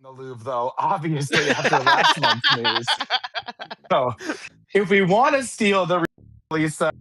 the Louvre, though, obviously, after last month's news. So, if we want to steal the Lisa,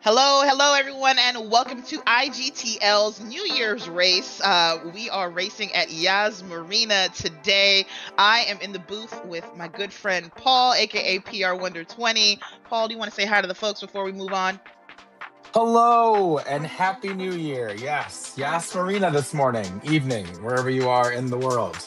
Hello, everyone, and welcome to IGTL's New Year's race. We are racing at Yas Marina today. I am in the booth with my good friend Paul, aka PR Wonder 20. Paul, do you want to say hi to the folks before we move on? Hello and Happy New Year. Yes, Marina this morning, evening, wherever you are in the world.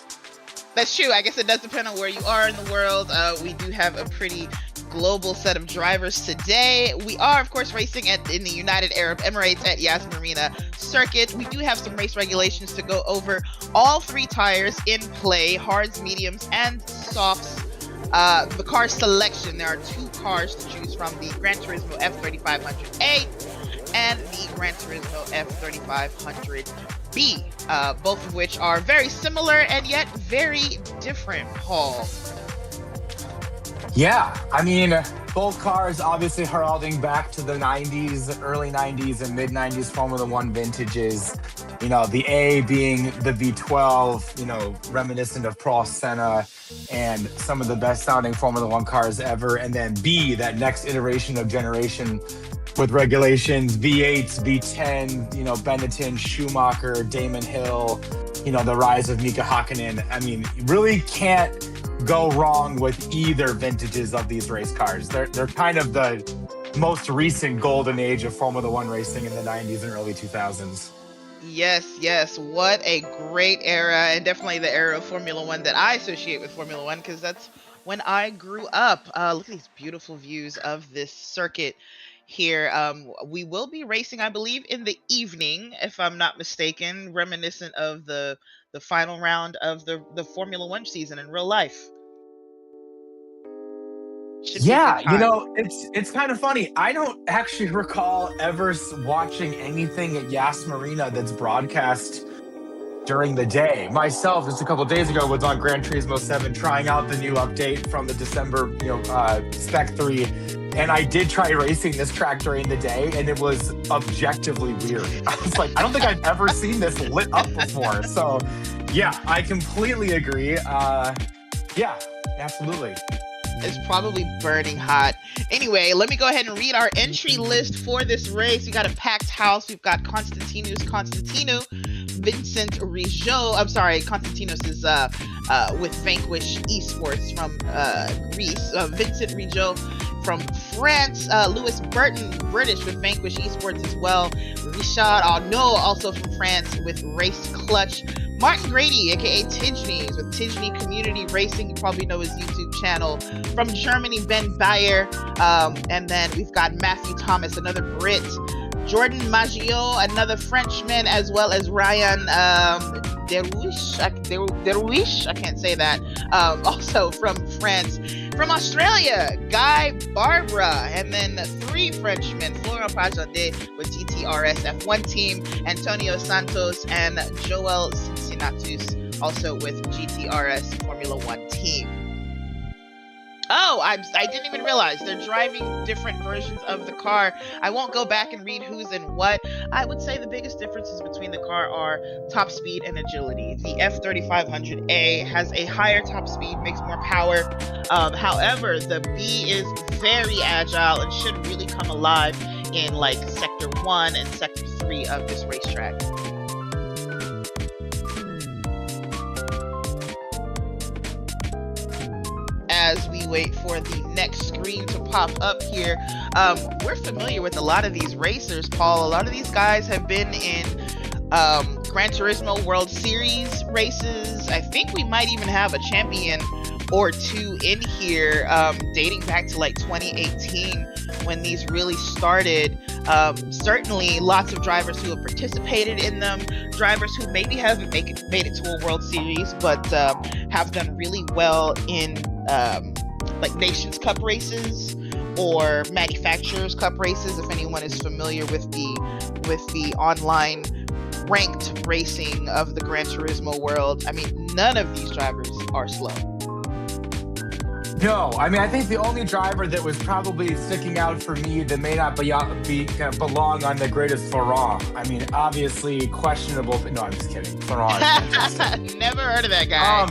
That's true. I guess it does depend on where you are in the world. We do have a pretty global set of drivers today. We are, of course, racing in the United Arab Emirates at Yas Marina Circuit. We do have some race regulations to go over. All three tires in play, hards, mediums, and softs. The car selection, there are two cars to choose from, the Gran Turismo F3500A and the Gran Turismo F3500B, both of which are very similar and yet very different, Paul. Yeah, I mean, both cars obviously heralding back to the 90s, early 90s and mid 90s Formula One vintages. You know, the A being the V12, reminiscent of Prost, Senna, and some of the best sounding Formula One cars ever. And then B, that next iteration of generation with regulations, V8s, V10, Benetton, Schumacher, Damon Hill, the rise of Mika Hakkinen. I mean, you really can't go wrong with either vintages of these race cars. They're kind of the most recent golden age of Formula One racing in the 90s and early 2000s. Yes. What a great era, and definitely the era of Formula One that I associate with Formula One because that's when I grew up. Look at these beautiful views of this circuit here. We will be racing, I believe, in the evening, if I'm not mistaken, reminiscent of the final round of the Formula One season in real life. Yeah, it's kind of funny. I don't actually recall ever watching anything at Yas Marina that's broadcast during the day. Myself, just a couple days ago, was on Gran Turismo 7 trying out the new update from the December, Spec 3. And I did try racing this track during the day, and it was objectively weird. I was like, I don't think I've ever seen this lit up before. So, yeah, I completely agree. Yeah, absolutely. It's probably burning hot. Anyway, let me go ahead and read our entry list for this race. We got a packed house. We've got Constantino, Vincent Rijot. I'm sorry, Constantinos is with Vanquish Esports from Greece. Vincent Rijot from France. Lewis Burton, British, with Vanquish Esports as well. Richard Arnaud, also from France, with Race Clutch. Martin Grady, aka Tidgneys, with Tidgney Community Racing. You probably know his YouTube channel. From Germany, Ben Bayer. And then we've got Matthew Thomas, another Brit. Jordan Maggio, another Frenchman, as well as Ryan Derouiche, I can't say that, also from France. From Australia, Guy Barbara, and then three Frenchmen, Florent Pajandet with GTRS F1 team, Antonio Santos and Joel Cincinnatus, also with GTRS Formula One team. Oh, I didn't even realize they're driving different versions of the car. I won't go back and read who's in what. I would say the biggest differences between the car are top speed and agility. The F3500A has a higher top speed, makes more power. However, the B is very agile and should really come alive in like Sector 1 and Sector 3 of this racetrack. As we wait for the next screen to pop up here, we're familiar with a lot of these racers, Paul. A lot of these guys have been in Gran Turismo World Series races. I think we might even have a champion or two in here, dating back to like 2018 when these really started. Certainly lots of drivers who have participated in them, drivers who maybe haven't made it to a World Series, but have done really well in like Nations Cup races or Manufacturers Cup races. If anyone is familiar with the online ranked racing of the Gran Turismo world, I mean, none of these drivers are slow. No, I mean, I think the only driver that was probably sticking out for me that may not belong on the greatest Florent. I mean, obviously questionable. No, I'm just kidding. Florent is fantastic. Never heard of that guy.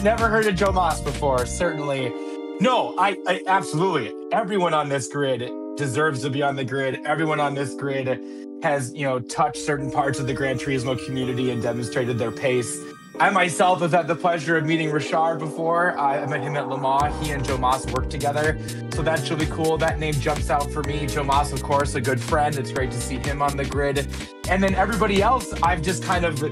Never heard of Joe Moss before. Certainly, no. I absolutely everyone on this grid deserves to be on the grid. Everyone on this grid has, touched certain parts of the Gran Turismo community and demonstrated their pace. I myself have had the pleasure of meeting Richard before. I met him at Le Mans. He and Joe Moss worked together. So that's really cool. That name jumps out for me. Joe Moss, of course, a good friend. It's great to see him on the grid. And then everybody else, I've just kind of,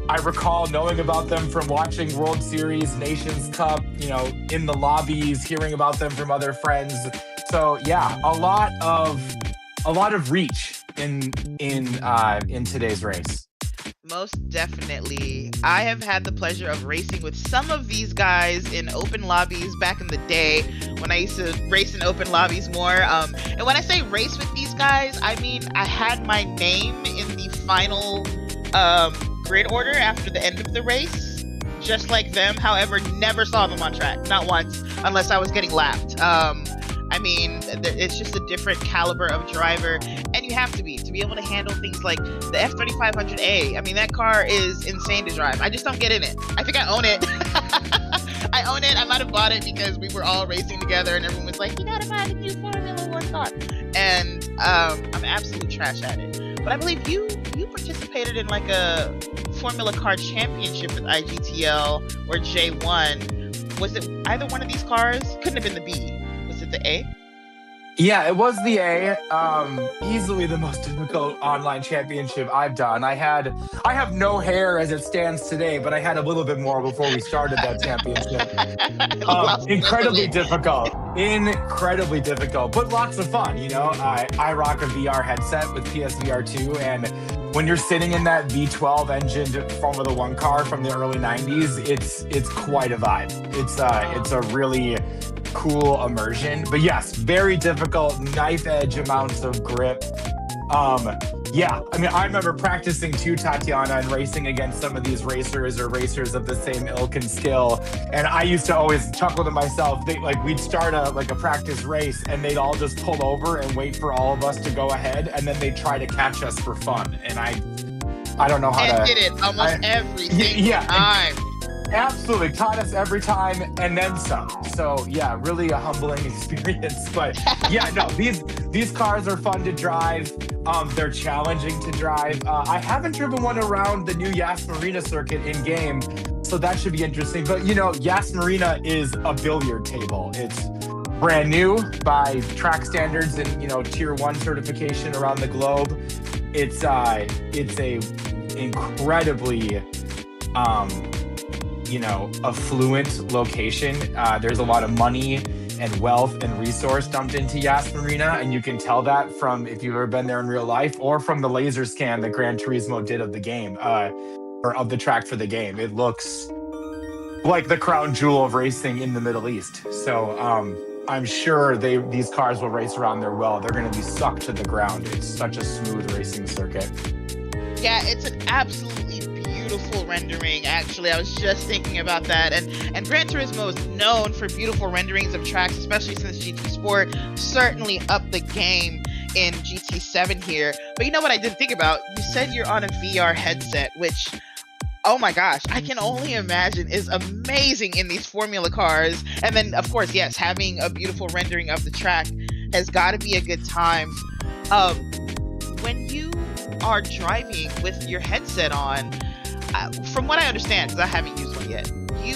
I recall knowing about them from watching World Series, Nations Cup, in the lobbies, hearing about them from other friends. So yeah, a lot of reach in today's race. Most definitely. I have had the pleasure of racing with some of these guys in open lobbies back in the day when I used to race in open lobbies more. And when I say race with these guys, I mean I had my name in the final grid order after the end of the race, just like them. However, never saw them on track, not once, unless I was getting lapped. I mean, it's just a different caliber of driver, and you have to be able to handle things like the F3500A. I mean, that car is insane to drive. I just don't get in it. I think I own it. I own it. I might have bought it because we were all racing together, and everyone was like, "You gotta buy the new Formula One car." And I'm absolute trash at it. But I believe you participated in like a Formula Car Championship with IGTL or J1. Was it either one of these cars? Couldn't have been the B. Was it the A? Yeah, it was the A. Easily the most difficult online championship I've done. I have no hair as it stands today, but I had a little bit more before we started that championship. Incredibly difficult, but lots of fun. I rock a VR headset with PSVR 2, and when you're sitting in that V12 engined Formula One car from the early '90s, it's quite a vibe. It's a really cool immersion, but yes, very difficult, knife edge amounts of grip. Yeah, I mean, I remember practicing too, Tatiana, and racing against some of these racers or racers of the same ilk and skill. And I used to always chuckle to myself. We'd start a practice race, and they'd all just pull over and wait for all of us to go ahead, and then they'd try to catch us for fun. And I don't know how to. And did it almost every single time. Absolutely, taught us every time and then some. So yeah, really a humbling experience. But yeah, no, these cars are fun to drive. They're challenging to drive. I haven't driven one around the new Yas Marina circuit in game, so that should be interesting. But Yas Marina is a billiard table. It's brand new by track standards and tier 1 certification around the globe. It's a incredibly affluent location. There's a lot of money and wealth and resource dumped into Yas Marina, and you can tell that from if you've ever been there in real life or from the laser scan that Gran Turismo did of the game, or of the track for the game. It looks like the crown jewel of racing in the Middle East. So I'm sure these cars will race around there well. They're going to be sucked to the ground. It's such a smooth racing circuit. Yeah, it's an absolutely beautiful rendering. Actually, I was just thinking about that. And Gran Turismo is known for beautiful renderings of tracks, especially since GT Sport certainly upped the game in GT7 here. But you know what I didn't think about? You said you're on a VR headset, which, oh my gosh, I can only imagine is amazing in these Formula cars. And then, of course, yes, having a beautiful rendering of the track has got to be a good time. When you are driving with your headset on, from what I understand, because I haven't used one yet, you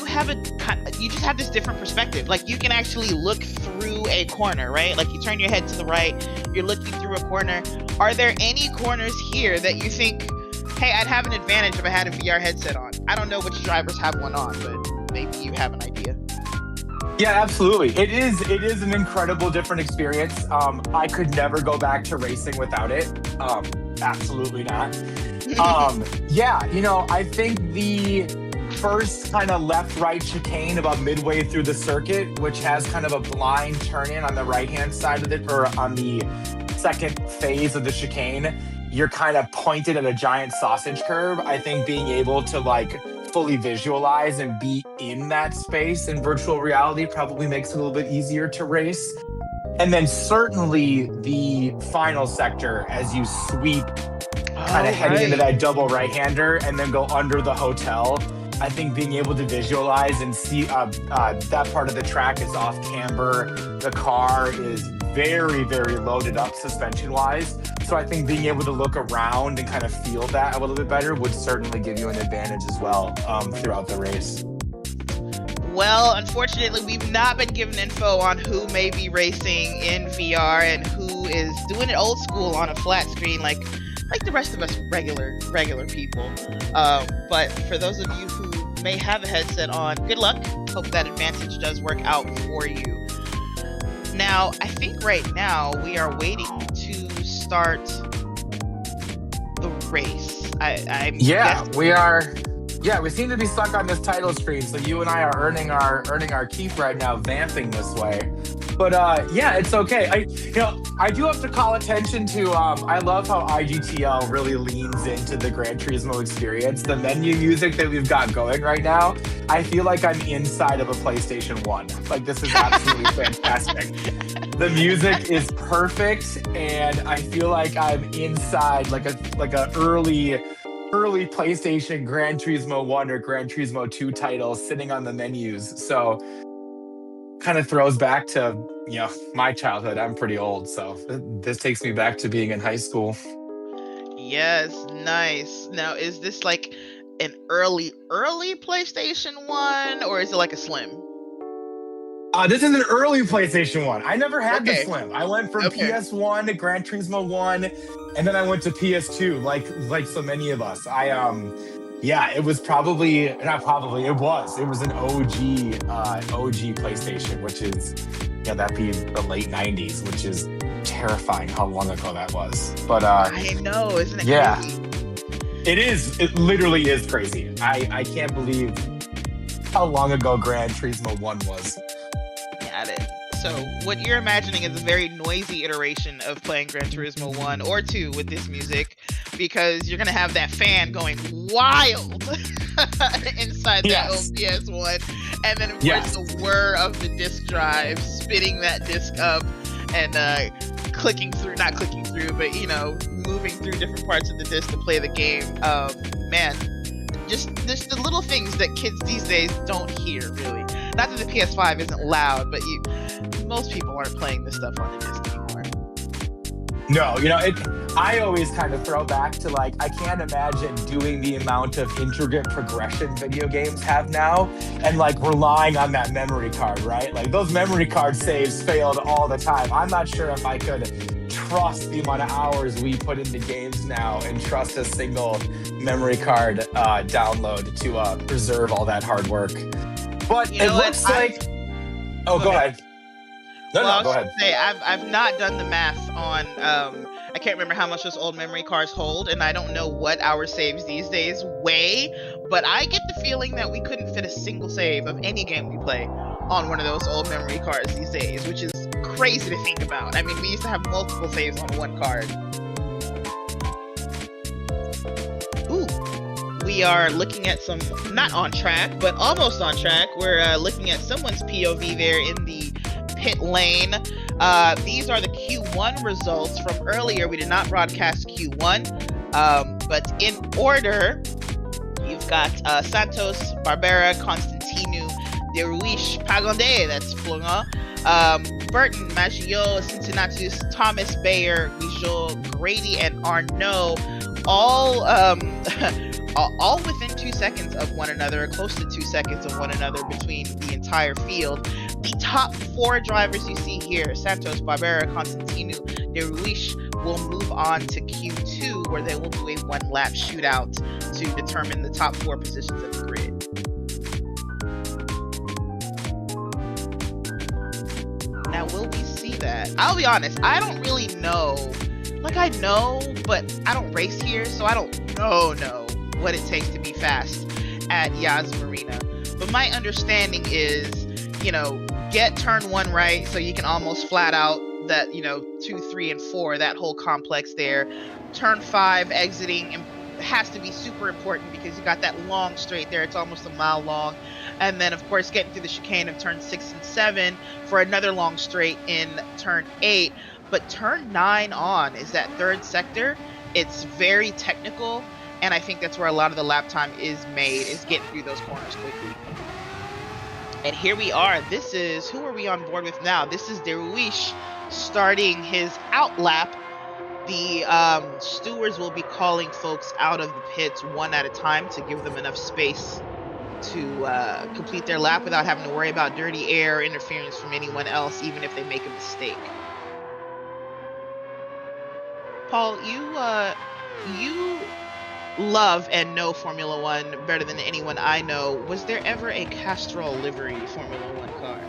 just have this different perspective. Like, you can actually look through a corner, right? Like, you turn your head to the right, you're looking through a corner. Are there any corners here that you think, hey, I'd have an advantage if I had a VR headset on? I don't know which drivers have one on, but maybe you have an idea. Yeah, absolutely. It is an incredible different experience. I could never go back to racing without it. Absolutely not. Yeah, I think the first kind of left-right chicane about midway through the circuit, which has kind of a blind turn-in on the right-hand side of it, or on the second phase of the chicane, you're kind of pointed at a giant sausage curve. I think being able to fully visualize and be in that space in virtual reality probably makes it a little bit easier to race. And then certainly the final sector, as you sweep kind of heading into that double right-hander and then go under the hotel, I think being able to visualize and see that part of the track is off camber. The car is very, very loaded up suspension wise. So I think being able to look around and kind of feel that a little bit better would certainly give you an advantage as well throughout the race. Well, unfortunately, we've not been given info on who may be racing in VR and who is doing it old school on a flat screen like the rest of us regular people. But for those of you who may have a headset on, good luck. Hope that advantage does work out for you. Now, I think right now we are waiting to start the race. We are. Yeah, we seem to be stuck on this title screen, so you and I are earning our keep right now, vamping this way. But yeah, it's okay. I do have to call attention to. I love how IGTL really leans into the Gran Turismo experience. The menu music that we've got going right now, I feel like I'm inside of a PlayStation 1. Like, this is absolutely fantastic. The music is perfect, and I feel like I'm inside like a early PlayStation Gran Turismo 1 or Gran Turismo 2 titles sitting on the menus. So kind of throws back to, my childhood. I'm pretty old, so this takes me back to being in high school. Yes, nice. Now, is this like an early PlayStation 1 or is it like a Slim? This is an early PlayStation 1. I never had the Slim. I went from PS1 to Gran Turismo 1, and then I went to PS2, like so many of us. It was it was an OG PlayStation, which is, that'd be the late 90s, which is terrifying how long ago that was. But I know, isn't it crazy? It is. It literally is crazy. I can't believe how long ago Gran Turismo 1 was. Got it. So what you're imagining is a very noisy iteration of playing Gran Turismo 1 or 2 with this music, because you're going to have that fan going wild inside that old PS1. And then, of course, the whir of the disc drive, spitting that disc up and not clicking through, but, moving through different parts of the disc to play the game. Man, just the little things that kids these days don't hear, really. Not that the PS5 isn't loud, but most people aren't playing this stuff on the disc anymore. No, I always kind of throw back to, I can't imagine doing the amount of intricate progression video games have now and, relying on that memory card, right? Like, those memory card saves failed all the time. I'm not sure if I could trust the amount of hours we put into games now and trust a single memory card download to preserve all that hard work. But it looks like... Oh, go ahead. No, go ahead. I've not done the math on... I can't remember how much those old memory cards hold, and I don't know what our saves these days weigh, but I get the feeling that we couldn't fit a single save of any game we play on one of those old memory cards these days, which is crazy to think about. I mean, we used to have multiple saves on one card. Ooh. We are looking at some, not on track, but almost on track. We're looking at someone's POV there in the pit lane. These are the Q1 results from earlier. We did not broadcast Q1, but in order, you've got Santos, Barbera, Constantino, Deruish, Pagonde, that's Florent, Burton, Maggio, Cincinnatus, Thomas, Bayer, Guijot, Grady, and Arnaud, all within 2 seconds of one another, or close to 2 seconds of one another between the entire field. The top 4 drivers you see here, Santos, Barbera, Constantino, Deruish, will move on to Q2, where they will do a one-lap shootout to determine the top 4 positions of the grid. Now, will we see that? I'll be honest, I don't really know. I know, but I don't race here, so I don't know what it takes to be fast at Yas Marina. But my understanding is, get turn 1 right, so you can almost flat out that, 2, 3, and 4, that whole complex there. Turn 5 exiting has to be super important because you got that long straight there. It's almost a mile long. And then, of course, getting through the chicane of turn 6 and 7 for another long straight in turn 8. But turn 9 on is that third sector. It's very technical, and I think that's where a lot of the lap time is made, is getting through those corners quickly. And here we are. This is, who are we on board with now? This is Deruish starting his out lap. The stewards will be calling folks out of the pits one at a time to give them enough space to complete their lap without having to worry about dirty air interference from anyone else, even if they make a mistake. Paul, you love and know Formula One better than anyone I know. Was there ever a Castrol livery Formula One car?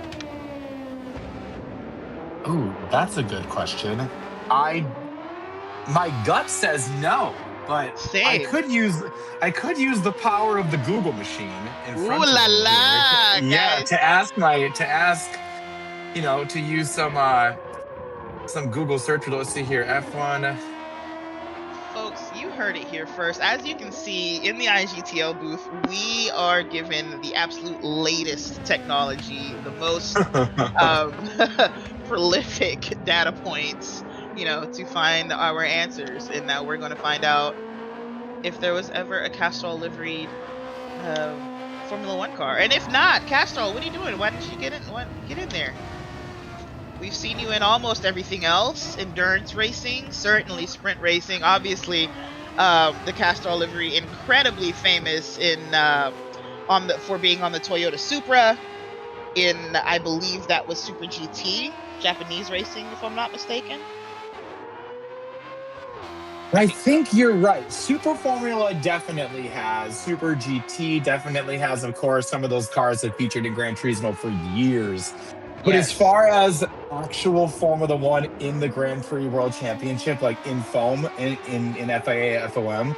Ooh, that's a good question. My gut says no, but I Same. could use the power of the Google machine in Ooh front of la me here. la, Yeah, guys. to use some Google search. Let's see here. F1. Folks, you heard it here first. As you can see in the IGTL booth, we are given the absolute latest technology, the most um, prolific data points, to find our answers. And now we're going to find out if there was ever a Castrol liveried Formula One car. And if not, Castrol, what are you doing? Why didn't you get in there? We've seen you in almost everything else. Endurance racing, certainly sprint racing. Obviously, the Castrol livery, incredibly famous for being on the Toyota Supra. I believe that was Super GT, Japanese racing, if I'm not mistaken. I think you're right. Super Formula definitely has. Super GT definitely has, of course, some of those cars that featured in Gran Turismo for years. But as Yes. far as actual Formula One in the Grand Prix World Championship, like in foam in FIA FOM,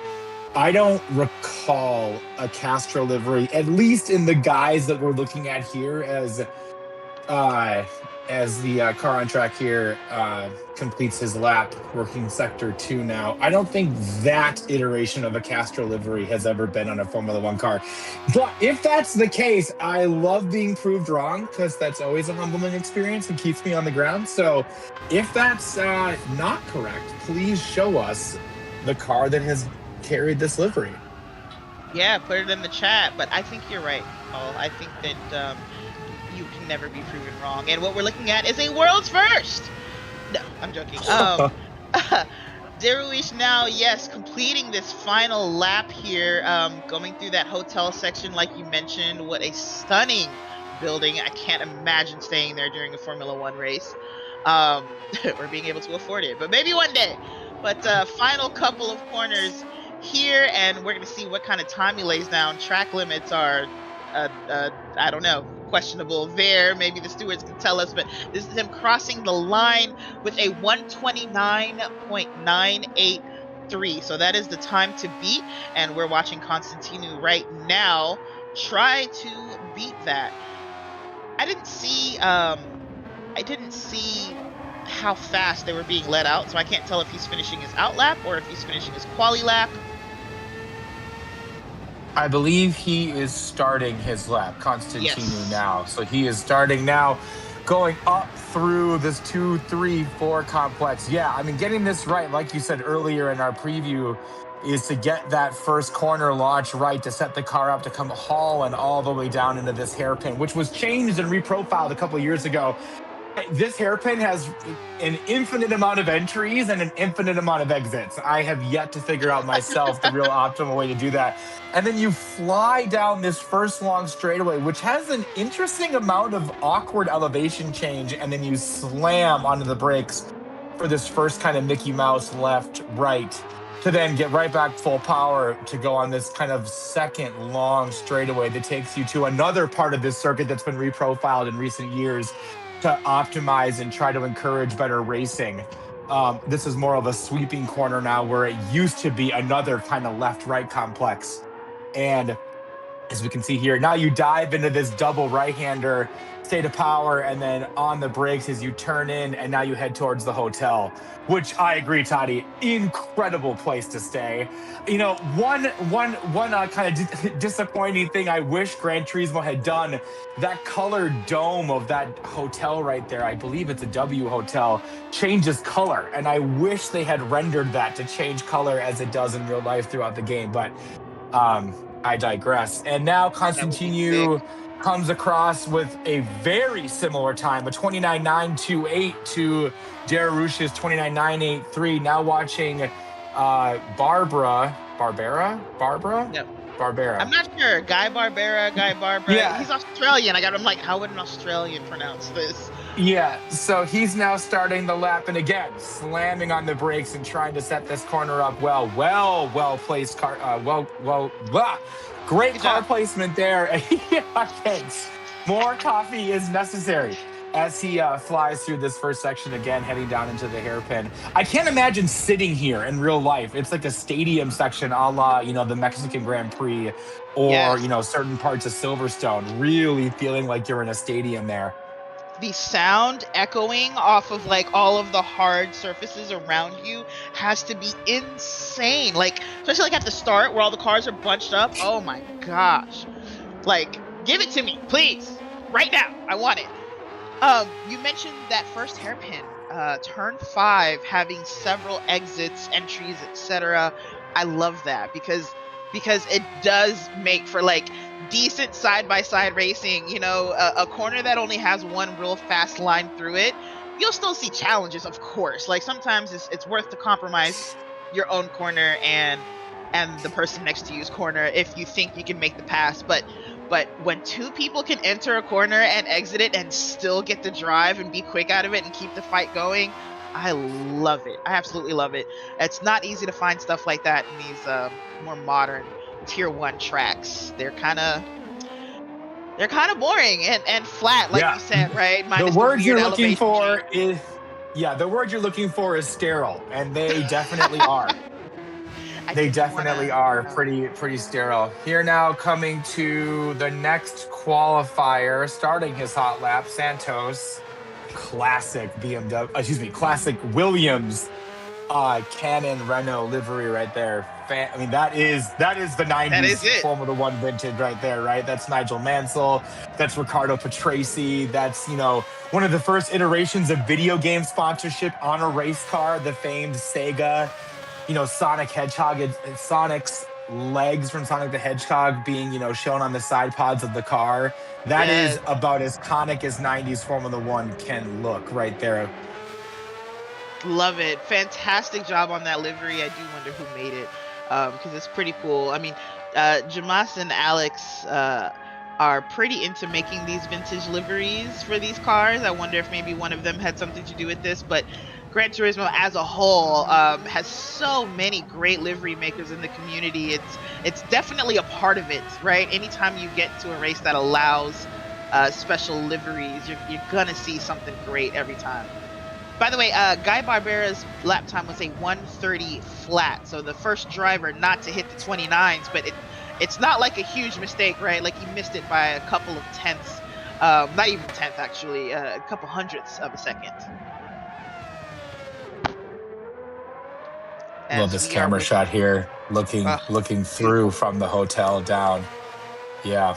I don't recall a Castro livery, at least in the guys that we're looking at here uh, as the car on track here completes his lap, working sector 2 now. I don't think that iteration of a Castro livery has ever been on a Formula One car. But if that's the case, I love being proved wrong because that's always a humbling experience and keeps me on the ground. So if that's not correct, please show us the car that has carried this livery. Yeah, put it in the chat. But I think you're right, Paul. I think that you can never be proven wrong. And what we're looking at is a world's first. No, I'm joking. Deruish now, yes, completing this final lap here, going through that hotel section like you mentioned. What a stunning building. I can't imagine staying there during a Formula One race, or being able to afford it, but maybe one day. But final couple of corners here, and we're going to see what kind of time he lays down. Track limits are, I don't know, questionable there. Maybe the stewards can tell us, but this is him crossing the line with a 129.983. So that is the time to beat, and we're watching Constantinu right now try to beat that. I didn't see how fast they were being let out, so I can't tell if he's finishing his out lap or if he's finishing his quali lap. I believe he is starting his lap, Constantinu now. So he is starting now, going up through this 2, 3, 4 complex. Yeah, I mean, getting this right, like you said earlier in our preview, is to get that first corner launch right to set the car up to come hauling all the way down into this hairpin, which was changed and reprofiled a couple of years ago. This hairpin has an infinite amount of entries and an infinite amount of exits. I have yet to figure out myself the real optimal way to do that. And then you fly down this first long straightaway, which has an interesting amount of awkward elevation change, and then you slam onto the brakes for this first kind of Mickey Mouse left, right, to then get right back full power to go on this kind of second long straightaway that takes you to another part of this circuit that's been reprofiled in recent years to optimize and try to encourage better racing. This is more of a sweeping corner now, where it used to be another kind of left-right complex. And as we can see here, now you dive into this double right-hander, state of power, and then on the brakes as you turn in, and now you head towards the hotel, which I agree, Toddy, incredible place to stay. One kind of disappointing thing I wish Gran Turismo had done, that colored dome of that hotel right there, I believe it's a W hotel, changes color. And I wish they had rendered that to change color as it does in real life throughout the game. But I digress. And now Constantinu comes across with a very similar time, a 29.928 to Dararush's 29.983. Now watching Barbara. Yep. I'm Barbera. not sure. Guy Barbara. Yeah, He's Australian. I'm like, how would an Australian pronounce this? yeah. So he's now starting the lap and again slamming on the brakes and trying to set this corner up well placed car. Great Good car job. placement there. Yeah, thanks. More coffee is necessary as he flies through this first section again, heading down into the hairpin. I can't imagine sitting here in real life. It's like a stadium section a la, the Mexican Grand Prix or, Yes. certain parts of Silverstone, really feeling like you're in a stadium there. The sound echoing off of like all of the hard surfaces around you has to be insane. Like, especially like at the start where all the cars are bunched up. Oh my gosh. Like, give it to me, please. Right now. I want it. You mentioned that first hairpin, turn 5, having several exits, entries, etc. I love that because it does make for like decent side-by-side racing. A corner that only has one real fast line through it, you'll still see challenges, of course. Like sometimes it's worth to compromise your own corner and the person next to you's corner if you think you can make the pass. But when two people can enter a corner and exit it and still get to drive and be quick out of it and keep the fight going, I love it. I absolutely love it. It's not easy to find stuff like that in these more modern tier 1 tracks. They're kind of boring and flat, like you said, right? The word you're looking for is sterile, and they definitely are. They definitely are pretty sterile. Here now, coming to the next qualifier, starting his hot lap, Santos, classic Williams, Canon Renault livery right there. That is the 90s Formula One vintage right there, right? That's Nigel Mansell, that's Riccardo Patrese, that's one of the first iterations of video game sponsorship on a race car, the famed Sega. Sonic Hedgehog and Sonic's legs from Sonic the Hedgehog being, shown on the side pods of the car. That is about as iconic as 90s Formula One can look right there. Love it. Fantastic job on that livery. I do wonder who made it because it's pretty cool. Jamas and Alex are pretty into making these vintage liveries for these cars. I wonder if maybe one of them had something to do with this, but Gran Turismo as a whole has so many great livery makers in the community. It's definitely a part of it, right? Anytime you get to a race that allows special liveries, you're gonna see something great every time. By the way, Guy Barbera's lap time was a 1:30 flat, so the first driver not to hit the 29s, but it's not like a huge mistake, right? Like he missed it by a couple of tenths, not even tenth actually, a couple hundredths of a second. Love this camera shot here, looking through from the hotel down. Yeah.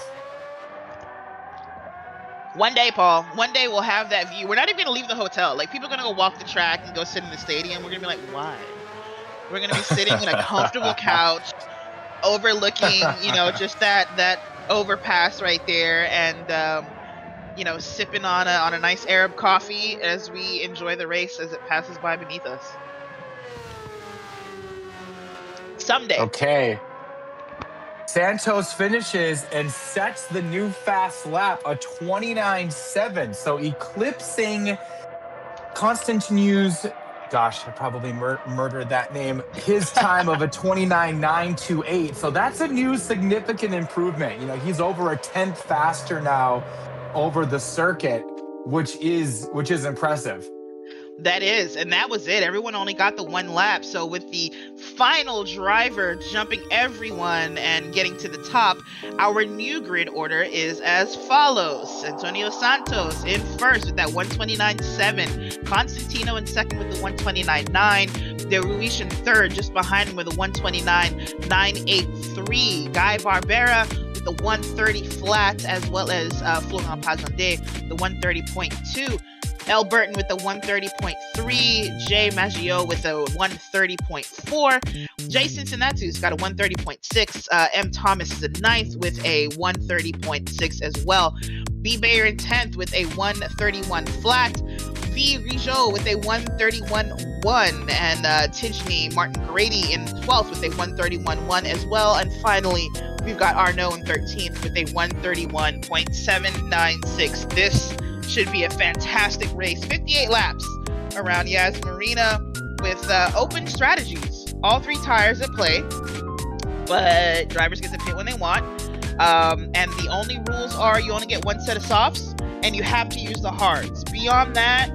One day, Paul, we'll have that view. We're not even gonna leave the hotel. Like, people are gonna go walk the track and go sit in the stadium. We're gonna be like, why? We're gonna be sitting in a comfortable couch, overlooking, just that overpass right there, and sipping on a nice Arab coffee as we enjoy the race as it passes by beneath us. Someday. Okay. Santos finishes and sets the new fast lap, a 29.7. So eclipsing Constantinu's, gosh, I probably murdered that name, his time of a 29.928. So that's a new significant improvement. He's over a tenth faster now over the circuit, which is impressive. That is, and that was it. Everyone only got the one lap. So with the final driver jumping everyone and getting to the top, our new grid order is as follows. Antonio Santos in first with that 129.7. Constantino in second with the 129.9. Deruish in third, just behind him with a 129.983. Guy Barbera with the 130 flat, as well as Florent Pagondé, the 130.2. L. Burton with a 130.3, Jay Maggio with a 130.4, Jay Cincinnati's got a 130.6, M. Thomas is the ninth with a 130.6 as well, B. Bayer in 10th with a 131 flat, V. Rijot with a 131.1, and Tijni Martin Grady in 12th with a 131.1 as well, and finally we've got Arnaud in 13th with a 131.796. This should be a fantastic race. 58 laps around Yas Marina with open strategies. All three tires at play, but drivers get to pit when they want. And the only rules are you only get one set of softs, and you have to use the hards. Beyond that,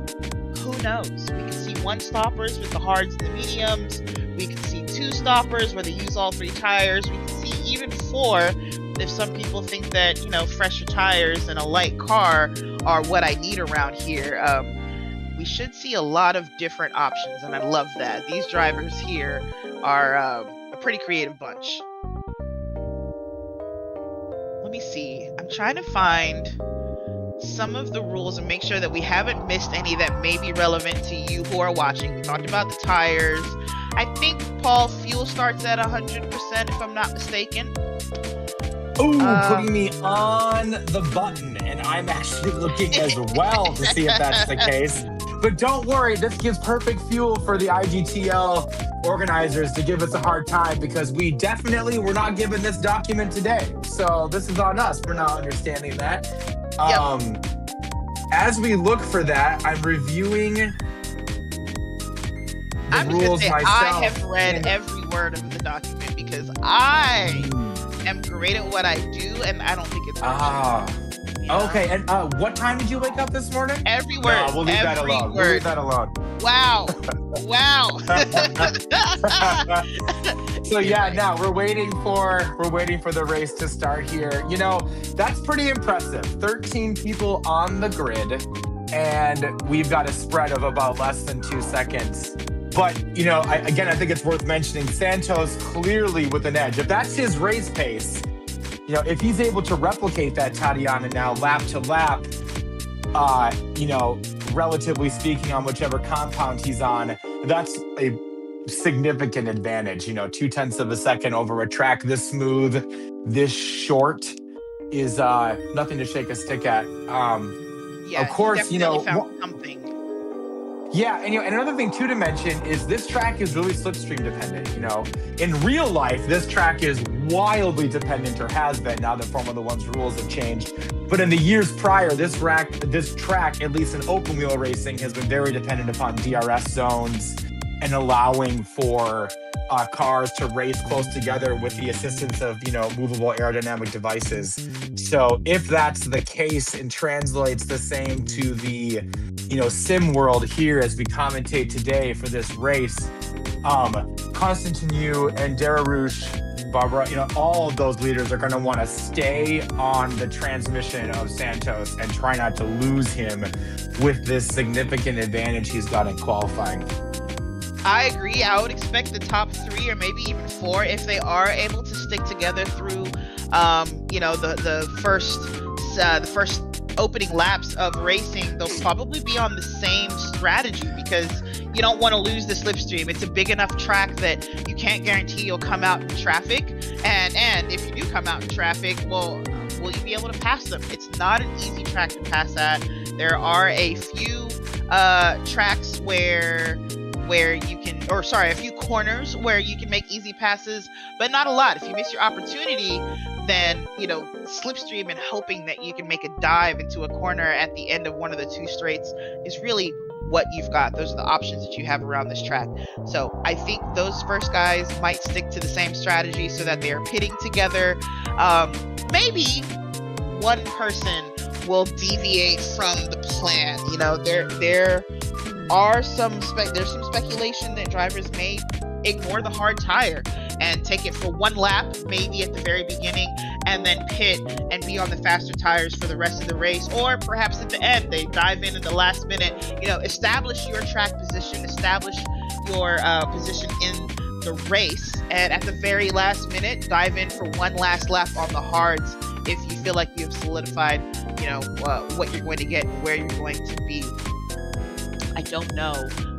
who knows? We can see one stoppers with the hards and the mediums. We can see two stoppers where they use all three tires. We can see even four if some people think that, you know, fresher tires and a light car are what I need around here. We should see a lot of different options, and I love that. These drivers here are a pretty creative bunch. Let me see. I'm trying to find some of the rules and make sure that we haven't missed any that may be relevant to you who are watching. We talked about the tires. I think, Paul, fuel starts at 100% if I'm not mistaken. Ooh, putting me on the button, and I'm actually looking as well to see if that's the case. But don't worry, this gives perfect fuel for the IGTL organizers to give us a hard time, because we definitely were not given this document today. So this is on us for not understanding that. As we look for that, I'm reviewing the rules myself. I have read every word of the document because I am great at what I do, and I don't think it's okay. And what time did you wake up this morning? Every word. We'll leave that alone. We'll leave that alone. Wow. So yeah, now we're waiting for the race to start here. You know, that's pretty impressive. 13 people on the grid, and we've got a spread of about less than 2 seconds. But, you know, I think it's worth mentioning Santos clearly with an edge. If that's his race pace, you know, if he's able to replicate that, Tatiana, now lap to lap, you know, relatively speaking, on whichever compound he's on, that's a significant advantage. You know, 0.2 of a second over a track this smooth, this short is nothing to shake a stick at. Of course, you know, found something. Yeah, and you know, and another thing too to mention is this track is really slipstream dependent. You know, in real life, this track is wildly dependent, or has been now that Formula One's rules have changed. But in the years prior, this track, at least in open wheel racing, has been very dependent upon DRS zones and allowing for cars to race close together with the assistance of, you know, movable aerodynamic devices. So if that's the case and translates the same to the, you know, sim world here as we commentate today for this race, Constantin Yu and Dararouche, Barbara, you know, all of those leaders are going to want to stay on the transmission of Santos and try not to lose him with this significant advantage he's got in qualifying. I agree. I would expect the top 3 or maybe even 4, if they are able to stick together through, you know, the first opening laps of racing. They'll probably be on the same strategy because you don't want to lose the slipstream. It's a big enough track that you can't guarantee you'll come out in traffic. And if you do come out in traffic, well, will you be able to pass them? It's not an easy track to pass at. There are a few tracks where you can, or sorry, a few corners where you can make easy passes, but not a lot. If you miss your opportunity, then, you know, slipstream and hoping that you can make a dive into a corner at the end of one of the 2 straights is really what you've got. Those are the options that you have around this track. So I think those first guys might stick to the same strategy so that they are pitting together. Maybe one person will deviate from the plan. You know, there's some speculation that drivers may ignore the hard tire and take it for one lap, maybe at the very beginning, and then pit and be on the faster tires for the rest of the race. Or perhaps at the end, they dive in the last minute. You know, establish your track position, establish your position in the race, and at the very last minute, dive in for one last lap on the hards if you feel like you've solidified, you know, what you're going to get and where you're going to be. I don't know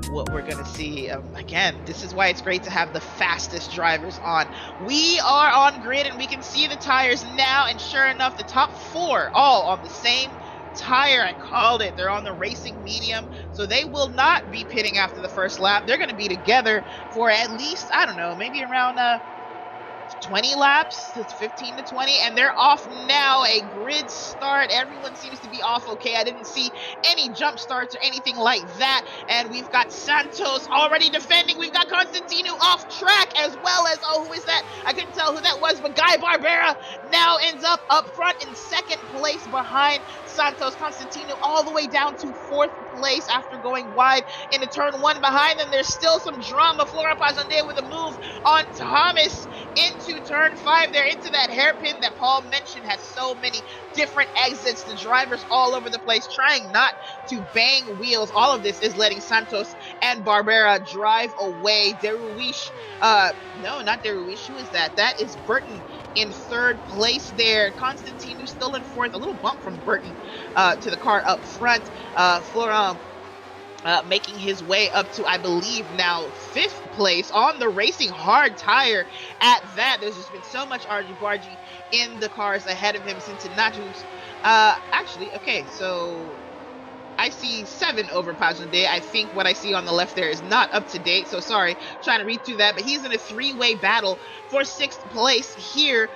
what we're going to see. Again, this is why it's great to have the fastest drivers on. We are on grid and we can see the tires now. And sure enough, the top 4 all on the same tire. I called it. They're on the racing medium. So they will not be pitting after the first lap. They're going to be together for at least, I don't know, maybe around 20 laps. It's 15 to 20, and they're off now. A grid start. Everyone seems to be off okay. I didn't see any jump starts or anything like that. And we've got Santos already defending. We've got Constantino off track, as well as, oh, who is that? I couldn't tell who that was, but Guy Barbera now ends up front in second place behind Santos. Constantino all the way down to 4th place after going wide into turn 1 behind them. There's still some drama. Flora Pajande with a move on Thomas into turn 5 there, into that hairpin that Paul mentioned has so many different exits. The drivers all over the place trying not to bang wheels. All of this is letting Santos and Barbera drive away. Deruish, no, not Deruish. Who is that? That is Burton in 3rd place there. Constantino still in 4th. A little bump from Burton to the car up front. Florent making his way up to, I believe, now 5th place on the racing hard tire at that. There's just been so much argy-bargy in the cars ahead of him. Cincinnatus. Actually, okay, so I see 7 over Pajande. I think what I see on the left there is not up to date. So sorry, trying to read through that. But he's in a 3-way battle for 6th place here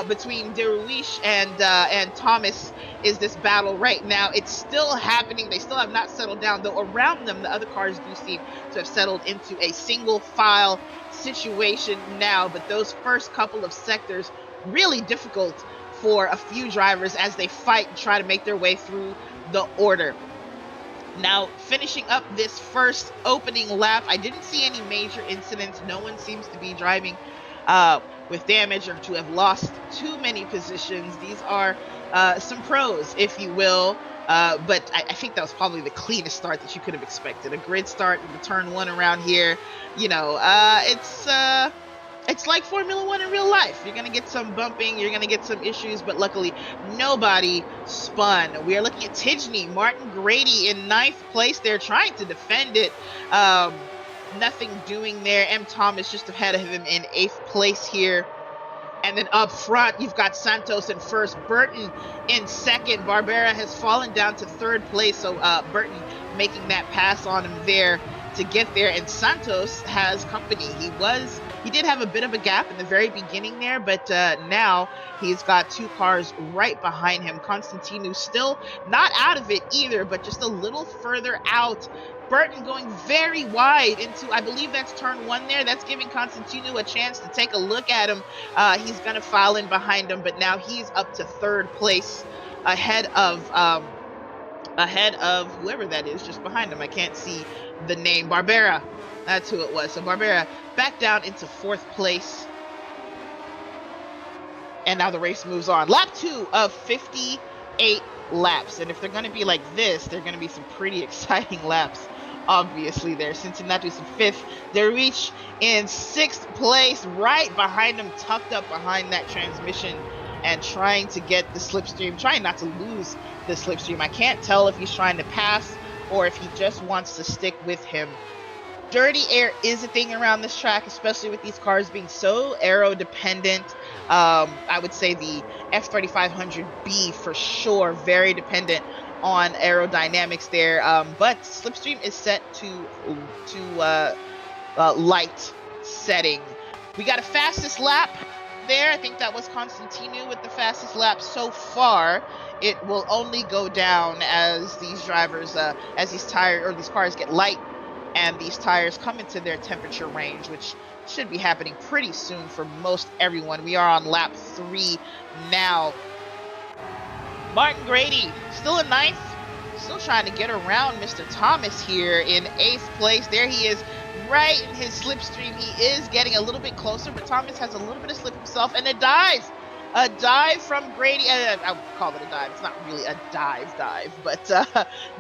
between Deruish and Thomas is this battle right now. It's still happening. They still have not settled down, though around them, the other cars do seem to have settled into a single file situation now. But those first couple of sectors, really difficult for a few drivers as they fight and try to make their way through the order. Now, finishing up this first opening lap, I didn't see any major incidents. No one seems to be driving with damage or to have lost too many positions. These are some pros, if you will. But I think that was probably the cleanest start that you could have expected. A grid start in the turn 1 around here. You know, it's like Formula 1 in real life. You're going to get some bumping, you're going to get some issues, but luckily nobody spun. We are looking at Tidney, Martin Grady in 9th place. They're trying to defend it. Nothing doing there. M. Thomas just ahead of him in 8th place here. And then up front, you've got Santos in 1st, Burton in 2nd. Barbera has fallen down to 3rd place, so Burton making that pass on him there to get there. And Santos has company. He did have a bit of a gap in the very beginning there, but now he's got 2 cars right behind him. Constantino still not out of it either, but just a little further out. Burton going very wide into, I believe that's turn 1 there. That's giving Constantino a chance to take a look at him. He's going to file in behind him, but now he's up to 3rd place ahead of whoever that is just behind him. I can't see the name. Barbera. That's who it was. So Barbera back down into 4th place. And now the race moves on. Lap 2 of 58 laps. And if they're going to be like this, they're going to be some pretty exciting laps. Obviously, there. Cincinnatus in 5th. Deruish in 6th place. Right behind him, tucked up behind that transmission. And trying to get the slipstream. Trying not to lose the slipstream. I can't tell if he's trying to pass or if he just wants to stick with him. Dirty air is a thing around this track, especially with these cars being so aero dependent. I would say the F3500B for sure, very dependent on aerodynamics there. But slipstream is set to light setting. We got a fastest lap there. I think that was Constantino with the fastest lap so far. It will only go down as these drivers, as these cars get light and these tires come into their temperature range, which should be happening pretty soon for most everyone. We are on lap 3 now. Martin Grady still in 9th, still trying to get around Mr. Thomas here in 8th place. There he is, right in his slipstream. He is getting a little bit closer, but Thomas has a little bit of slip himself, and a dive from Grady. I would call it a dive. It's not really a dive, but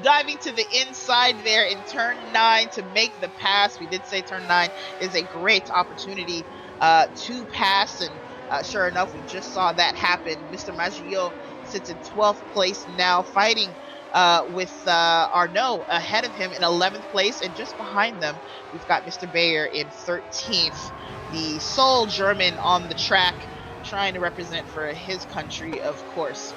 diving to the inside there in turn 9 to make the pass. We did say turn 9 is a great opportunity to pass, and sure enough, we just saw that happen. Mr. Maggio sits in 12th place now, fighting with Arnaud ahead of him in 11th place, and just behind them, we've got Mr. Bayer in 13th, the sole German on the track, trying to represent for his country, of course.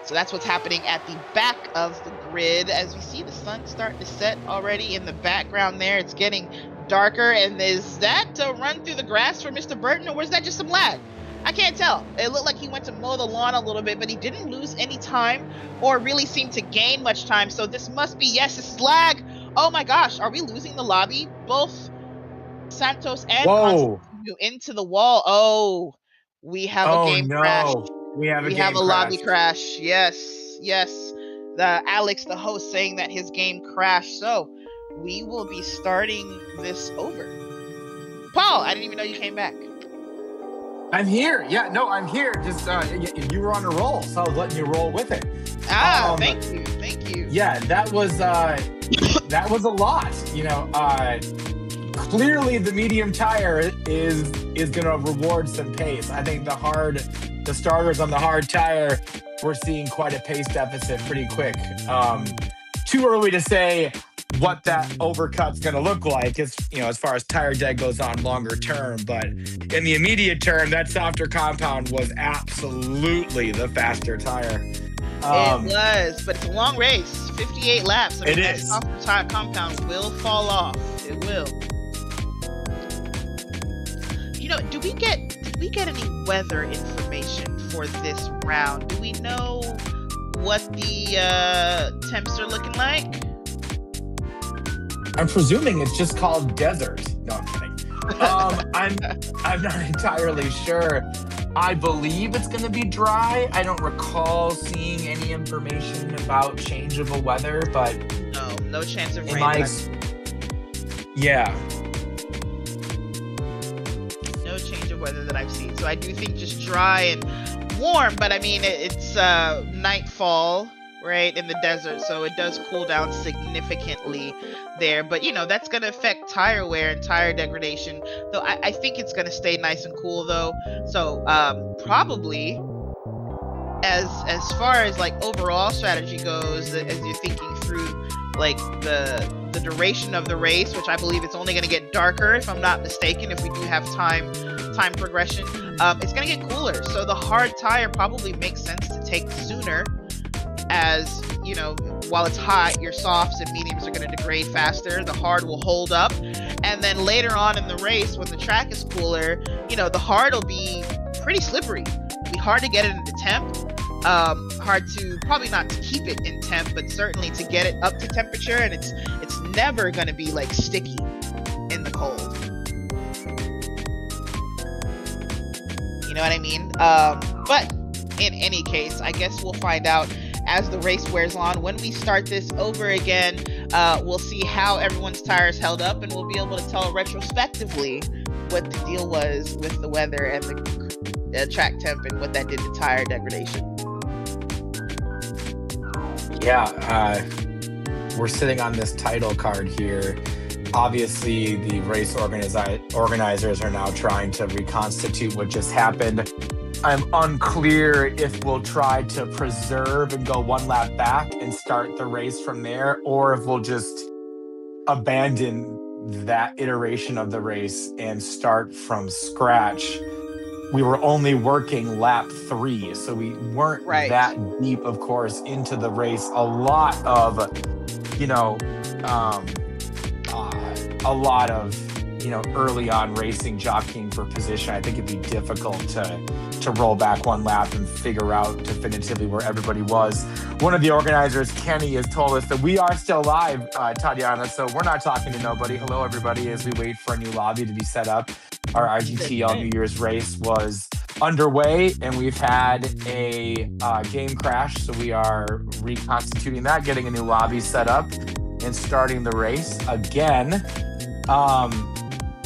So that's what's happening at the back of the grid. As we see the sun starting to set already in the background there, it's getting darker. And is that a run through the grass for Mr. Burton, or was that just some lag? I can't tell. It looked like he went to mow the lawn a little bit, but he didn't lose any time or really seem to gain much time. So this must be, yes, this is lag. Oh my gosh, are we losing the lobby? Both Santos and Constantino into the wall. Oh, we have a game crash. We have a lobby crash. Yes, yes. The Alex, the host, saying that his game crashed. So we will be starting this over. Paul, I didn't even know you came back. I'm here. Yeah, no, I'm here. Just you were on a roll, so I was letting you roll with it. Thank you. Yeah, that was a lot. You know, clearly the medium tire is going to reward some pace. I think the starters on the hard tire, we're seeing quite a pace deficit pretty quick. Too early to say what that overcut's going to look like, as far as tire dead goes on longer term. But in the immediate term, that softer compound was absolutely the faster tire. It was, but it's a long race, 58 laps. I mean, that softer tire compound will fall off. It will. Did we get any weather information for this round? Do we know what the temps are looking like? I'm presuming it's just called desert. No, I'm kidding. I'm not entirely sure. I believe it's going to be dry. I don't recall seeing any information about changeable weather, but no chance of rain. Yeah. No change of weather that I've seen. So I do think just dry and warm, but I mean it's nightfall, right, in the desert, so it does cool down significantly there. But that's going to affect tire wear and tire degradation, though I think it's going to stay nice and cool though. So probably as far as like overall strategy goes, as you're thinking through like the duration of the race, which I believe it's only going to get darker if I'm not mistaken, if we do have time progression, it's going to get cooler. So the hard tire probably makes sense to take sooner, as while it's hot, your softs and mediums are going to degrade faster. The hard will hold up, and then later on in the race, when the track is cooler, the hard will be pretty slippery. It'll be hard to get it into temp. Hard to, probably not to keep it in temp, but certainly to get it up to temperature, and it's never going to be like sticky in the cold. You know what I mean? But in any case, I guess we'll find out as the race wears on. When we start this over again, we'll see how everyone's tires held up, and we'll be able to tell retrospectively what the deal was with the weather and the track temp and what that did to tire degradation. Yeah, we're sitting on this title card here. Obviously, the race organizers are now trying to reconstitute what just happened. I'm unclear if we'll try to preserve and go one lap back and start the race from there, or if we'll just abandon that iteration of the race and start from scratch. We were only working lap 3, so we weren't that deep, of course, into the race. A lot of early on racing, jockeying for position. I think it'd be difficult to roll back one lap and figure out definitively where everybody was. One of the organizers, Kenny, has told us that we are still live, Tatiana, so we're not talking to nobody. Hello, everybody, as we wait for a new lobby to be set up. Our IGTL New Year's race was underway, and we've had a game crash, so we are reconstituting that, getting a new lobby set up, and starting the race again.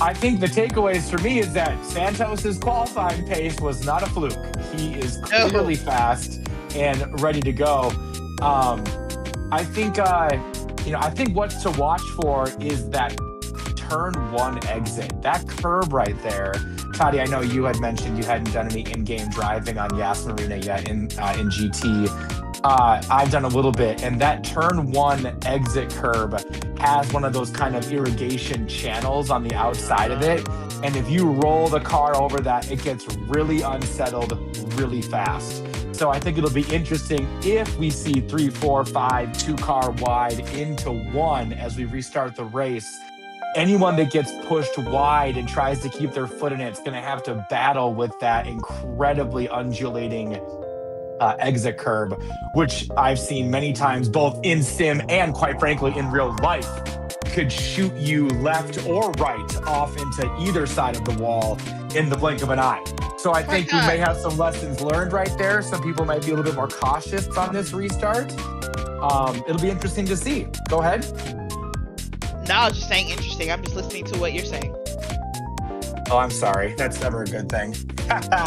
I think the takeaways for me is that Santos's qualifying pace was not a fluke. He is clearly fast and ready to go. I think what to watch for is that turn 1 exit, that curb right there. Tati, I know you had mentioned you hadn't done any in-game driving on Yas Marina yet in GT. I've done a little bit, and that turn one exit curb has one of those kind of irrigation channels on the outside of it. And if you roll the car over that, it gets really unsettled really fast. So I think it'll be interesting if we see 3, 4, 5, 2-car wide into one as we restart the race. Anyone that gets pushed wide and tries to keep their foot in it's going to have to battle with that incredibly undulating exit curb, which I've seen many times, both in sim and quite frankly in real life, could shoot you left or right off into either side of the wall in the blink of an eye. So I think we may have some lessons learned right there. Some people might be a little bit more cautious on this restart. It'll be interesting to see. Go ahead. No, I was just saying interesting. I'm just listening to what you're saying. Oh, I'm sorry. That's never a good thing.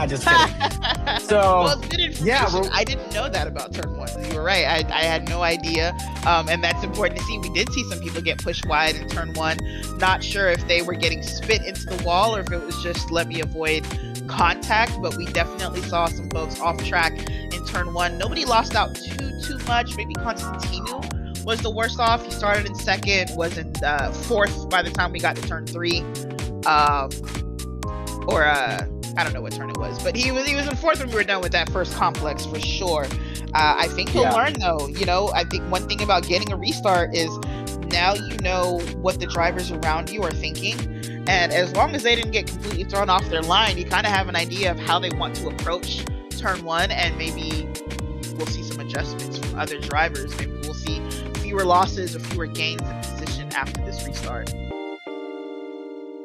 Just kidding. So, well, it's good information. Yeah, I didn't know that about turn one. You were right. I had no idea. And that's important to see. We did see some people get pushed wide in turn one. Not sure if they were getting spit into the wall or if it was just let me avoid contact, but we definitely saw some folks off track in turn one. Nobody lost out too much. Maybe Constantino was the worst off. He started in second, was in fourth by the time we got to turn three. I don't know what turn it was, but he was in fourth when we were done with that first complex for sure. I think he'll learn though. You know, I think one thing about getting a restart is now you know what the drivers around you are thinking. And as long as they didn't get completely thrown off their line, you kind of have an idea of how they want to approach turn one, and maybe we'll see some adjustments from other drivers. Maybe we'll see fewer losses or fewer gains in position after this restart.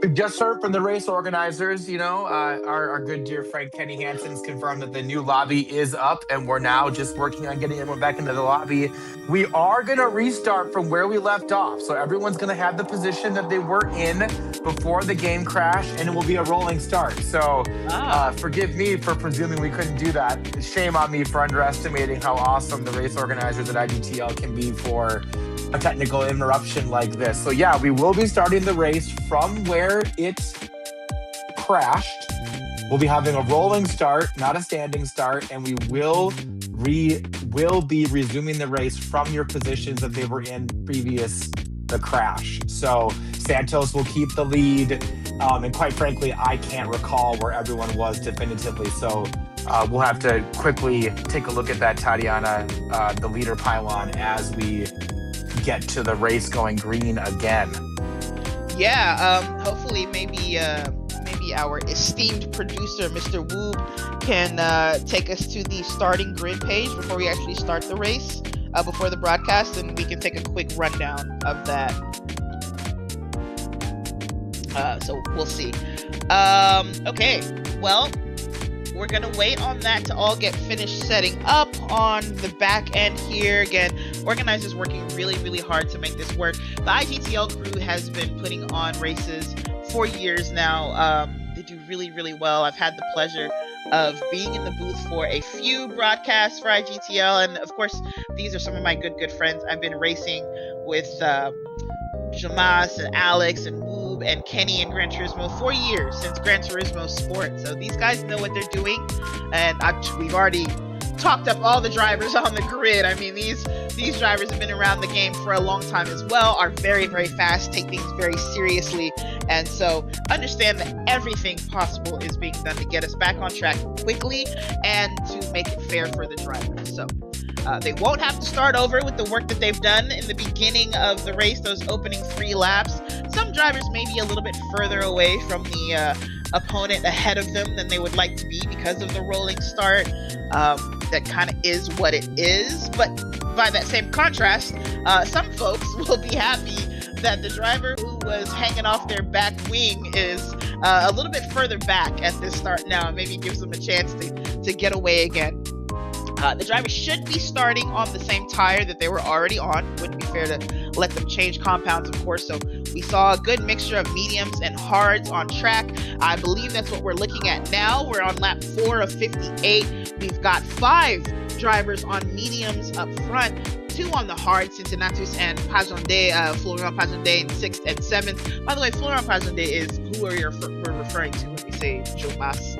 We've just heard from the race organizers, you know, our good dear friend Kenny Hansen's confirmed that the new lobby is up, and we're now just working on getting everyone back into the lobby. We are going to restart from where we left off. So everyone's going to have the position that they were in before the game crashed, and it will be a rolling start. So forgive me for presuming we couldn't do that. Shame on me for underestimating how awesome the race organizers at IGTL can be for a technical interruption like this. So yeah, we will be starting the race from where it crashed. We'll be having a rolling start, not a standing start, and we will be resuming the race from your positions that they were in previous the crash. So Santos will keep the lead, and quite frankly, I can't recall where everyone was definitively. So we'll have to quickly take a look at that, Tatiana, the leader pylon, as we get to the race going green again. Yeah, hopefully maybe our esteemed producer, Mr. Woob, can take us to the starting grid page before we actually start the race, before the broadcast, and we can take a quick rundown of that. So we'll see. Okay, well, we're gonna wait on that to all get finished setting up on the back end here. Again, organizers working really hard to make this work. The IGTL crew has been putting on races for years now. They do really well. I've had the pleasure of being in the booth for a few broadcasts for IGTL, and of course these are some of my good friends. I've been racing with Jamas and Alex and Woob and Kenny and Gran Turismo for years, since Gran Turismo Sport. So these guys know what they're doing, and we've already talked up all the drivers on the grid. I mean, these drivers have been around the game for a long time as well, are very fast, take things very seriously, and so understand that everything possible is being done to get us back on track quickly and to make it fair for the drivers. So they won't have to start over with the work that they've done in the beginning of the race, those opening 3 laps. Some drivers may be a little bit further away from the opponent ahead of them than they would like to be because of the rolling start. That kind of is what it is. But by that same contrast, some folks will be happy that the driver who was hanging off their back wing is a little bit further back at this start now, and maybe gives them a chance to get away again. The driver should be starting on the same tire that they were already on. Wouldn't be fair to let them change compounds, of course. So we saw a good mixture of mediums and hards on track. I believe that's what we're looking at now. We're on lap 4 of 58. We've got 5 drivers on mediums up front, 2 on the hard, Cincinnatus and Pajondé, Florian Pajondé in 6th and 7th. By the way, Florian Pajondé is who we're referring to when we say Jomas.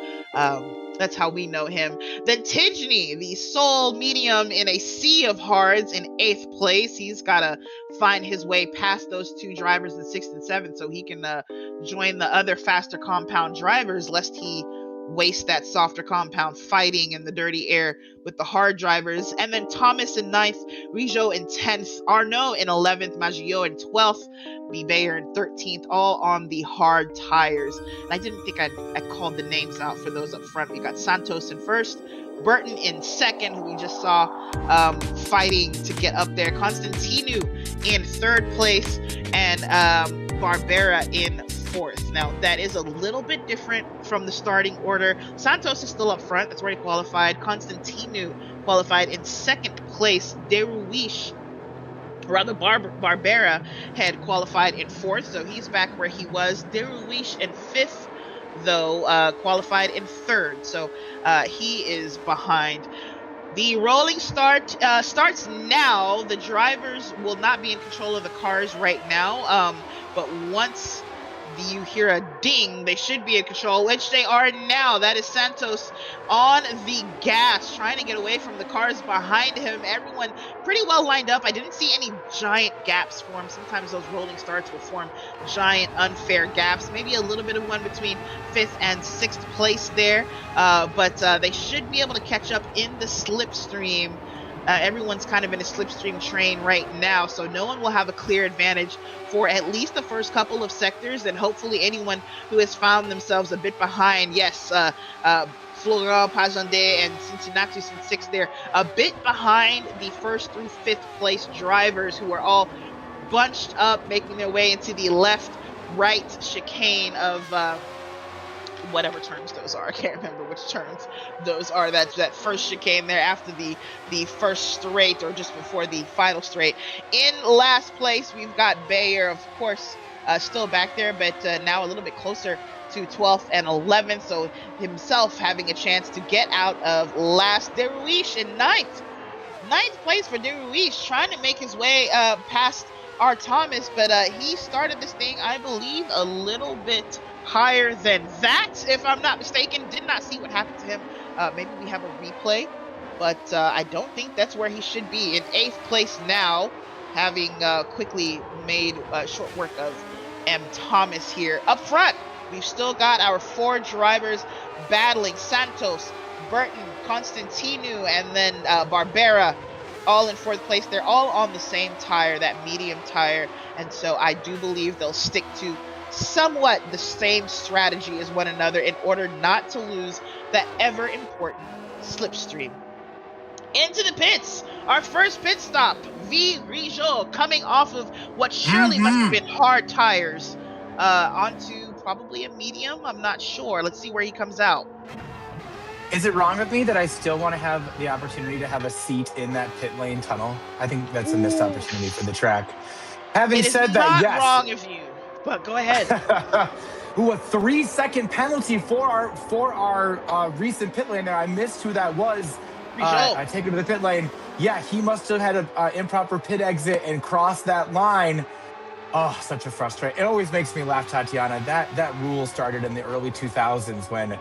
That's how we know him. Then Tijni, the sole medium in a sea of hards, in 8th place. He's got to find his way past those two drivers in 6th and 7th so he can join the other faster compound drivers, lest he waste that softer compound fighting in the dirty air with the hard drivers. And then Thomas in 9th, Rijo in 10th, Arnaud in 11th, Maggio in 12th, Bayer in 13th, all on the hard tires. And I didn't think I called the names out for those up front. We got Santos in 1st, Burton in 2nd, who we just saw fighting to get up there, Constantinu in 3rd place, and Barbera in 4th. Now, that is a little bit different from the starting order. Santos is still up front. That's where he qualified. Constantinu qualified in 2nd place. Barbera had qualified in 4th, so he's back where he was. Deruish in 5th, though, qualified in 3rd, so he is behind. The rolling start starts now. The drivers will not be in control of the cars right now, but once you hear a ding, they should be in control, which they are now. That is Santos on the gas, trying to get away from the cars behind him. Everyone pretty well lined up. I didn't see any giant gaps form. Sometimes those rolling starts will form giant unfair gaps. Maybe a little bit of one between 5th and 6th place there, but they should be able to catch up in the slipstream. Everyone's kind of in a slipstream train right now, so no one will have a clear advantage for at least the first couple of sectors, and hopefully anyone who has found themselves a bit behind, yes, Florent, Pajandé, and Cincinnati in 6th, they're a bit behind the 1st through 5th place drivers, who are all bunched up, making their way into the left-right chicane of whatever turns those are. I can't remember which turns those are. That first chicane there after the first straight, or just before the final straight. In last place, we've got Bayer, of course, still back there, but now a little bit closer to 12th and 11th, so himself having a chance to get out of last. Deruish in 9th. 9th place for Deruish, trying to make his way past our Thomas, but he started this thing, I believe, a little bit higher than that, if I'm not mistaken. Did not see what happened to him. Maybe we have a replay, but I don't think that's where he should be. In 8th place now, having quickly made short work of M. Thomas here. Up front, we've still got our 4 drivers battling. Santos, Burton, Constantinu, and then Barbera, all in 4th place. They're all on the same tire, that medium tire, and so I do believe they'll stick to somewhat the same strategy as one another in order not to lose that ever important slipstream. Into the pits, our first pit stop, V. Rijo, coming off of what surely must have been hard tires, onto probably a medium. I'm not sure. Let's see where he comes out. Is it wrong of me that I still want to have the opportunity to have a seat in that pit lane tunnel? I think that's a missed opportunity for the track. Having said that, yes. It is not wrong of you, but go ahead. Ooh, a 3-second penalty for our recent pit lane there. I missed who that was. I take him to the pit lane. Yeah, he must have had an improper pit exit and crossed that line. Oh, such a frustrating. It always makes me laugh, Tatiana. That rule started in the early 2000s when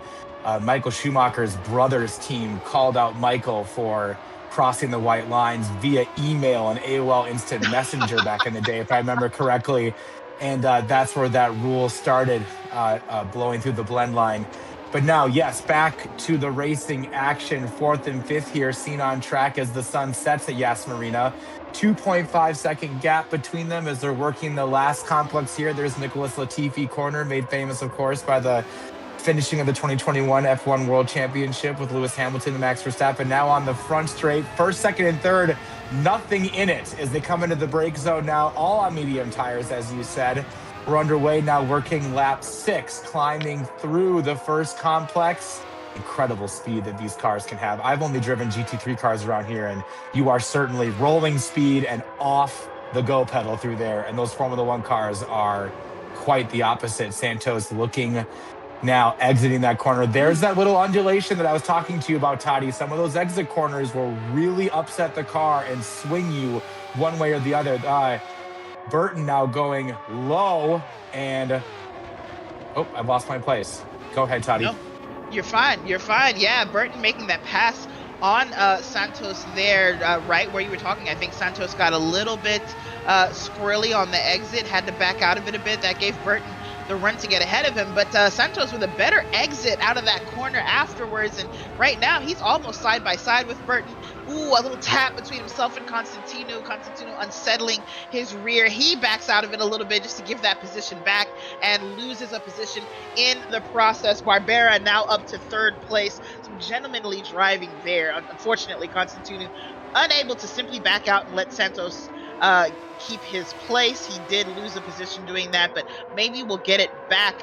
Michael Schumacher's brother's team called out Michael for crossing the white lines via email and AOL Instant Messenger back in the day, if I remember correctly. And that's where that rule started, blowing through the blend line. But now, yes, back to the racing action. 4th and 5th here, seen on track as the sun sets at Yas Marina. 2.5-second gap between them as they're working the last complex here. There's Nicholas Latifi corner, made famous, of course, by the finishing of the 2021 F1 World Championship with Lewis Hamilton and Max Verstappen. Now on the front straight, 1st, 2nd, and 3rd, nothing in it as they come into the brake zone now, all on medium tires, as you said. We're underway now, working lap 6, climbing through the first complex. Incredible speed that these cars can have. I've only driven GT3 cars around here, and you are certainly rolling speed and off the go pedal through there. And those Formula One cars are quite the opposite. Santos looking now, exiting that corner. There's that little undulation that I was talking to you about, Toddy. Some of those exit corners will really upset the car and swing you one way or the other. Burton now going low, and oh, I've lost my place. Go ahead, Toddy. No, You're fine. You're fine. Yeah, Burton making that pass on Santos there, right where you were talking. I think Santos got a little bit squirrely on the exit, had to back out of it a bit. That gave Burton the run to get ahead of him. But Santos with a better exit out of that corner afterwards. And right now, he's almost side by side with Burton. Ooh, a little tap between himself and Constantino. Constantino unsettling his rear. He backs out of it a little bit just to give that position back and loses a position in the process. Barbera now up to third place. Some gentlemanly driving there. Unfortunately, Constantino unable to simply back out and let Santos keep his place. He did lose a position doing that, but maybe we'll get it back.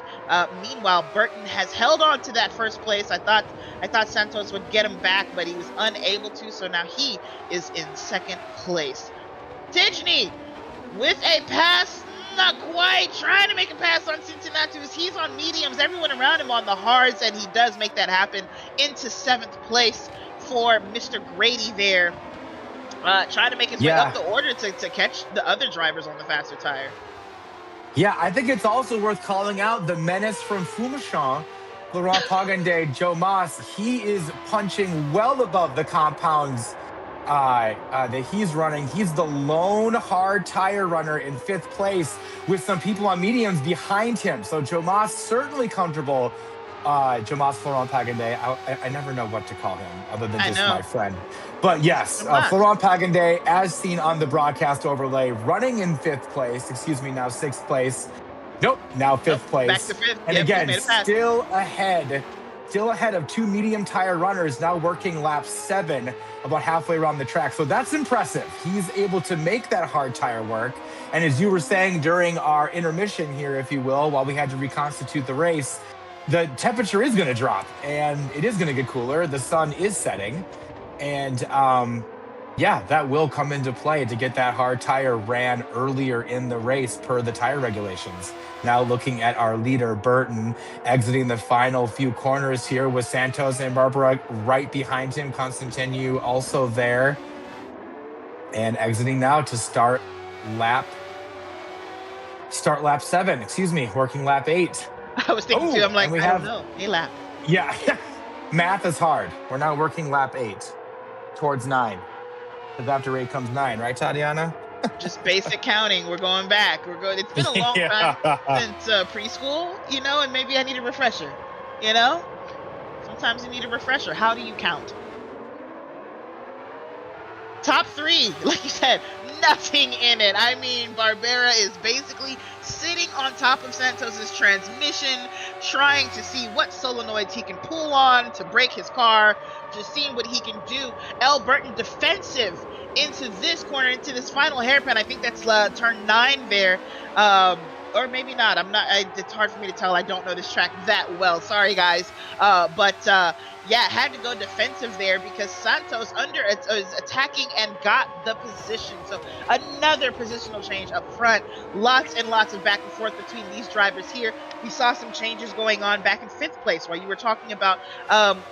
Meanwhile, Burton has held on to that first place. I thought Santos would get him back, but he was unable to. So now he is in second place. Tijni with a pass, not quite trying to make a pass on Cincinnatus. He's on mediums, everyone around him on the hards, and he does make that happen into seventh place for Mr. Grady there. Trying to make his way up the order to catch the other drivers on the faster tire. Yeah, I think it's also worth calling out the menace from Fumachan, Laurent Pagande, Joe Moss. He is punching well above the compounds that he's running. He's the lone hard tire runner in fifth place with some people on mediums behind him. So Joe Moss certainly comfortable. Joe Moss, Florent Pagande. I never know what to call him other than just my friend. But yes, Florent Pagande, as seen on the broadcast overlay, running in fifth place. Excuse me, now sixth place. Nope, now fifth place. Back to fifth. And again, still ahead of two medium tire runners, now working lap 7, about halfway around the track. So that's impressive. He's able to make that hard tire work. And as you were saying during our intermission here, if you will, while we had to reconstitute the race, the temperature is going to drop and it is going to get cooler. The sun is setting. And yeah, that will come into play to get that hard tire ran earlier in the race per the tire regulations. Now looking at our leader, Burton, exiting the final few corners here with Santos and Barbera right behind him. Constantino also there. And exiting now to start lap 7, working lap 8. I was thinking too, I'm like, I don't know. Hey, lap. Yeah, math is hard. We're now working lap 8 towards 9. Because after 8 comes 9, right, Tatiana? Just basic counting. We're going back. It's been a long time since preschool, and maybe I need a refresher, Sometimes you need a refresher. How do you count? Top 3, like you said, nothing in it. I mean, Barbera is basically sitting on top of Santos's transmission, trying to see what solenoids he can pull on to break his car, just seeing what he can do. L. Burton defensive into this corner, into this final hairpin. I think that's turn 9 there. Or maybe not. It's hard for me to tell. I don't know this track that well. Sorry, guys. Yeah, had to go defensive there because Santos is attacking and got the position. So another positional change up front. Lots and lots of back and forth between these drivers here. We saw some changes going on back in 5th place while you were talking about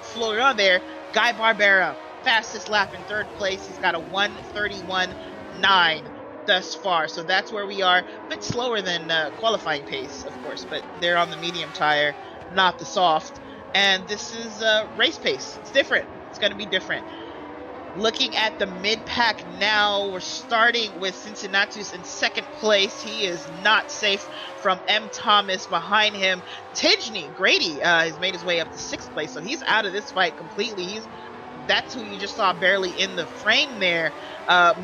Florian there. Guy Barbera, fastest lap in 3rd place. He's got a 1:31.9 thus far. So that's where we are. A bit slower than qualifying pace, of course, but they're on the medium tire, not the soft. And this is race pace. It's different. It's going to be different. Looking at the mid-pack now, we're starting with Cincinnatus in 2nd place. He is not safe from M. Thomas behind him. Tijni, Grady, has made his way up to 6th place, so he's out of this fight completely. That's who you just saw barely in the frame there,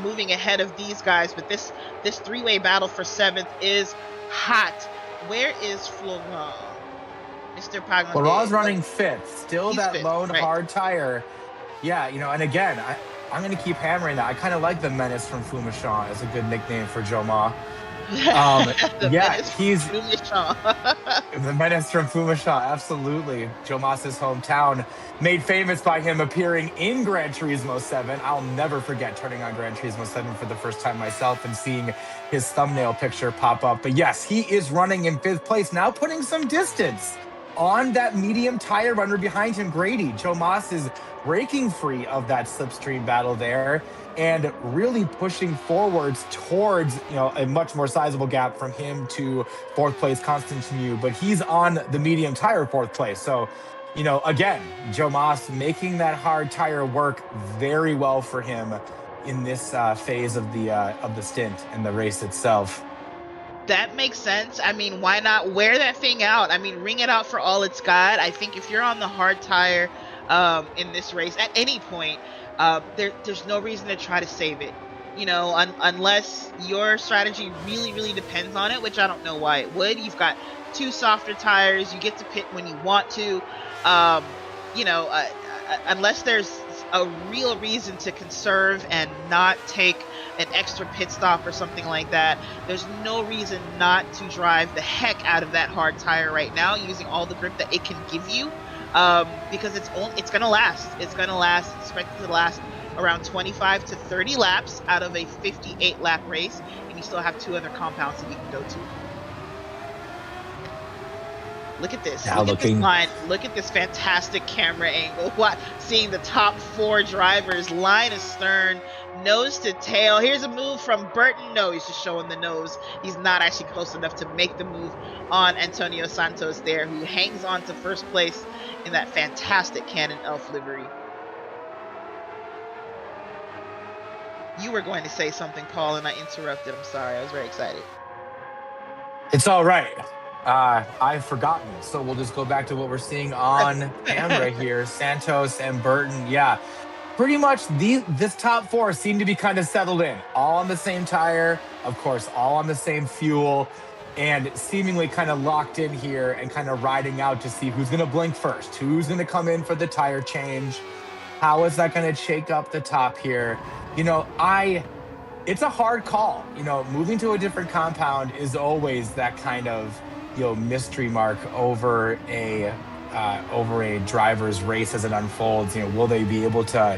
moving ahead of these guys. But this 3-way battle for 7th is hot. Where is Florent? Mr. Pagande. Florent's running 5th. Still that 5th, lone right. hard tire. Yeah, and again, I'm going to keep hammering that. I kind of like the menace from Fumachan as a good nickname for Joe Ma. He's the menace from Fumachan, absolutely. Joe Moss's hometown, made famous by him appearing in Gran Turismo 7. I'll never forget turning on Gran Turismo 7 for the first time myself and seeing his thumbnail picture pop up. But yes, he is running in 5th place, now putting some distance on that medium tire runner behind him, Grady. Joe Moss is breaking free of that slipstream battle there and really pushing forwards towards, a much more sizable gap from him to 4th place Constantino, but he's on the medium tire 4th place. So again, Joe Moss making that hard tire work very well for him in this phase of the stint and the race itself. That makes sense. I mean, why not wear that thing out? I mean, ring it out for all it's got. I think if you're on the hard tire in this race at any point, there's no reason to try to save it. Unless your strategy really, really depends on it, which I don't know why it would. You've got two softer tires. You get to pit when you want to. Um, unless there's a real reason to conserve and not take an extra pit stop or something like that, there's no reason not to drive the heck out of that hard tire right now using all the grip that it can give you, because it's gonna last. It's gonna last. It's expected to last around 25 to 30 laps out of a 58 lap race, and you still have two other compounds that you can go to. Look at this. Now Look at this looking line. Look at this fantastic camera angle. Seeing the top four drivers line astern, nose to tail. Here's a move from Burton. No, he's just showing the nose. He's not actually close enough to make the move on Antonio Santos there, who hangs on to first place in that fantastic Cannon Elf livery. You were going to say something, Paul, and I interrupted. I'm sorry. I was very excited. It's all right. I've forgotten, so we'll just go back to what we're seeing on camera here. Santos and Burton, yeah, pretty much this top four seem to be kind of settled in, all on the same tire, of course, all on the same fuel, and seemingly kind of locked in here and kind of riding out to see who's going to blink first, who's going to come in for the tire change, how is that going to shake up the top here. It's a hard call. Moving to a different compound is always that kind of mystery mark over a driver's race as it unfolds. Will they be able to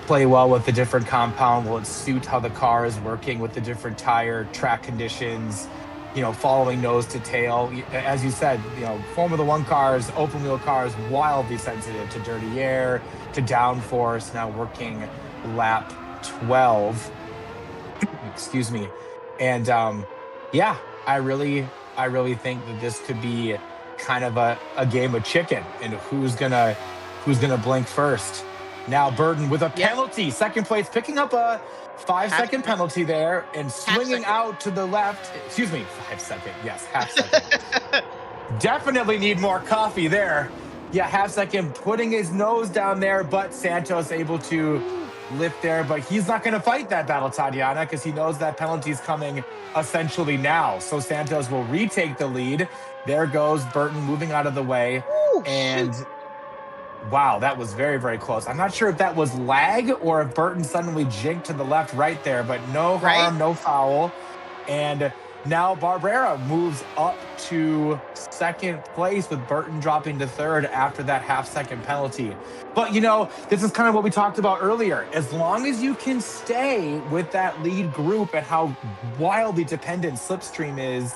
play well with the different compound? Will it suit how the car is working with the different tire track conditions? Following nose to tail. As you said, Formula One cars, open wheel cars, wildly sensitive to dirty air, to downforce. Now working lap 12. Excuse me. And yeah, I really think that this could be kind of a game of chicken and who's gonna blink first. Now Burton with a penalty, second place, picking up a 5-second penalty there and swinging out to the left. Excuse me, 5 second. Yes, half second. Definitely need more coffee there. Yeah, half second, putting his nose down there, but Santos able to lift there, but he's not going to fight that battle, Tatiana, because he knows that penalty is coming essentially now. So Santos will retake the lead. There goes Burton moving out of the way. Ooh, and wow, that was very, very close. I'm not sure if that was lag or if Burton suddenly jinked to the left right there, but no harm, no foul. And now Barberera moves up to second place with Burton dropping to third after that half-second penalty. But, this is kind of what we talked about earlier. As long as you can stay with that lead group and how wildly dependent Slipstream is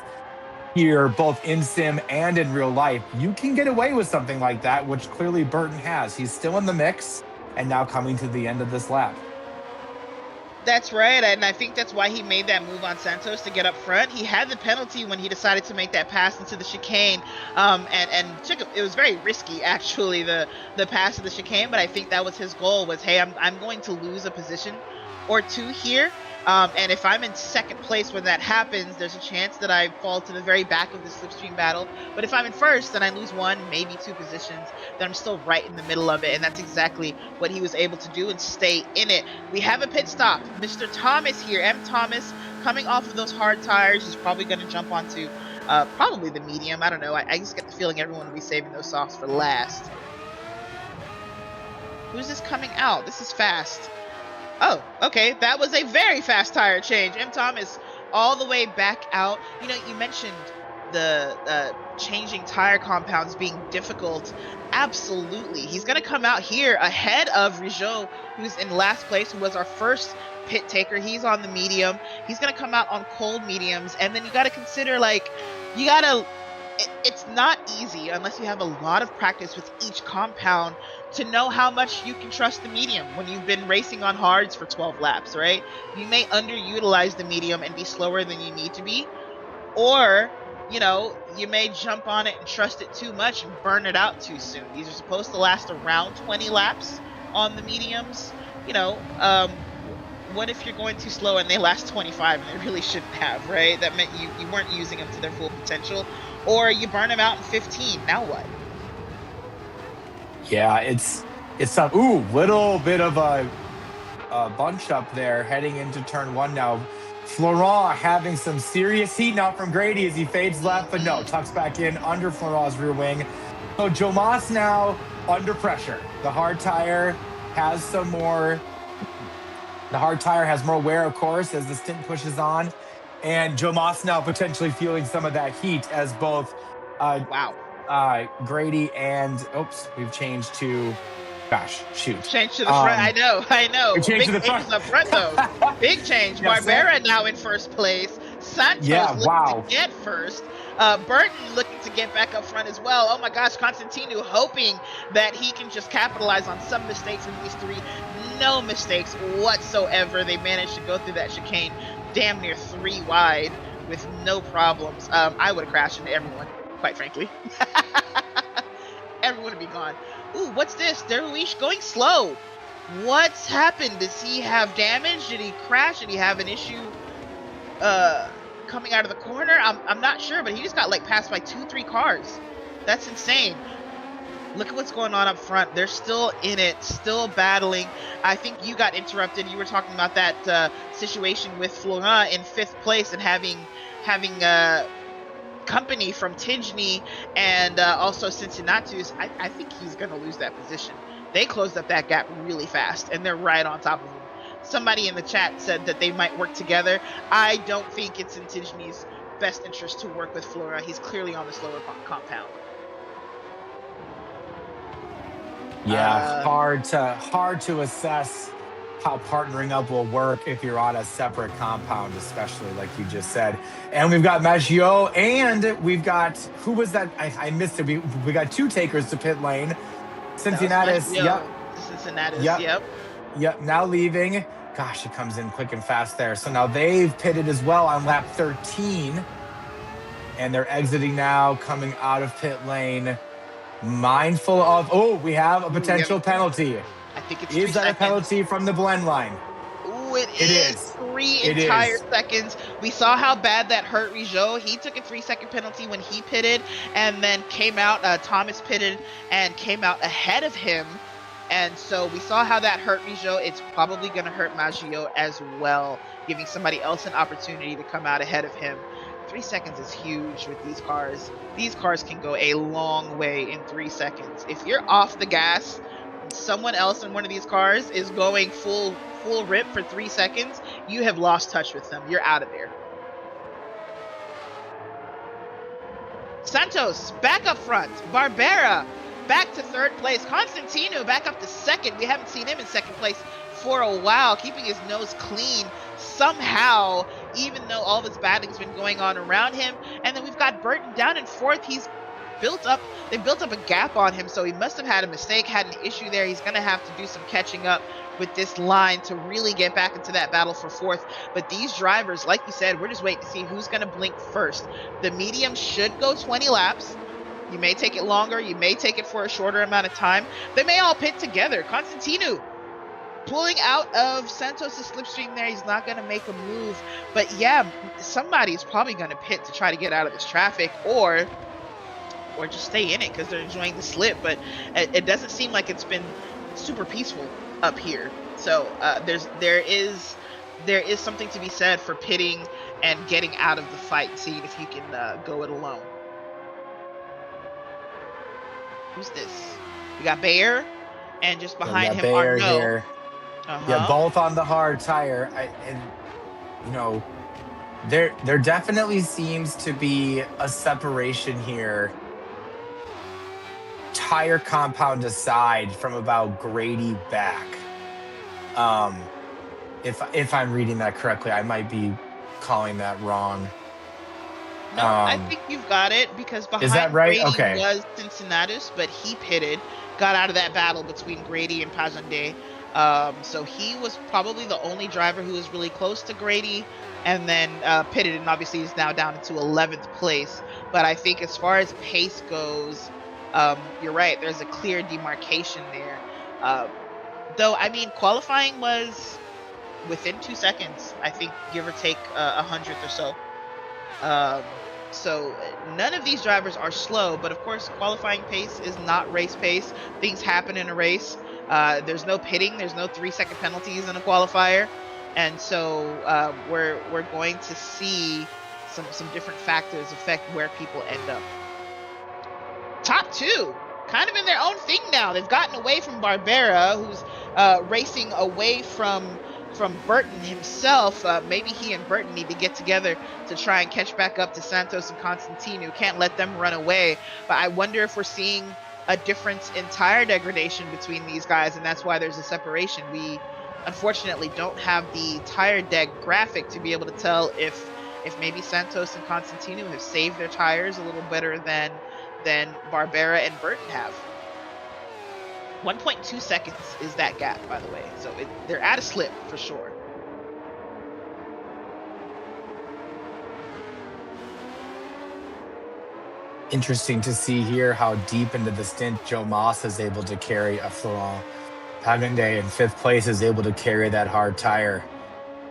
here, both in sim and in real life, you can get away with something like that, which clearly Burton has. He's still in the mix and now coming to the end of this lap. That's right, and I think that's why he made that move on Santos to get up front. He had the penalty when he decided to make that pass into the chicane, and it was very risky, actually, the pass to the chicane, but I think that was his goal, was, hey, I'm going to lose a position or two here, and if I'm in second place when that happens, there's a chance that I fall to the very back of the Slipstream battle, but if I'm in first, then I lose one, maybe two positions, then I'm still right in the middle of it, and that's exactly what he was able to do and stay in it. We have a pit stop. Mr. Thomas here, M. Thomas, coming off of those hard tires. He's probably going to jump onto probably the medium. I don't know. I just get the feeling everyone will be saving those softs for last. Who's this coming out? This is fast. Oh, okay. That was a very fast tire change. M. Thomas all the way back out. You mentioned the changing tire compounds being difficult. Absolutely. He's going to come out here ahead of Rijot, who's in last place, who was our first pit taker. He's on the medium. He's going to come out on cold mediums. And then you got to consider, it's not easy unless you have a lot of practice with each compound to know how much you can trust the medium when you've been racing on hards for 12 laps, right? You may underutilize the medium and be slower than you need to be, or you know, you may jump on it and trust it too much and burn it out too soon. These are supposed to last around 20 laps on the mediums. You know, what if you're going too slow and they last 25 and they really shouldn't have, right? That meant you weren't using them to their full potential, or you burn them out in 15. Now what? Yeah, it's some little bit of a bunch up there heading into turn one now. Florent having some serious heat now from Grady as he fades left, but no, tucks back in under Florent's rear wing. So Joe Moss now under pressure. The hard tire has some more. The hard tire has more wear, of course, as the stint pushes on. And Joe Moss now potentially feeling some of that heat as both Wow. Grady and we've changed to Change to the front. I We know. changed Big to the changes front. up front though. Big change. Yes, Barbera now in first place. Santos yeah, looking wow. to get first. Burton looking to get back up front as well. Oh my gosh, Constantino hoping that he can just capitalize on some mistakes from these three. No mistakes whatsoever. They managed to go through that chicane damn near 3 wide with no problems. I would have crashed into everyone, quite frankly. Everyone would be gone. Ooh, what's this? Derwish going slow. What's happened? Does he have damage? Did he crash? Did he have an issue coming out of the corner? I'm not sure, but he just got like passed by 2-3 cars. That's insane. Look at what's going on up front. They're still in it, still battling. I think you got interrupted. You were talking about that situation with Florent in 5th place and having company from Tigny and also Cincinnatus. I think he's going to lose that position. They closed up that gap really fast, and they're right on top of him. Somebody in the chat said that they might work together. I don't think it's in Tigny's best interest to work with Florent. He's clearly on the slower compound. Yeah, hard to assess how partnering up will work if you're on a separate compound, especially like you just said. And we've got Maggio, and we've got, who was that? I missed it. We got 2 takers to pit lane. Cincinnatus, yep. Cincinnatus, yep. Now leaving. Gosh, it comes in quick and fast there. So now they've pitted as well on lap 13, and they're exiting now, coming out of pit lane. Mindful of, we have a potential penalty. I think it's Is that a penalty from the blend line? Ooh, it is 3 entire seconds. We saw how bad that hurt Rijot. He took a 3-second penalty when he pitted and then came out. Thomas pitted and came out ahead of him. And so we saw how that hurt Rijot. It's probably going to hurt Maggio as well, giving somebody else an opportunity to come out ahead of him. 3 seconds is huge with these cars. These cars can go a long way in 3 seconds. If you're off the gas, someone else in one of these cars is going full rip for 3 seconds, you have lost touch with them. You're out of there. Santos back up front. Barbera back to 3rd place. Constantino back up to 2nd. We haven't seen him in 2nd place for a while, keeping his nose clean somehow, even though all this battling's been going on around him. And then we've got Burton down in 4th. They built up a gap on him, so he must have had a mistake, had an issue there. He's going to have to do some catching up with this line to really get back into that battle for 4th. But these drivers, like you said, we're just waiting to see who's going to blink first. The medium should go 20 laps. You may take it longer. You may take it for a shorter amount of time. They may all pit together. Constantino pulling out of Santos' slipstream there. He's not going to make a move. But yeah, somebody's probably going to pit to try to get out of this traffic, or just stay in it because they're enjoying the slip. But it doesn't seem like it's been super peaceful up here. So there is something to be said for pitting and getting out of the fight and seeing if you can go it alone. Who's this? We got Bayer, and just behind him Arnaud. Here. Yeah, both on the hard tire. There definitely seems to be a separation here, tire compound aside, from about Grady back. If I'm reading that correctly, I might be calling that wrong. No, I think you've got it, because behind is that right? Grady okay. was Cincinnatus, but he pitted, got out of that battle between Grady and Pajande. So he was probably the only driver who was really close to Grady, and then pitted, and obviously he's now down into 11th place. But I think as far as pace goes, you're right. There's a clear demarcation there. Though, I mean, qualifying was within 2 seconds, I think, give or take a hundredth or so. So none of these drivers are slow, but of course, qualifying pace is not race pace. Things happen in a race. There's no pitting. There's no 3-second penalties in a qualifier, and so we're going to see some different factors affect where people end up. Top two, kind of in their own thing now. They've gotten away from Barbera, who's racing away from Burton himself. Maybe he and Burton need to get together to try and catch back up to Santos and Constantino. Can't let them run away. But I wonder if we're seeing a difference in tire degradation between these guys, and that's why there's a separation. We unfortunately don't have the tire deg graphic to be able to tell if maybe Santos and Constantino have saved their tires a little better than Barbera and Burton have. 1.2 seconds is that gap, by the way. So they're at a slip for sure. Interesting to see here how deep into the stint Joe Moss is able to carry a Florent Pagande in 5th place, is able to carry that hard tire.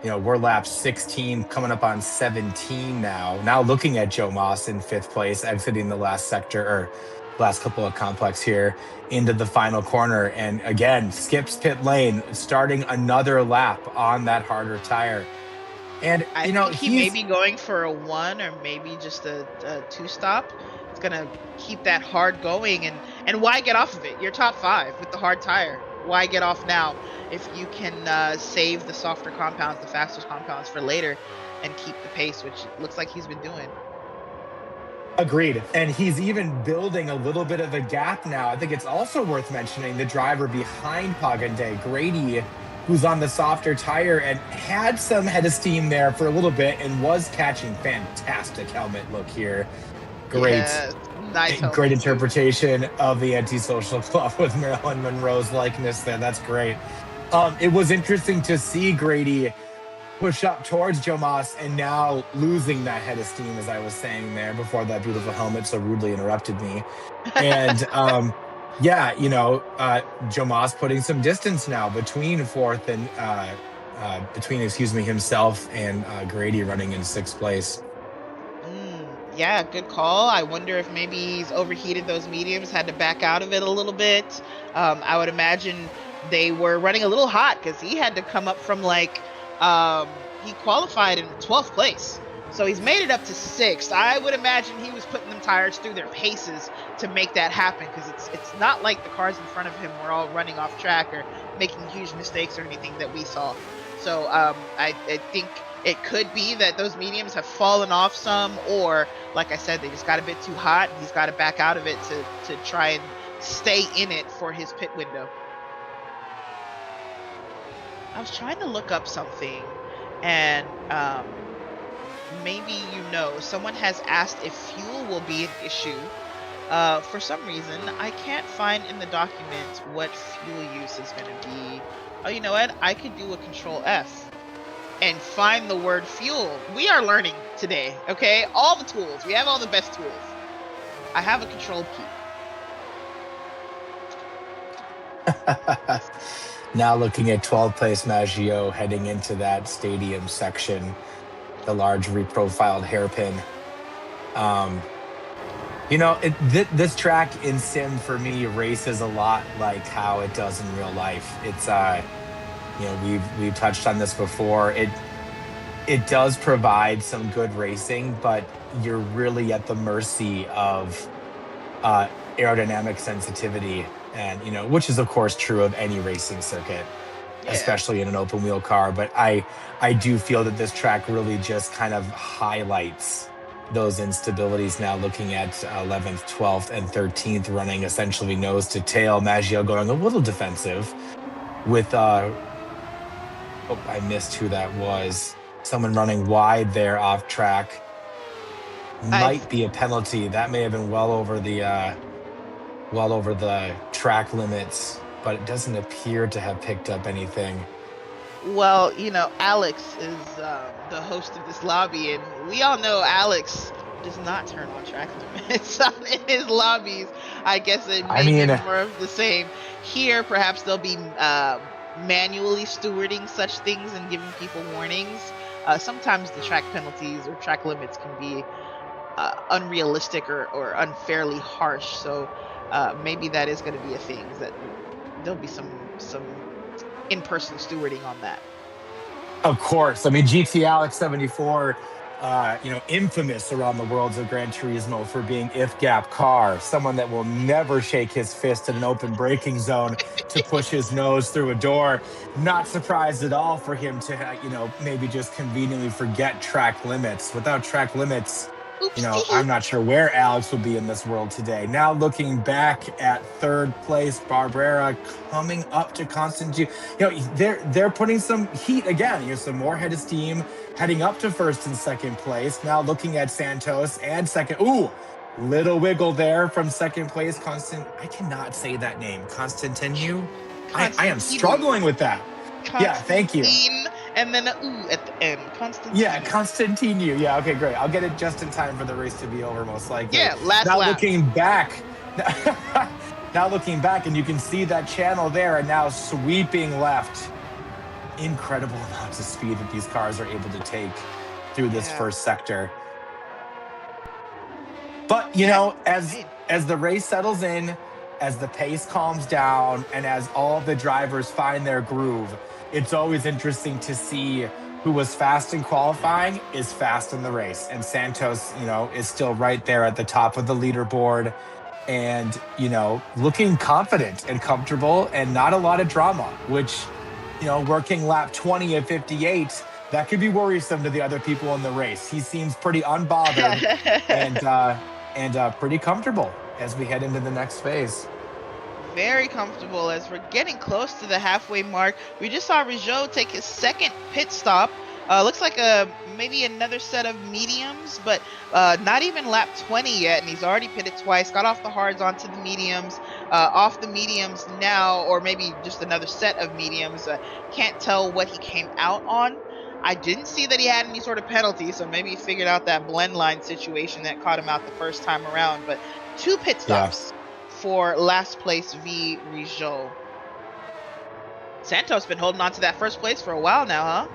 You know, we're lap 16, coming up on 17 now. Now looking at Joe Moss in 5th place, exiting the last sector, or last couple of complex here, into the final corner. And again, skips pit lane, starting another lap on that harder tire. And, I you know, think he may be going for a 1 or maybe just a 2-stop. It's going to keep that hard going. And why get off of it? You're top 5 with the hard tire. Why get off now if you can save the softer compounds, the faster compounds for later, and keep the pace, which looks like he's been doing. Agreed. And he's even building a little bit of a gap now. I think it's also worth mentioning the driver behind Pagande, Grady, who's on the softer tire and had some head of steam there for a little bit and was catching. Fantastic helmet look here. Great. Yeah, nice helmet. Great interpretation of the Antisocial Club with Marilyn Monroe's likeness there. That's great. It was interesting to see Grady push up towards Joe Moss and now losing that head of steam, as I was saying there before that beautiful helmet so rudely interrupted me. And yeah, you know, Joe Moss putting some distance now between fourth and himself and Grady running in 6th place. Yeah, good call. I wonder if maybe he's overheated those mediums, had to back out of it a little bit. I would imagine they were running a little hot because he had to come up from like he qualified in 12th place. So he's made it up to 6th. I would imagine he was putting them tires through their paces to make that happen, because it's not like the cars in front of him were all running off track or making huge mistakes or anything that we saw. So I think it could be that those mediums have fallen off some, or like I said, they just got a bit too hot and he's got to back out of it to try and stay in it for his pit window. I was trying to look up something, and maybe you know, someone has asked if fuel will be an issue. For some reason, I can't find in the document what fuel use is going to be. Oh, you know what? I could do a Control F and find the word fuel. We are learning today, okay? All the tools. We have all the best tools. I have a Control key. Now looking at 12th place Maggio heading into that stadium section, the large reprofiled hairpin. You know, this track in sim for me races a lot like how it does in real life. It's you know, we've touched on this before. It does provide some good racing, but you're really at the mercy of aerodynamic sensitivity, and you know, which is of course true of any racing circuit, especially in an open wheel car. But I do feel that this track really just kind of highlights those instabilities now, looking at 11th, 12th, and 13th running essentially nose to tail. Maggio going a little defensive with oh, I missed who that was. Someone running wide there off track. Might be a penalty. That may have been well over the track limits. but it doesn't appear to have picked up anything. Well, Alex is the host of this lobby, and we all know Alex does not turn on track limits in his lobbies. I guess it I may be mean, more of the same. Here, perhaps they'll be manually stewarding such things and giving people warnings. Sometimes the track penalties or track limits can be unrealistic or unfairly harsh. So maybe that is going to be a thing. Is that there'll be some in-person stewarding on that. of course. I mean, GT Alex 74, infamous around the worlds of Gran Turismo for being if gap car, someone that will never shake his fist in an open braking zone to push his nose through a door. Not surprised at all for him to, maybe just conveniently forget track limits. Without track limits, Oopsie. I'm not sure where Alex would be in this world today. Now looking back at third place, Barbrera coming up to Constantine. They're putting some heat again. Some more head of steam heading up to first and second place. Now looking at Santos and second. Ooh, little wiggle there from second place. I cannot say that name. Constantinu. I am struggling with that. Yeah, thank you. And then ooh at the end. Constantine. Yeah, Constantinu. Yeah, okay, great. I'll get it just in time for the race to be over, most likely. Yeah, last now lap. Looking back, now looking back, and you can see that channel there, and now sweeping left. Incredible amounts of speed that these cars are able to take through this first sector. But as the race settles in, as the pace calms down, and as all the drivers find their groove, it's always interesting to see who was fast in qualifying is fast in the race. And Santos, is still right there at the top of the leaderboard and, looking confident and comfortable and not a lot of drama, which, working lap 20 at 58, that could be worrisome to the other people in the race. He seems pretty unbothered and pretty comfortable as we head into the next phase. Very comfortable as we're getting close to the halfway mark. We just saw Rougeau take his second pit stop. Looks like maybe another set of mediums, but not even lap 20 yet, and he's already pitted twice. Got off the hards onto the mediums, off the mediums now, or maybe just another set of mediums. Can't tell what he came out on. I didn't see that he had any sort of penalty, so maybe he figured out that blend line situation that caught him out the first time around. But 2 pit stops. Yeah. For last place v Rougeau. Santos been holding on to that first place for a while now, huh?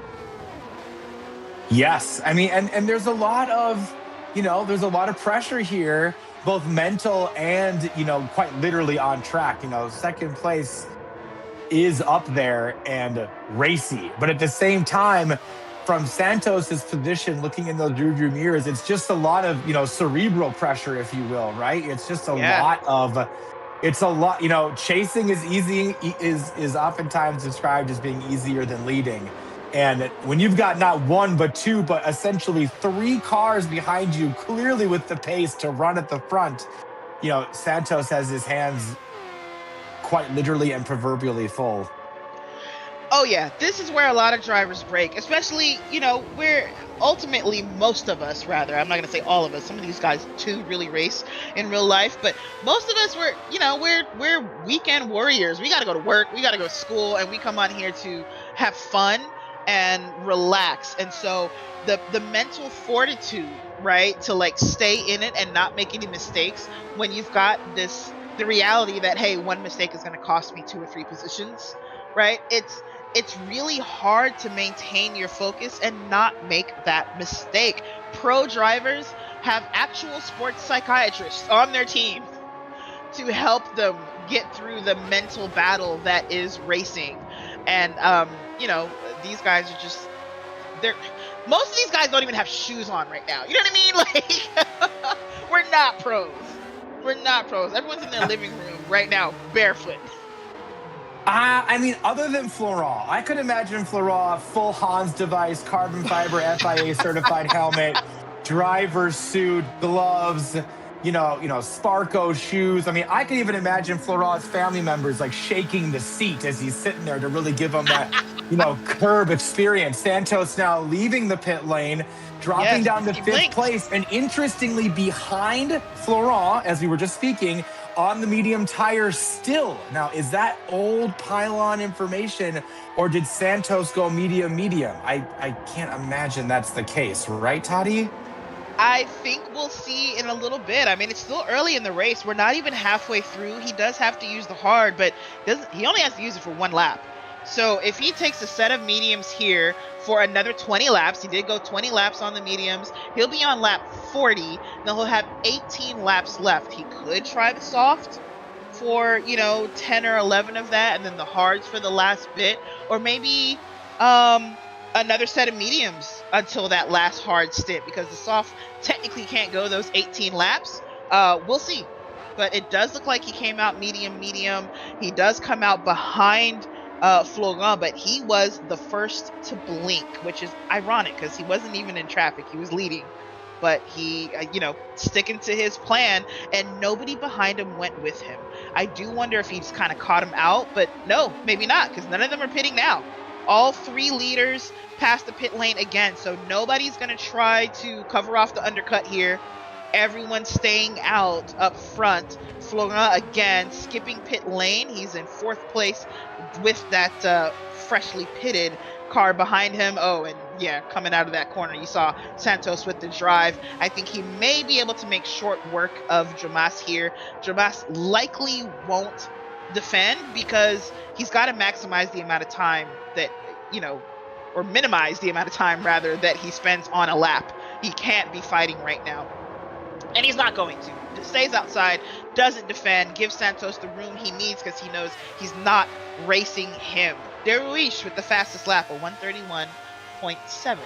Yes. I mean, and there's a lot of, there's a lot of pressure here, both mental and, quite literally on track. Second place is up there and racy. But at the same time, from Santos's position, looking in those rearview mirrors, it's just a lot of, cerebral pressure, if you will, right? It's just a lot of, chasing is easy, is oftentimes described as being easier than leading. And when you've got not one, but two, but essentially 3 cars behind you, clearly with the pace to run at the front, Santos has his hands quite literally and proverbially full. Oh yeah, this is where a lot of drivers break, especially, we're ultimately, most of us rather, I'm not going to say all of us, some of these guys too really race in real life, but most of us, we're weekend warriors. We got to go to work, we got to go to school, and we come on here to have fun and relax. And so the mental fortitude, right, to stay in it and not make any mistakes when you've got the reality that, hey, one mistake is going to cost me 2 or 3 positions, right? It's really hard to maintain your focus and not make that mistake. Pro drivers have actual sports psychiatrists on their team to help them get through the mental battle that is racing. And, these guys are most of these guys don't even have shoes on right now. You know what I mean? We're not pros. Everyone's in their living room right now, barefoot. Other than Florent, I could imagine Florent, full Hans device, carbon fiber FIA certified helmet, driver's suit, gloves, Sparko shoes. I could even imagine Florent's family members shaking the seat as he's sitting there to really give him that, curb experience. Santos now leaving the pit lane, dropping down to 5th place, and interestingly behind Florent, as we were just speaking, on the medium tire still. Now, is that old pylon information, or did Santos go medium? I can't imagine that's the case, right, Toddy? I think we'll see in a little bit. I mean, it's still early in the race. We're not even halfway through. He does have to use the hard, but he only has to use it for 1 lap. So if he takes a set of mediums here for another 20 laps, he did go 20 laps on the mediums, he'll be on lap 40. Then he'll have 18 laps left. He could try the soft for, 10 or 11 of that, and then the hards for the last bit, or maybe another set of mediums until that last hard stint, because the soft technically can't go those 18 laps. We'll see. But it does look like he came out medium. He does come out behind Florent, but he was the first to blink, which is ironic because he wasn't even in traffic. He was leading. But he, sticking to his plan, and nobody behind him went with him. I do wonder if he just kind of caught him out, but no, maybe not, because none of them are pitting now. All 3 leaders passed the pit lane again, so nobody's going to try to cover off the undercut here. Everyone's staying out up front. Florent again skipping pit lane. He's in 4th place with that freshly pitted car behind him. Oh, and yeah, coming out of that corner, you saw Santos with the drive. I think he may be able to make short work of Jomas here. Jomas likely won't defend because he's got to maximize the amount of time that, or minimize the amount of time rather that he spends on a lap. He can't be fighting right now. And he's not going to. Just stays outside, doesn't defend, gives Santos the room he needs because he knows he's not racing him. Deruish with the fastest lap, a 131.7.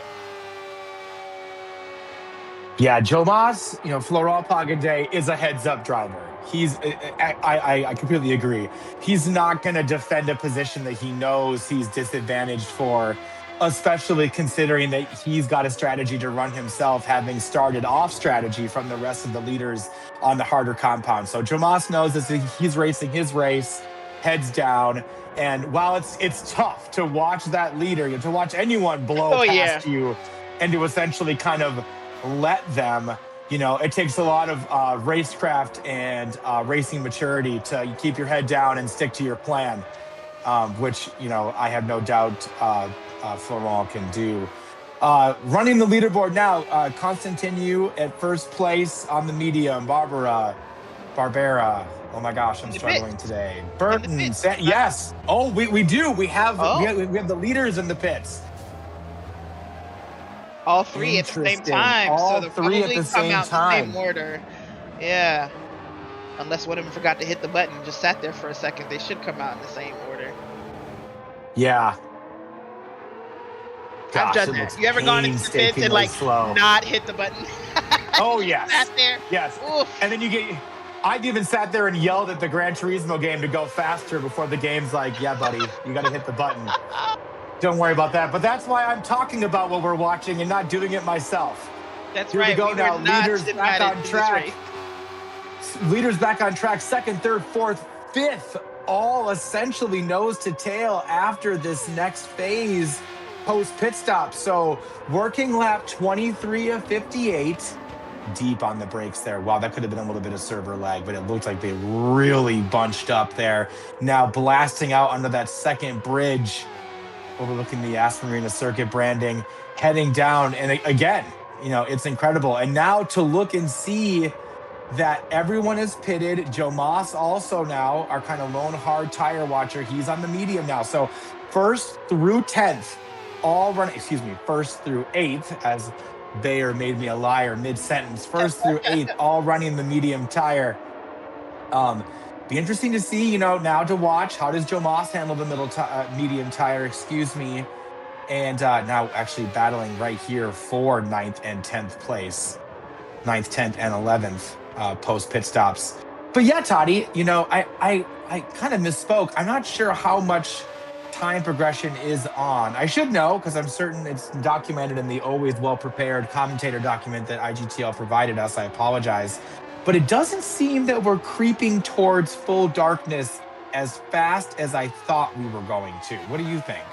Yeah, Jomas, Florent Pagade is a heads-up driver. I completely agree. He's not going to defend a position that he knows he's disadvantaged for, especially considering that he's got a strategy to run himself, having started off strategy from the rest of the leaders on the harder compound. So Jomas knows that he's racing his race, heads down. And while it's tough to watch that leader, to watch anyone blow past you and to essentially kind of let them, it takes a lot of racecraft and racing maturity to keep your head down and stick to your plan, which, I have no doubt Florent can do. Running the leaderboard now, Constantinu at 1st place on the medium. Barbera. Oh my gosh, I'm struggling today. Burton, yes. Oh, we do. We have the leaders in the pits. All 3 at the same time. All so 3 at the same time. In the same order. Yeah. Unless one of them forgot to hit the button and just sat there for a second, they should come out in the same order. Yeah. Gosh, I've done that. You ever gone into the pits and not hit the button? Oh yes. Sat there. Yes. Oof. And then I've even sat there and yelled at the Gran Turismo game to go faster before the game's like, yeah, buddy, you got to hit the button. Don't worry about that. But that's why I'm talking about what we're watching and not doing it myself. That's Here right. we go now. Leaders back on track. Leaders back on track. 2nd, 3rd, 4th, 5th, all essentially nose to tail after this next phase post pit stop. So working lap 23 of 58. Deep on the brakes there. Wow, that could have been a little bit of server lag, but it looked like they really bunched up there. Now blasting out under that 2nd bridge, overlooking the Aspen Marina circuit branding, heading down. And again, it's incredible. And now to look and see that everyone is pitted. Jomas also now, our kind of lone hard tire watcher, he's on the medium now. So 1st through 10th, all running, 1st through 8th, as Bayer made me a liar mid-sentence. 1st through 8th, all running the medium tire. Be interesting to see, now to watch. How does Jomas handle the medium tire, And now actually battling right here for 9th and 10th place. 9th, 10th, and 11th post pit stops. But yeah, Toddy, I kind of misspoke. I'm not sure how much time progression is on. I should know because I'm certain it's documented in the always well-prepared commentator document that IGTL provided us. I apologize. But it doesn't seem that we're creeping towards full darkness as fast as I thought we were going to. What do you think?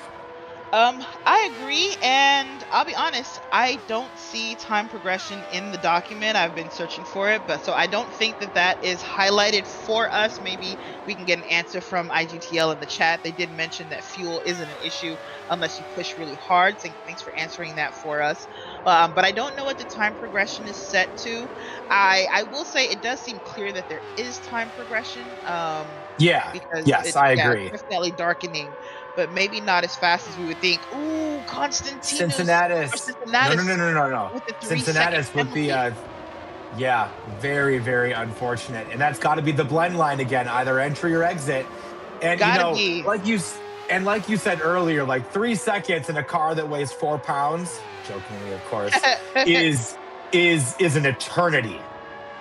I agree, and I'll be honest, I don't see time progression in the document. I've been searching for it, but so I don't think that that is highlighted for us. Maybe we can get an answer from IGTL in the chat. They did mention that fuel isn't an issue unless you push really hard. So thanks for answering that for us. But I don't know what the time progression is set to. I will say it does seem clear that there is time progression. Yeah. Because Yes, I yeah, agree. definitely darkening, but maybe not as fast as we would think. Ooh, Constantinos or Cincinnatus. No, no, no, Cincinnatus no, no, no. with the 3-second Cincinnatus with the penalty. yeah, very, very unfortunate. And that's got to be the blend line again, either entry or exit. And Gotta be. like you said earlier, like 3 seconds in a car that weighs 4 pounds, jokingly, of course, is is an eternity.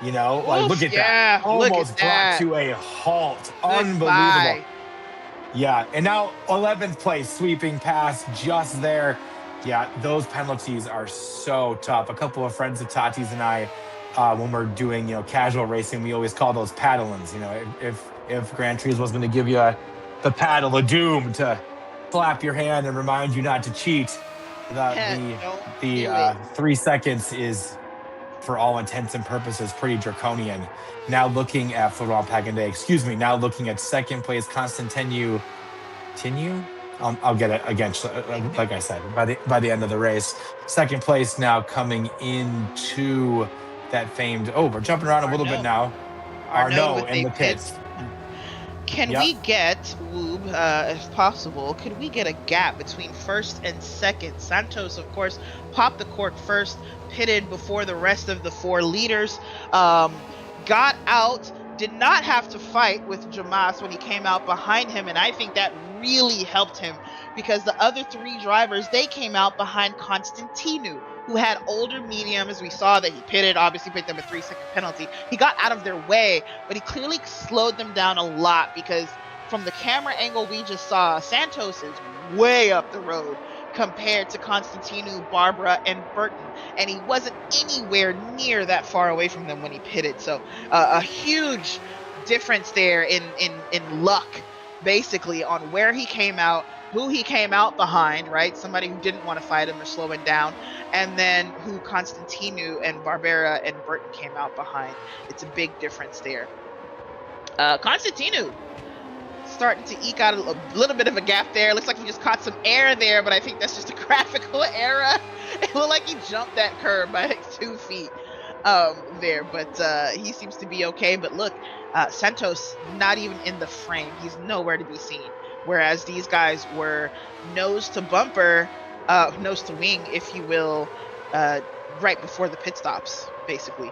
Like Oof, look at that. yeah, look at Almost brought that. to a halt. Unbelievable. Goodbye. Yeah, and now 11th place sweeping past just there. Yeah, those penalties are so tough. A couple of friends of Tati's and I, when we're doing casual racing, we always call those paddlings. If Grand Prix was going to give you the paddle of doom to slap your hand and remind you not to cheat, Don't the do it. 3 seconds is, for all intents and purposes, pretty draconian. Now looking at Florent Pagande, excuse me, now looking at second place Constantinu Tinu. I'll get it again. Like I said, by the end of the race, second place now coming into that famed. Oh, we're jumping around a little bit Arnaud. now. Arnaud Arnaud with in a the pit. pits. Can Yep. we get, Woob, if possible, could we get a gap between first and second? Santos, of course, popped the cork first, pitted before the rest of the 4 leaders, got out, did not have to fight with Jamas when he came out behind him, and I think that really helped him because the other 3 drivers, they came out behind Constantinu, who had older mediums. We saw that he pitted, obviously picked up a 3-second penalty. He got out of their way, but he clearly slowed them down a lot because from the camera angle we just saw, Santos is way up the road compared to Constantinu, Barbara, and Burton, and he wasn't anywhere near that far away from them when he pitted. So a huge difference there in luck, basically, on where he came out, who he came out behind, right? Somebody who didn't want to fight him or slow him down, and then who Constantinu and Barbera and Burton came out behind. It's a big difference there. Constantinu starting to eke out a little bit of a gap there. Looks like he just caught some air there, but I think that's just a graphical error. It looked like he jumped that curb by like 2 feet there, but he seems to be okay. But look, Santos not even in the frame. He's nowhere to be seen. Whereas these guys were nose to bumper, nose to wing, if you will, right before the pit stops, basically.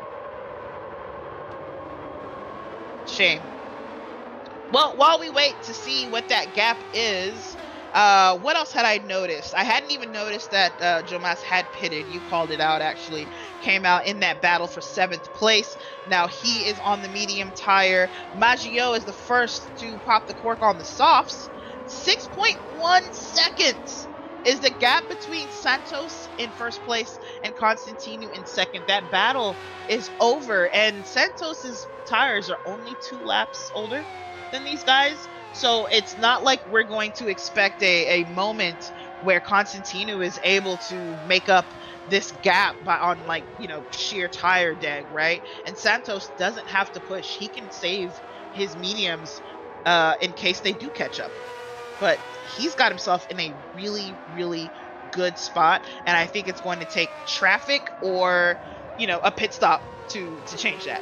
Shame. Well, while we wait to see what that gap is, what else had I noticed? I hadn't even noticed that Jomas had pitted. You called it out, actually. Came out in that battle for 7th place. Now he is on the medium tire. Maggio is the first to pop the cork on the softs. 6.1 seconds is the gap between Santos in first place and Constantinu in second. That battle is over, and Santos's tires are only 2 laps older than these guys. So it's not like we're going to expect a moment where Constantino is able to make up this gap on sheer tire deg, right? And Santos doesn't have to push. He can save his mediums in case they do catch up. But he's got himself in a really, really good spot, and I think it's going to take traffic or a pit stop to change that.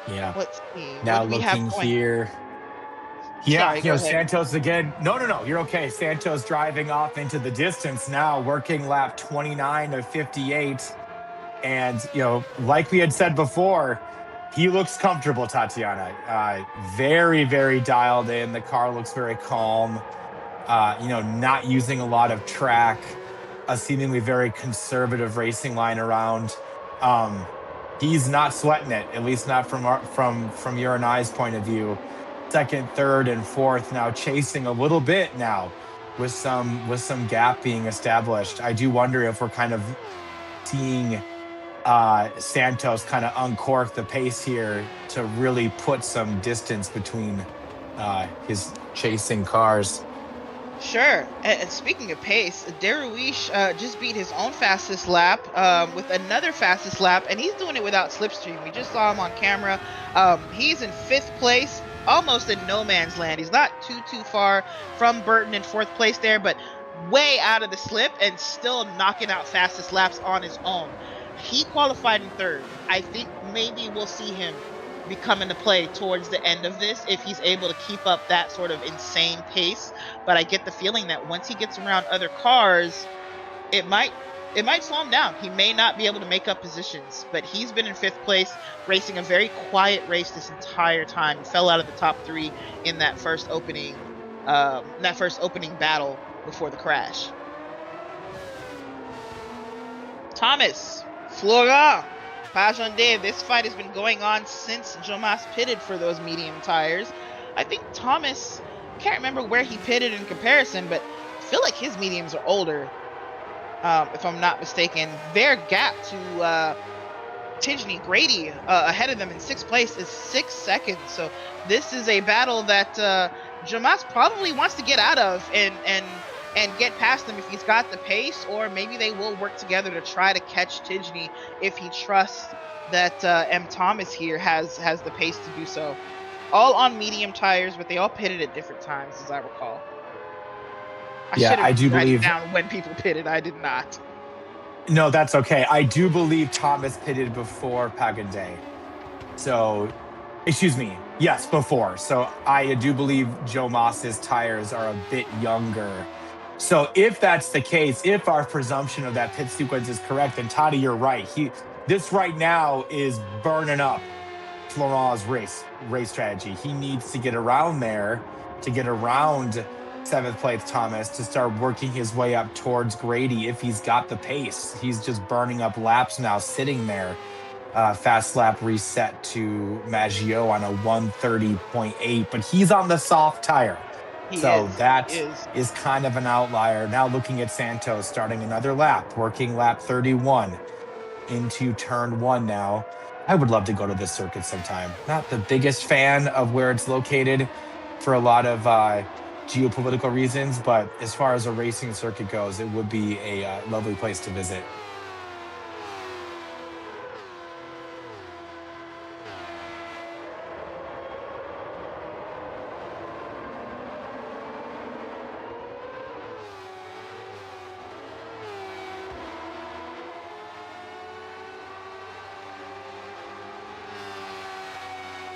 Yeah. Let's see. Now What do we have looking going? here. Yeah, Sorry, go ahead. Santos again. No, you're okay. Santos driving off into the distance now, working lap 29 of 58. And, like we had said before, he looks comfortable, Tatiana. Very, very dialed in. The car looks very calm. Not using a lot of track, a seemingly very conservative racing line around. He's not sweating it, at least not from your and I's point of view. Second, third, and fourth now chasing a little bit now with some gap being established. I do wonder if we're kind of seeing Santos kind of uncork the pace here to really put some distance between chasing cars. Sure. And speaking of pace, Deruish just beat his own fastest lap with another fastest lap, and he's doing it without slipstream. We just saw him on camera. He's in 5th place, almost in no man's land. He's not too far from Burton in 4th place there, but way out of the slip and still knocking out fastest laps on his own. He qualified in 3rd. I think maybe we'll see him become into play towards the end of this if he's able to keep up that sort of insane pace. But I get the feeling that once he gets around other cars, it might slow him down. He may not be able to make up positions, but he's been in 5th place, racing a very quiet race this entire time. He fell out of the top 3 in that first opening battle before the crash. Thomas, Florent, Pajonde, this fight has been going on since Jomas pitted for those medium tires. I think Thomas, can't remember where he pitted in comparison, but I feel like his mediums are older, if I'm not mistaken. Their gap to Tidney Grady ahead of them in 6th place is 6 seconds. So this is a battle that Jomas probably wants to get out of and get past them if he's got the pace, or maybe they will work together to try to catch Tidney if he trusts that M. Thomas here has the pace to do so. All on medium tires, but they all pitted at different times, as I recall. I do believe down when people pitted. I did not. No, that's okay. I do believe Thomas pitted before Paganday. So, excuse me. Yes, before. So I do believe Joe Moss's tires are a bit younger. So if that's the case, if our presumption of that pit sequence is correct, then Toddy, you're right. This right now is burning up Florent's race strategy. He needs to get around there, to get around 7th place Thomas, to start working his way up towards Grady if he's got the pace. He's just burning up laps now, sitting there. Fast lap reset to Maggio on a 130.8, but he's on the soft tire. That is kind of an outlier. Now looking at Santos starting another lap, working lap 31 into turn 1 now. I would love to go to this circuit sometime. Not the biggest fan of where it's located for a lot of geopolitical reasons, but as far as a racing circuit goes, it would be a lovely place to visit.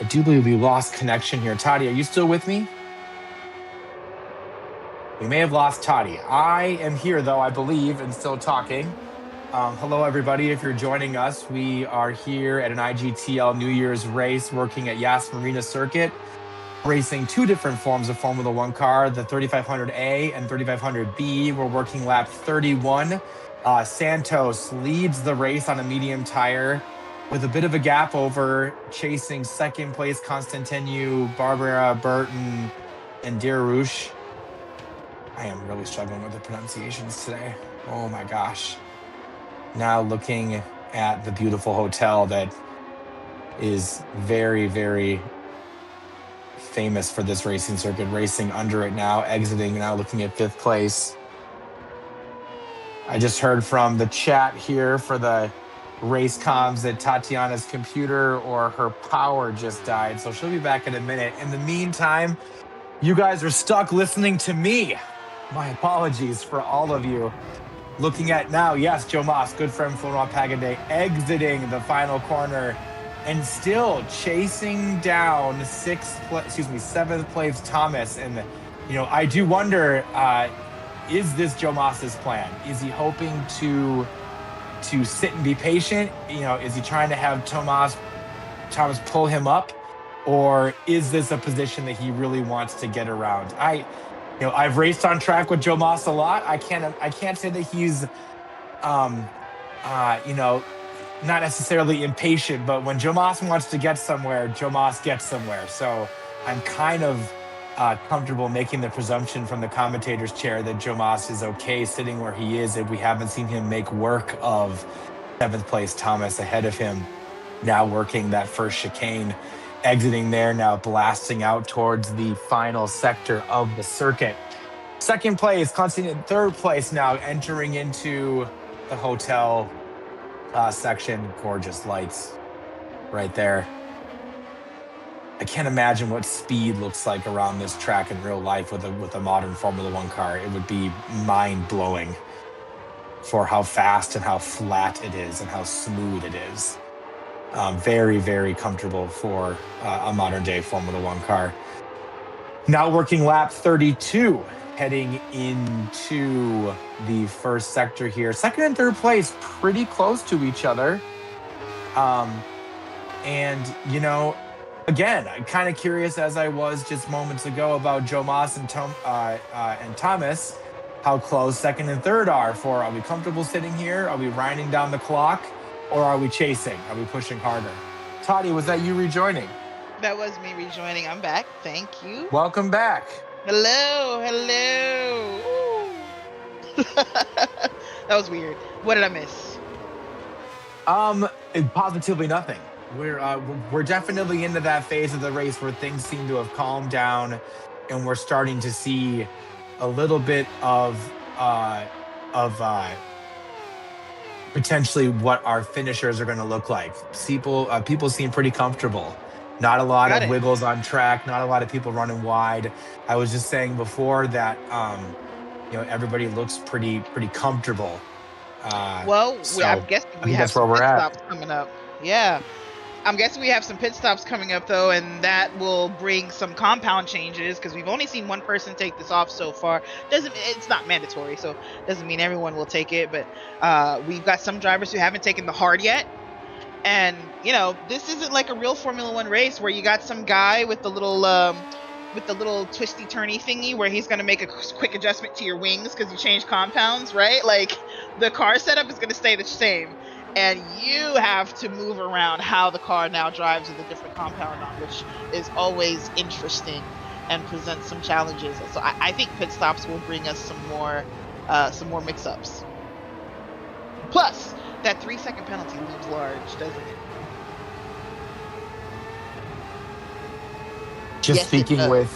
I do believe we lost connection here. Toddy, are you still with me? We may have lost Toddy. I am here, though, I believe, and still talking. Hello, everybody. If you're joining us, we are here at an IGTL New Year's race working at Yas Marina Circuit, racing 2 different forms of Formula One car, the 3500A and 3500B. We're working lap 31. Santos leads the race on a medium tire with a bit of a gap over, chasing 2nd place Constantinu, Barbara, Burton, and Derouche. I am really struggling with the pronunciations today. Oh my gosh. Now looking at the beautiful hotel that is very, very famous for this racing circuit, racing under it now, exiting, now looking at 5th place. I just heard from the chat here for the race comms that Tatiana's computer or her power just died, so she'll be back in a minute. In the meantime, you guys are stuck listening to me. My apologies for all of you. Looking at now, yes, Joe Moss, good friend Florent Paganday, exiting the final corner and still chasing down 7th place Thomas. And, I do wonder, is this Joe Moss's plan? Is he hoping to sit and be patient? Is he trying to have Thomas pull him up? Or is this a position that he really wants to get around? I've raced on track with Joe Moss a lot. I can't say that he's, not necessarily impatient, but when Joe Moss wants to get somewhere, Joe Moss gets somewhere. So I'm kind of comfortable making the presumption from the commentator's chair that Joe Moss is okay sitting where he is if we haven't seen him make work of 7th place Thomas ahead of him, now working that first chicane exiting there, now blasting out towards the final sector of the circuit. Second place, Constantine. Third place now, entering into the hotel section. Gorgeous lights right there. I can't imagine what speed looks like around this track in real life with a modern Formula One car. It would be mind blowing for how fast and how flat it is and how smooth it is. Very, very comfortable for a modern day Formula One car. Now working lap 32, heading into the first sector here. Second and third place, pretty close to each other. And, you know, again, I'm kind of curious, as I was just moments ago, about Joe Moss and Thomas, how close second and third are. Are we comfortable sitting here? Are we grinding down the clock? Or are we chasing? Are we pushing harder? Toddy, was that you rejoining? That was me rejoining. I'm back. Thank you. Welcome back. Hello. That was weird. What did I miss? Positively nothing. We're definitely into that phase of the race where things seem to have calmed down, and we're starting to see a little bit of potentially what our finishers are going to look like. People seem pretty comfortable. Not a lot of wiggles on track. Not a lot of people running wide. I was just saying before that everybody looks pretty comfortable. I'm guessing we have some pit stops coming up. Yeah. I'm guessing we have some pit stops coming up, though, and that will bring some compound changes because we've only seen one person take this off so far. It's not mandatory, so doesn't mean everyone will take it. But we've got some drivers who haven't taken the hard yet. And, this isn't like a real Formula One race where you got some guy with the little twisty turny thingy where he's going to make a quick adjustment to your wings because you change compounds, right? Like, the car setup is going to stay the same. And you have to move around how the car now drives with a different compound on, which is always interesting and presents some challenges. So I think pit stops will bring us some more mix-ups. Plus, that 3-second penalty looms large, doesn't it? Just speaking with...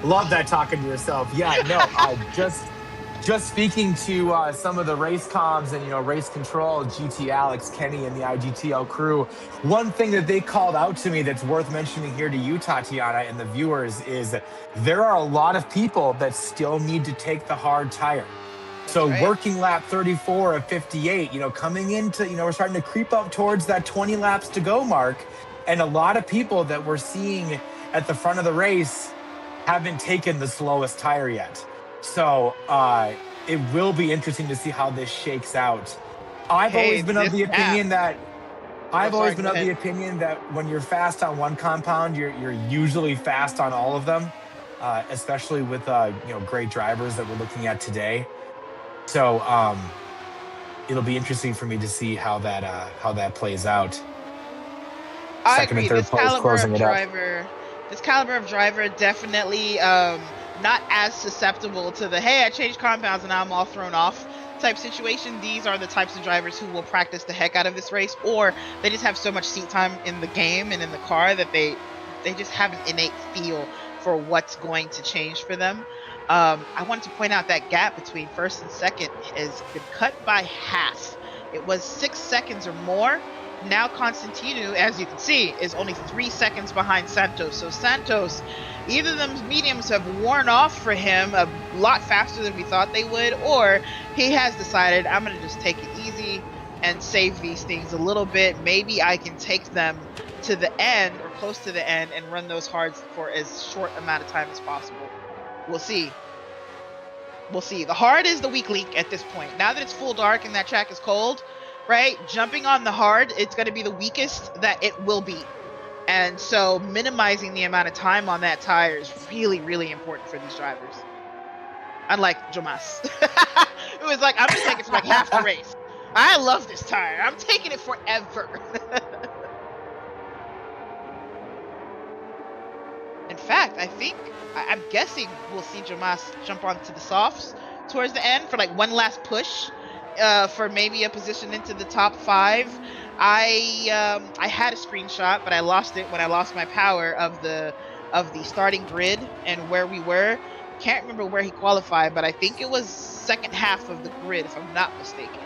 Love that talking to yourself. Yeah, no, just speaking to some of the race comms and, race control, GT Alex, Kenny, and the IGTL crew, one thing that they called out to me that's worth mentioning here to you, Tatiana, and the viewers is there are a lot of people that still need to take the hard tire. So working lap 34 of 58, coming into, we're starting to creep up towards that 20 laps to go mark. And a lot of people that we're seeing at the front of the race haven't taken the slowest tire yet. So it will be interesting to see how this shakes out. I've always been of the opinion that when you're fast on one compound, you're usually fast on all of them, especially with great drivers that we're looking at today. So it'll be interesting for me to see how that plays out. I agree. This caliber of driver definitely not as susceptible to the, hey, I changed compounds and now I'm all thrown off type situation. These are the types of drivers who will practice the heck out of this race, or they just have so much seat time in the game and in the car that they just have an innate feel for what's going to change for them. I wanted to point out that gap between first and second has been cut by half. It was 6 seconds or more. Now Constantino, as you can see, is only 3 seconds behind Santos. So Santos, either of them mediums have worn off for him a lot faster than we thought they would, or he has decided, I'm going to just take it easy and save these things a little bit. Maybe I can take them to the end or close to the end and run those hards for as short amount of time as possible. We'll see. The hard is the weak link at this point. Now that it's full dark and that track is cold, right? Jumping on the hard, it's going to be the weakest that it will be. And so minimizing the amount of time on that tire is really, really important for these drivers. Unlike Jomas. It was like, I'm just taking it for like half the race. I love this tire. I'm taking it forever. In fact, I'm guessing we'll see Jomas jump onto the softs towards the end for like one last push. For maybe a position into the top 5. I had a screenshot, but I lost it when I lost my power of the starting grid and where we were. Can't remember where he qualified, but I think it was second half of the grid, if I'm not mistaken.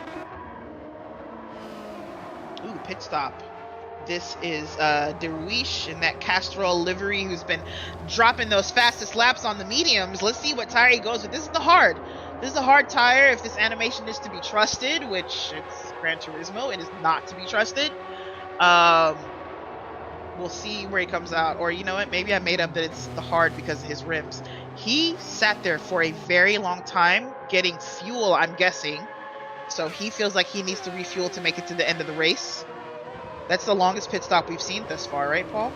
Ooh, pit stop. This is Deruish in that Castrol livery, who's been dropping those fastest laps on the mediums. Let's see what tire he goes with. This is the hard. This is a hard tire. If this animation is to be trusted, which it's Gran Turismo, it is not to be trusted. We'll see where he comes out. Or you know what? Maybe I made up that it's the hard because of his rims. He sat there for a very long time getting fuel, I'm guessing. So he feels like he needs to refuel to make it to the end of the race. That's the longest pit stop we've seen thus far, right, Paul?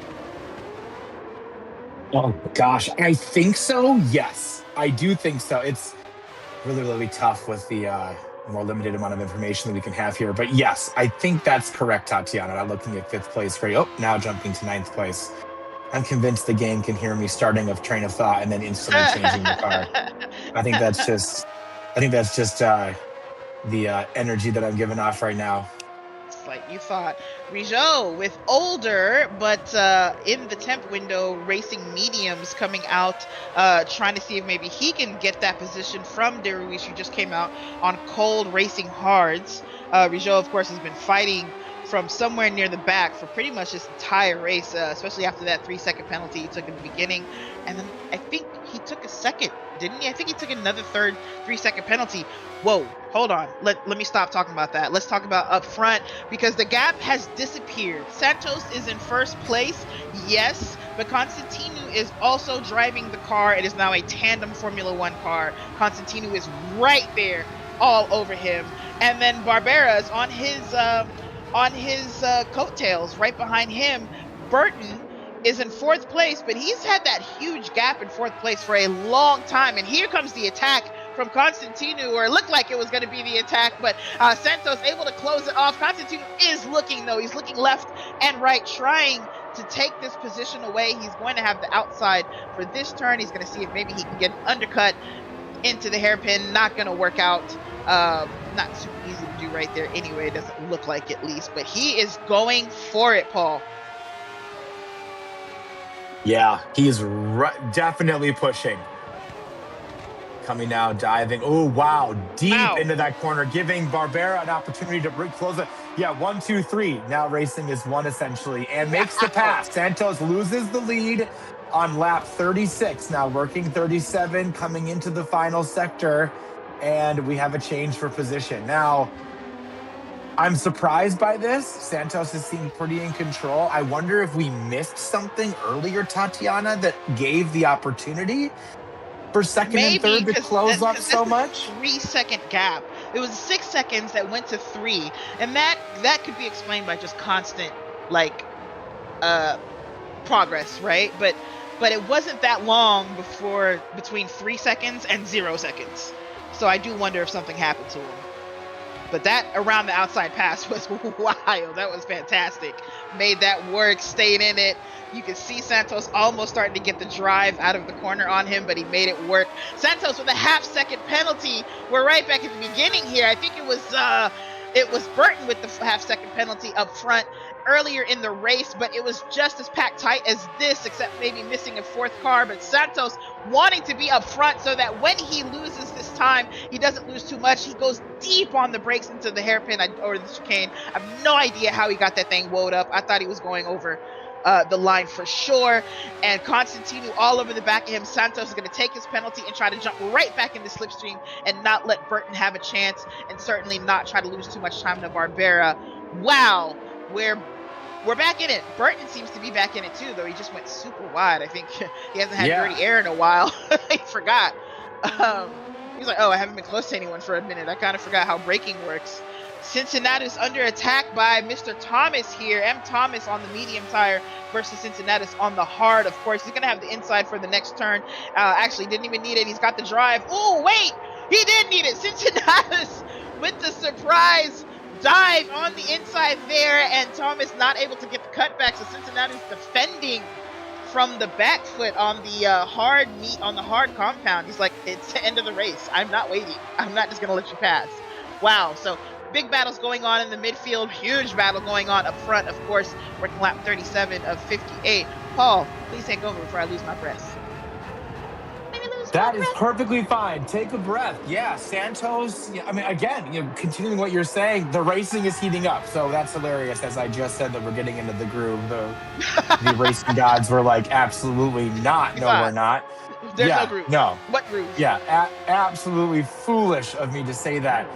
Oh gosh, I think so. Yes, I do think so. It's really, really tough with the more limited amount of information that we can have here. But yes, I think that's correct, Tatiana. I'm looking at 5th place for you. Oh, now jumping to 9th place. I'm convinced the game can hear me starting a train of thought and then instantly changing the car. I think that's just the energy that I'm giving off right now. It's like you thought. Rijot with older, but in the temp window, racing mediums coming out, trying to see if maybe he can get that position from Deruish, who just came out on cold racing hards. Rijot, of course, has been fighting from somewhere near the back for pretty much this entire race, especially after that 3-second penalty he took in the beginning. And then I think he took a second, didn't he? I think he took another 3-second penalty. Whoa, hold on. Let me stop talking about that. Let's talk about up front, because the gap has disappeared. Santos is in first place, yes, but Constantinu is also driving the car. It is now a tandem Formula One car. Constantinu is right there, all over him. And then Barbera is on his coattails, right behind him. Burton is in 4th place, but he's had that huge gap in 4th place for a long time. And here comes the attack from Constantinu, or it looked like it was going to be the attack, but Santos able to close it off. Constantinu is looking, though. He's looking left and right, trying to take this position away. He's going to have the outside for this turn. He's going to see if maybe he can get an undercut into the hairpin. Not going to work out. Not super easy to do right there anyway. It doesn't look like, at least, but he is going for it, Paul. Yeah, he's definitely pushing. Coming now, diving. Oh, wow. Deep into that corner, giving Barbera an opportunity to close it. Yeah, 1, 2, 3. Now racing is 1, essentially, and makes the pass. Santos loses the lead on lap 36. Now working 37, coming into the final sector, and we have a change for position. Now, I'm surprised by this. Santos has seemed pretty in control. I wonder if we missed something earlier, Tatiana, that gave the opportunity for second and third to close up so much. 3-second gap. It was 6 seconds that went to 3, and that could be explained by just constant progress, right? But it wasn't that long between 3 seconds and 0 seconds. So I do wonder if something happened to him. But that around the outside pass was wild. That was fantastic. Made that work, stayed in it. You can see Santos almost starting to get the drive out of the corner on him, but he made it work. Santos with a half-second penalty. We're right back at the beginning here. I think it was Burton with the half-second penalty up front earlier in the race, but it was just as packed tight as this, except maybe missing a 4th car. But Santos wanting to be up front so that when he loses this time, he doesn't lose too much. He goes deep on the brakes into the hairpin or the chicane. I have no idea how he got that thing woed up. I thought he was going over the line for sure. And Constantinu all over the back of him. Santos is going to take his penalty and try to jump right back in the slipstream and not let Burton have a chance, and certainly not try to lose too much time to Barbera. Wow, we're back in it. Burton seems to be back in it too, though he just went super wide. I think he hasn't had dirty air in a while. He forgot. He's like, oh, I haven't been close to anyone for a minute. I kind of forgot how braking works. Cincinnati's under attack by Mr. Thomas here. M. Thomas on the medium tire versus Cincinnati's on the hard. Of course, he's going to have the inside for the next turn. Actually, didn't even need it. He's got the drive. Oh, wait! He did need it. Cincinnati's with the surprise dive on the inside there, and Thomas not able to get the cutback. So Cincinnati's defending from the back foot on the hard compound. He's like, it's the end of the race. I'm not waiting. I'm not just going to let you pass. Wow. So Big battles going on in the midfield. Huge battle going on up front, of course, working lap 37 of 58. Paul, please take over before I lose my breath. That is perfectly fine. Take a breath. Yeah, Santos. Yeah, I mean, again, continuing what you're saying, the racing is heating up. So that's hilarious. As I just said, that we're getting into the groove. The racing gods were like, absolutely not. No, we're not. There's no Yeah, groove. no. What groove? Yeah, absolutely foolish of me to say that.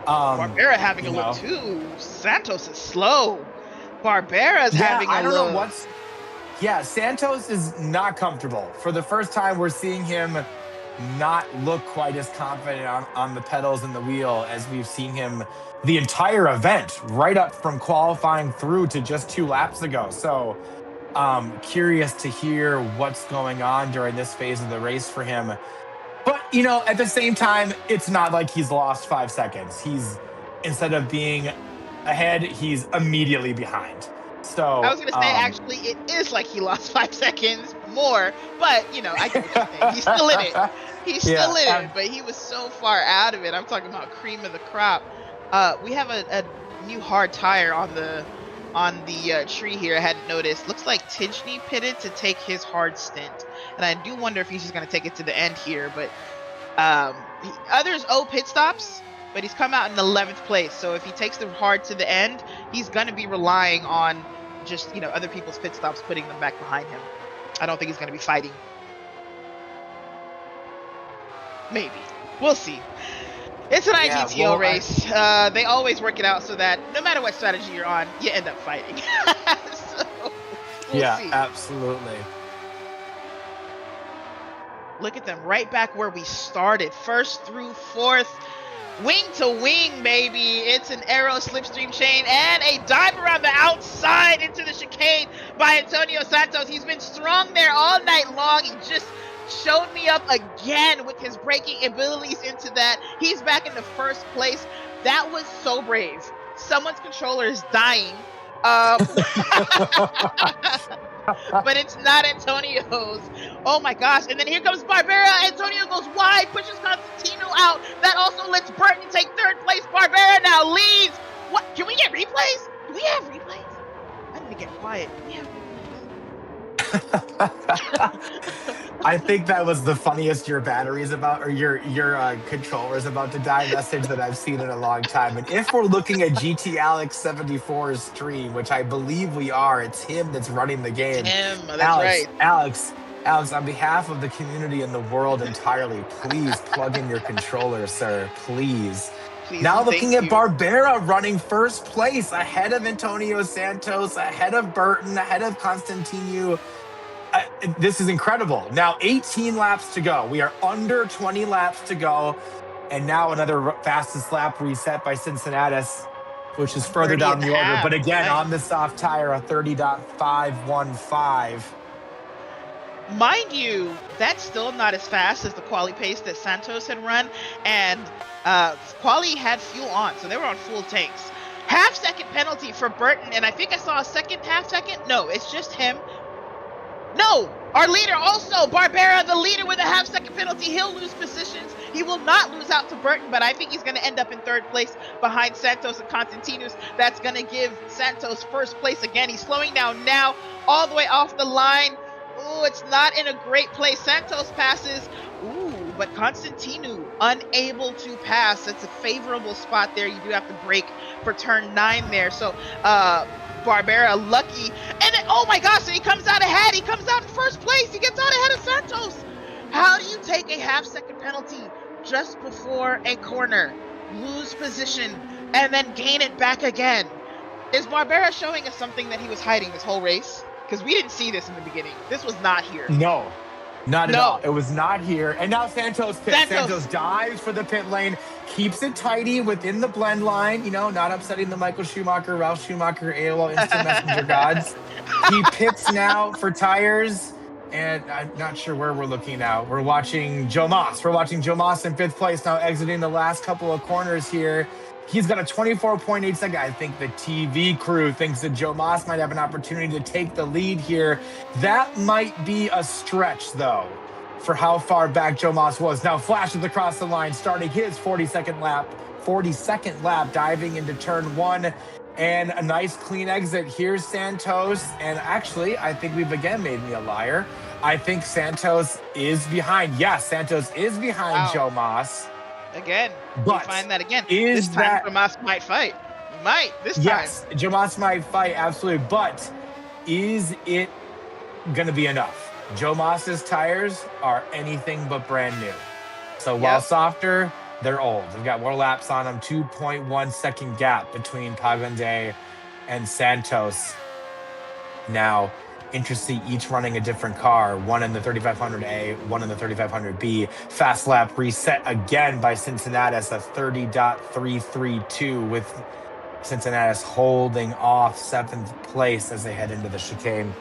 Barbera having a look too. Santos is slow. Barbera's having a look. I don't know what's. Yeah, Santos is not comfortable. For the first time, we're seeing him not look quite as confident on the pedals and the wheel as we've seen him the entire event, right up from qualifying through to just 2 laps ago. So curious to hear what's going on during this phase of the race for him. But, at the same time, it's not like he's lost 5 seconds. Instead of being ahead, he's immediately behind. So I was going to say, actually, it is like he lost 5 seconds more, but, I get what you're saying. He's still in it. He's still in it, but he was so far out of it. I'm talking about cream of the crop. We have a new hard tire on the tree here. I hadn't noticed. Looks like Tidgney pitted to take his hard stint, and I do wonder if he's just going to take it to the end here. But others owe pit stops, but he's come out in 11th place. So if he takes the hard to the end, he's going to be relying on just other people's pit stops, putting them back behind him. I don't think he's going to be fighting. Maybe. We'll see. It's an IGTL race. They always work it out so that no matter what strategy you're on, you end up fighting. So, we'll see. Absolutely. Look at them right back where we started. First through fourth. Wing to wing, baby. It's an aero slipstream chain and a dive around the outside into the chicane by Antonio Santos. He's been strong there all night long. He just showed me up again with his braking abilities into that. He's back in the first place. That was so brave. Someone's controller is dying. But it's not Antonio's. Oh my gosh. And then here comes Barbera. Antonio goes wide, pushes Constantino out. That also lets Burton take third place. Barbera now leads. What? Can we get replays? Do we have replays? I need to get quiet. Do we have replays? I think that was the funniest your battery's about, or your controller's about to die message that I've seen in a long time. And if we're looking at GT Alex 74's stream, which I believe we are, it's him that's running the game. That's Alex, right. Alex, on behalf of the community and the world entirely, please plug in your controller, sir. Please. Now looking at Barbera running first place ahead of Antonio Santos, ahead of Burton, ahead of Constantino. This is incredible. Now 18 laps to go. We are under 20 laps to go. And now another fastest lap reset by Cincinnatus, which is further down the order. But again, on the soft tire, a 30.515. Mind you, that's still not as fast as the quali pace that Santos had run. And quali had fuel on, so they were on full tanks. Half-second penalty for Burton. And I think I saw a second half-second. No, it's just him. No, our leader also, Barbera, the leader with a half-second penalty. He'll lose positions. He will not lose out to Burton, but I think he's going to end up in third place behind Santos and Constantinos. That's going to give Santos first place again. He's slowing down now, all the way off the line. Ooh, it's not in a great place. Santos passes. Ooh, but Constantino unable to pass. That's a favorable spot there. You do have to brake for turn 9 there. So, Barbera lucky, and then, oh my gosh, and he comes out ahead. He comes out in first place. He gets out ahead of Santos. How do you take a half-second penalty just before a corner, lose position, and then gain it back again? Is Barbera showing us something that he was hiding this whole race? Because we didn't see this in the beginning. This was not here. No, not at all. It was not here. And now Santos pits. Santos dives for the pit lane, keeps it tidy within the blend line, not upsetting the Michael Schumacher, Ralph Schumacher, AOL Instant Messenger gods. He pits now for tires, and I'm not sure where we're looking now. We're watching Joe Moss. We're watching Joe Moss in 5th place now, exiting the last couple of corners here. He's got a 24.8 second. I think the TV crew thinks that Joe Moss might have an opportunity to take the lead here. That might be a stretch, though, for how far back Joe Moss was. Now flashes across the line, starting his 42nd lap 42nd lap, diving into turn one. And a nice clean exit. Here's Santos. And actually, I think we've again made me a liar. I think Santos is behind. Yes, Santos is behind Wow. Joe Moss. Again, we But find that again. This is time, that Hamas might fight. Might this time. yes, Joe Moss might fight, absolutely. But is it gonna be enough? Joe Moss's tires are anything but brand new. So while Yep. softer, they're old. They've got more laps on them, 2.1 second gap between Pagonde and Santos. Now, interesting, each running a different car, one in the 3500A, one in the 3500B. Fast lap reset again by Cincinnatus, a 30.332, with Cincinnatus holding off 7th place as they head into the chicane.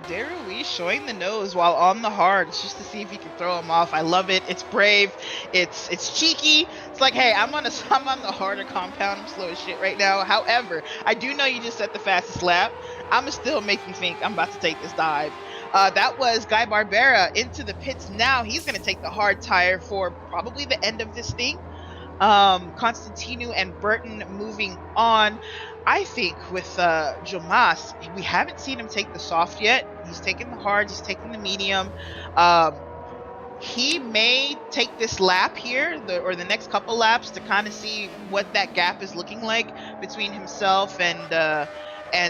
Deruis showing the nose while on the hards just to see if he can throw him off. I love it. It's brave. It's cheeky. It's like, hey, I'm on the harder compound. I'm slow as shit right now. However, I do know you just set the fastest lap. I'ma still make you think I'm about to take this dive. That was Guy Barbera into the pits. Now he's gonna take the hard tire for probably the end of this thing. Constantino and Burton moving on. I think with Jomas, we haven't seen him take the soft yet. He's taking the hard, he's taking the medium. He may take this lap here, or the next couple laps, to kind of see what that gap is looking like between himself and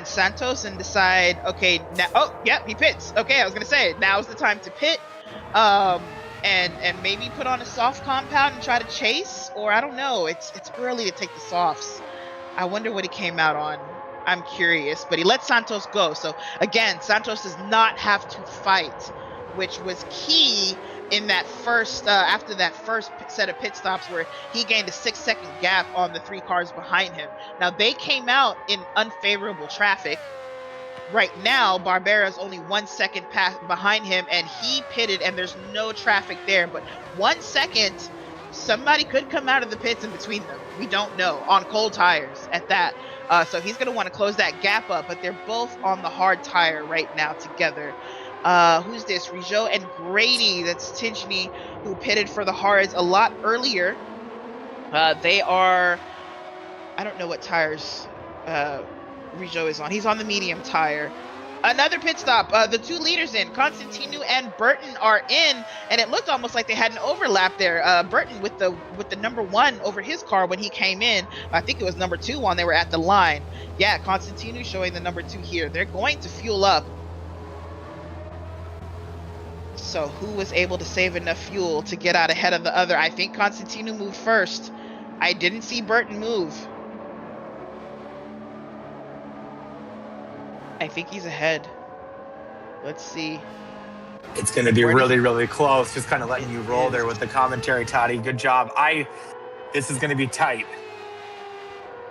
Santos, and decide, okay, now, oh, yep, he pits. Okay, I was gonna say, now's the time to pit. And maybe put on a soft compound and try to chase, or I don't know. It's early to take the softs. I wonder what he came out on. I'm curious, but he let Santos go. So again, Santos does not have to fight, which was key in that first after that first set of pit stops where he gained a 6-second gap on the 3 cars behind him. Now they came out in unfavorable traffic. Right now, Barbera's only 1 second behind him, and he pitted, and there's no traffic there. But 1 second, somebody could come out of the pits in between them. We don't know, on cold tires at that. So he's going to want to close that gap up, but they're both on the hard tire right now together. Who's this? Rijot and Grady. That's Tijni, who pitted for the hards a lot earlier. They are, I don't know what tires Rijot is on. He's on the medium tire. Another pit stop. The 2 leaders in. Constantino and Burton are in, and it looked almost like they had an overlap there. Burton with the number 1 over his car when he came in. I think it was number 2 when they were at the line. Yeah, Constantino showing the number 2 here. They're going to fuel up. So who was able to save enough fuel to get out ahead of the other? I think Constantino moved first. I didn't see Burton move. I think he's ahead. Let's see. It's going to be really, really close. Just kind of letting you roll there with the commentary, Toddy. Good job. This is going to be tight.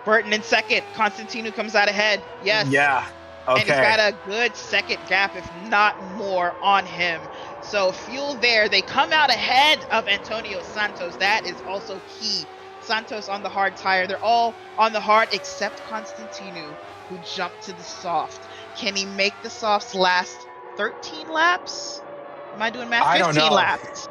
Burton in second. Constantino comes out ahead. Yes. Yeah. Okay. And he's got a good second gap, if not more, on him. So fuel there. They come out ahead of Antonio Santos. That is also key. Santos on the hard tire. They're all on the hard except Constantino, who jumped to the soft. Can he make the softs last 13 laps? Am I doing math? 15 I don't know. laps.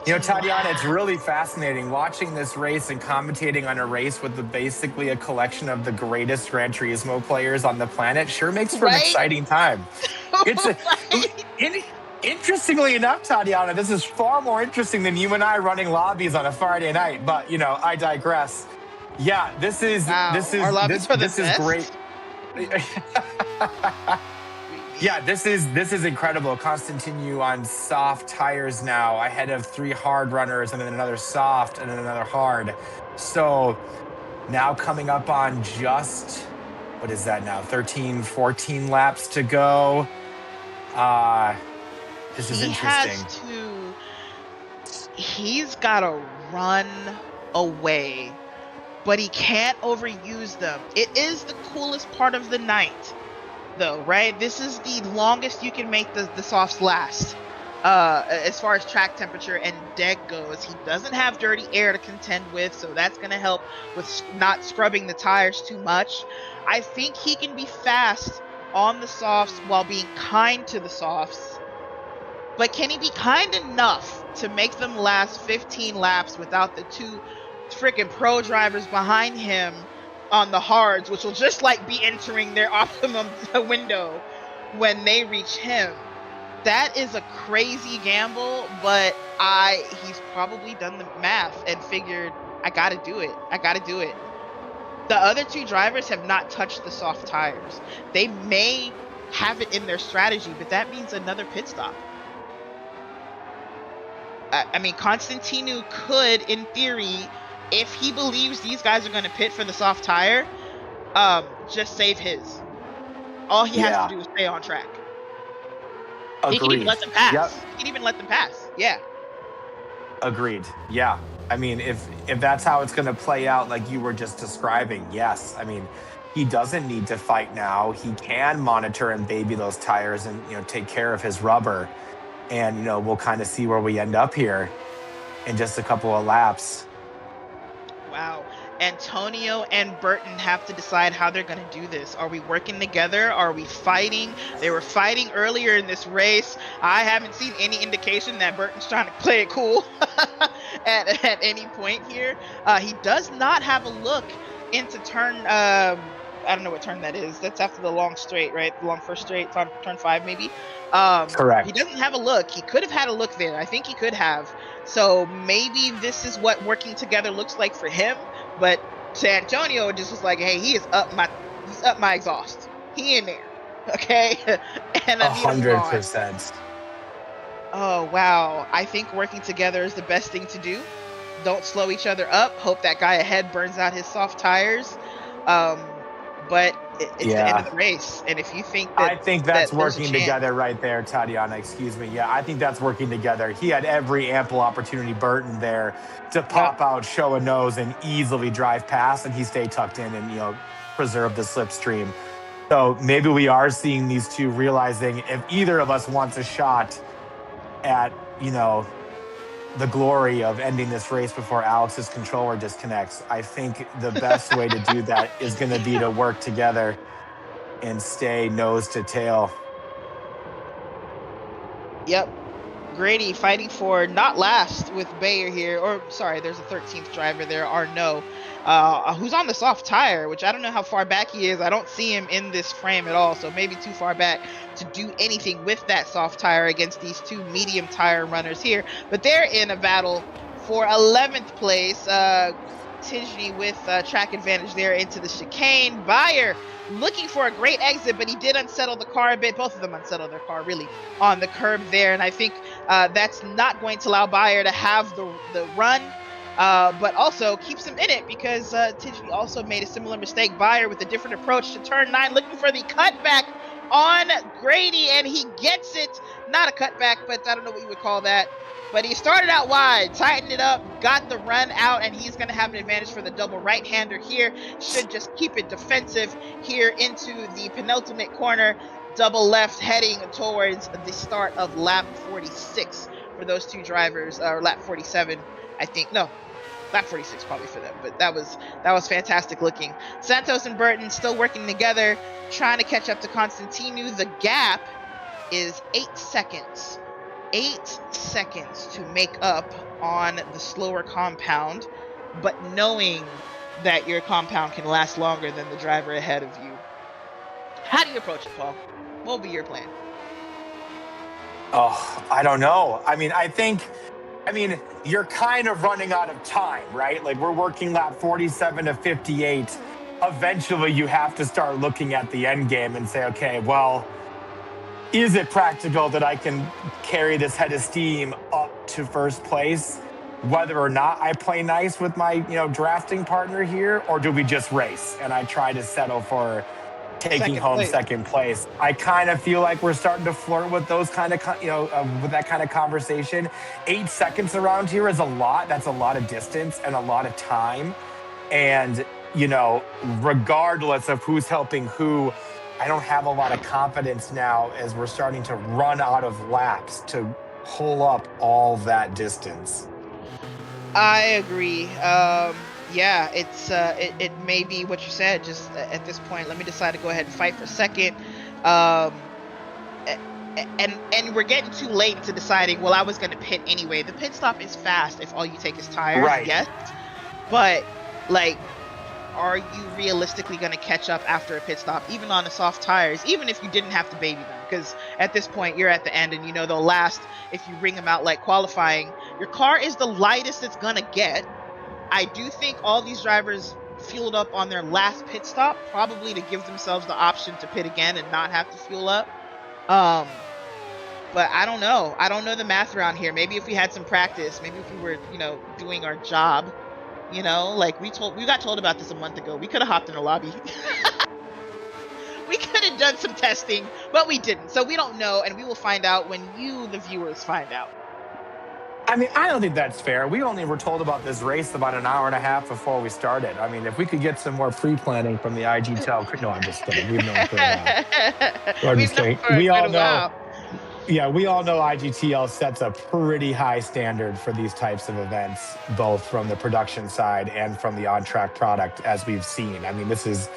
You know, Tatiana, it's really fascinating watching this race and commentating on a race with basically a collection of the greatest Gran Turismo players on the planet. Sure makes for an exciting time. It's interestingly enough, Tatiana, this is far more interesting than you and I running lobbies on a Friday night. But you know, I digress. Yeah, this is great. Yeah, this is incredible. Constantino on soft tires now, ahead of 3 hard runners and then another soft and then another hard. So now coming up on just, what is that now, 13, 14 laps to go. This is interesting. He's got to run away, but he can't overuse them. It is the coolest part of the night, though, right? This is the longest you can make the softs last. As far as track temperature and deck goes, he doesn't have dirty air to contend with, so that's going to help with not scrubbing the tires too much. I think he can be fast on the softs while being kind to the softs, but can he be kind enough to make them last 15 laps without the freaking pro drivers behind him on the hards, which will just like be entering their optimum window when they reach him. That is a crazy gamble, but he's probably done the math and figured I gotta do it. I gotta do it. The other two drivers have not touched the soft tires. They may have it in their strategy, but that means another pit stop. I mean, Constantinu could, in theory, if he believes these guys are going to pit for the soft tire, just save his. All he has to do is stay on track. Agreed. He can even let them pass. Yep. He can even let them pass. Yeah. Agreed. Yeah. I mean, if that's how it's going to play out, like you were just describing, yes. I mean, he doesn't need to fight now. He can monitor and baby those tires and take care of his rubber, and we'll kind of see where we end up here in just a couple of laps. Wow. Antonio and Burton have to decide how they're going to do this. Are we working together? Are we fighting? They were fighting earlier in this race. I haven't seen any indication that Burton's trying to play it cool at any point here. He does not have a look into turn, I don't know what turn that is. That's after the long straight, right? The long first straight, turn 5 maybe. Correct. He doesn't have a look. He could have had a look there. I think he could have. So maybe this is what working together looks like for him. But to Antonio, it just was like, hey, he's up my exhaust. He in there, okay? And I need him gone. 100%. Oh wow! I think working together is the best thing to do. Don't slow each other up. Hope that guy ahead burns out his soft tires. But it's the end of the race, and if you think that, I think that's working together right there, Tatiana. Excuse me. Yeah, I think that's working together. He had every ample opportunity, Burton, there to pop out, show a nose, and easily drive past, and he stayed tucked in and preserve the slipstream. So maybe we are seeing these two realizing if either of us wants a shot at the glory of ending this race before Alex's controller disconnects, I think the best way to do that is going to be to work together and stay nose to tail. Yep. Grady fighting for not last with Bayer here, or sorry, there's a 13th driver there, Arnaud, who's on the soft tire, which I don't know how far back he is. I don't see him in this frame at all, so maybe too far back to do anything with that soft tire against these two medium tire runners here. But they're in a battle for 11th place. Tijni with track advantage there into the chicane. Bayer looking for a great exit, but he did unsettle the car a bit. Both of them unsettled their car really on the curb there, and I think that's not going to allow Bayer to have the run, but also keeps him in it because Tijni also made a similar mistake. Bayer with a different approach to turn 9, looking for the cutback on Grady, and he gets it. Not a cutback, but I don't know what you would call that. But he started out wide, tightened it up, got the run out, and he's going to have an advantage for the double right-hander here. Should just keep it defensive here into the penultimate corner. Double left heading towards the start of lap 46 for those two drivers, or lap 47, I think. No, lap 46 probably for them, but that was fantastic looking. Santos and Burton still working together, trying to catch up to Constantinu. The gap is 8 seconds. 8 seconds to make up on the slower compound, but knowing that your compound can last longer than the driver ahead of you. How do you approach it, Paul? What will be your plan? Oh, I don't know. I mean, you're kind of running out of time, right? Like, we're working lap 47 to 58. Eventually, you have to start looking at the end game and say, okay, well, is it practical that I can carry this head of steam up to first place, whether or not I play nice with my, drafting partner here, or do we just race and I try to settle for taking home second place? I kind of feel like we're starting to flirt with those kind of, with that kind of conversation. 8 seconds around here is a lot. That's a lot of distance and a lot of time. And, regardless of who's helping who, I don't have a lot of confidence now as we're starting to run out of laps to pull up all that distance. I agree. Yeah, it may be what you said. Just at this point, let me decide to go ahead and fight for second. And we're getting too late to deciding, well, I was going to pit anyway. The pit stop is fast if all you take is tires. Right. Yes. but like, are you realistically going to catch up after a pit stop, even on the soft tires, even if you didn't have to baby them? Because at this point, you're at the end, and they'll last if you ring them out like qualifying. Your car is the lightest it's going to get. I do think all these drivers fueled up on their last pit stop, probably to give themselves the option to pit again and not have to fuel up. But I don't know. I don't know the math around here. Maybe if we had some practice, maybe if we were, doing our job, like we got told about this a month ago. We could have hopped in the lobby. We could have done some testing, but we didn't. So we don't know, and we will find out when you, the viewers, find out. I mean, I don't think that's fair. We only were told about this race about an hour and a half before we started. I mean, if we could get some more pre-planning from the IGTL, no, I'm just kidding. We've known for a while. I'm just kidding. We all know. Yeah, we all know IGTL sets a pretty high standard for these types of events, both from the production side and from the on-track product, as we've seen. I mean, this is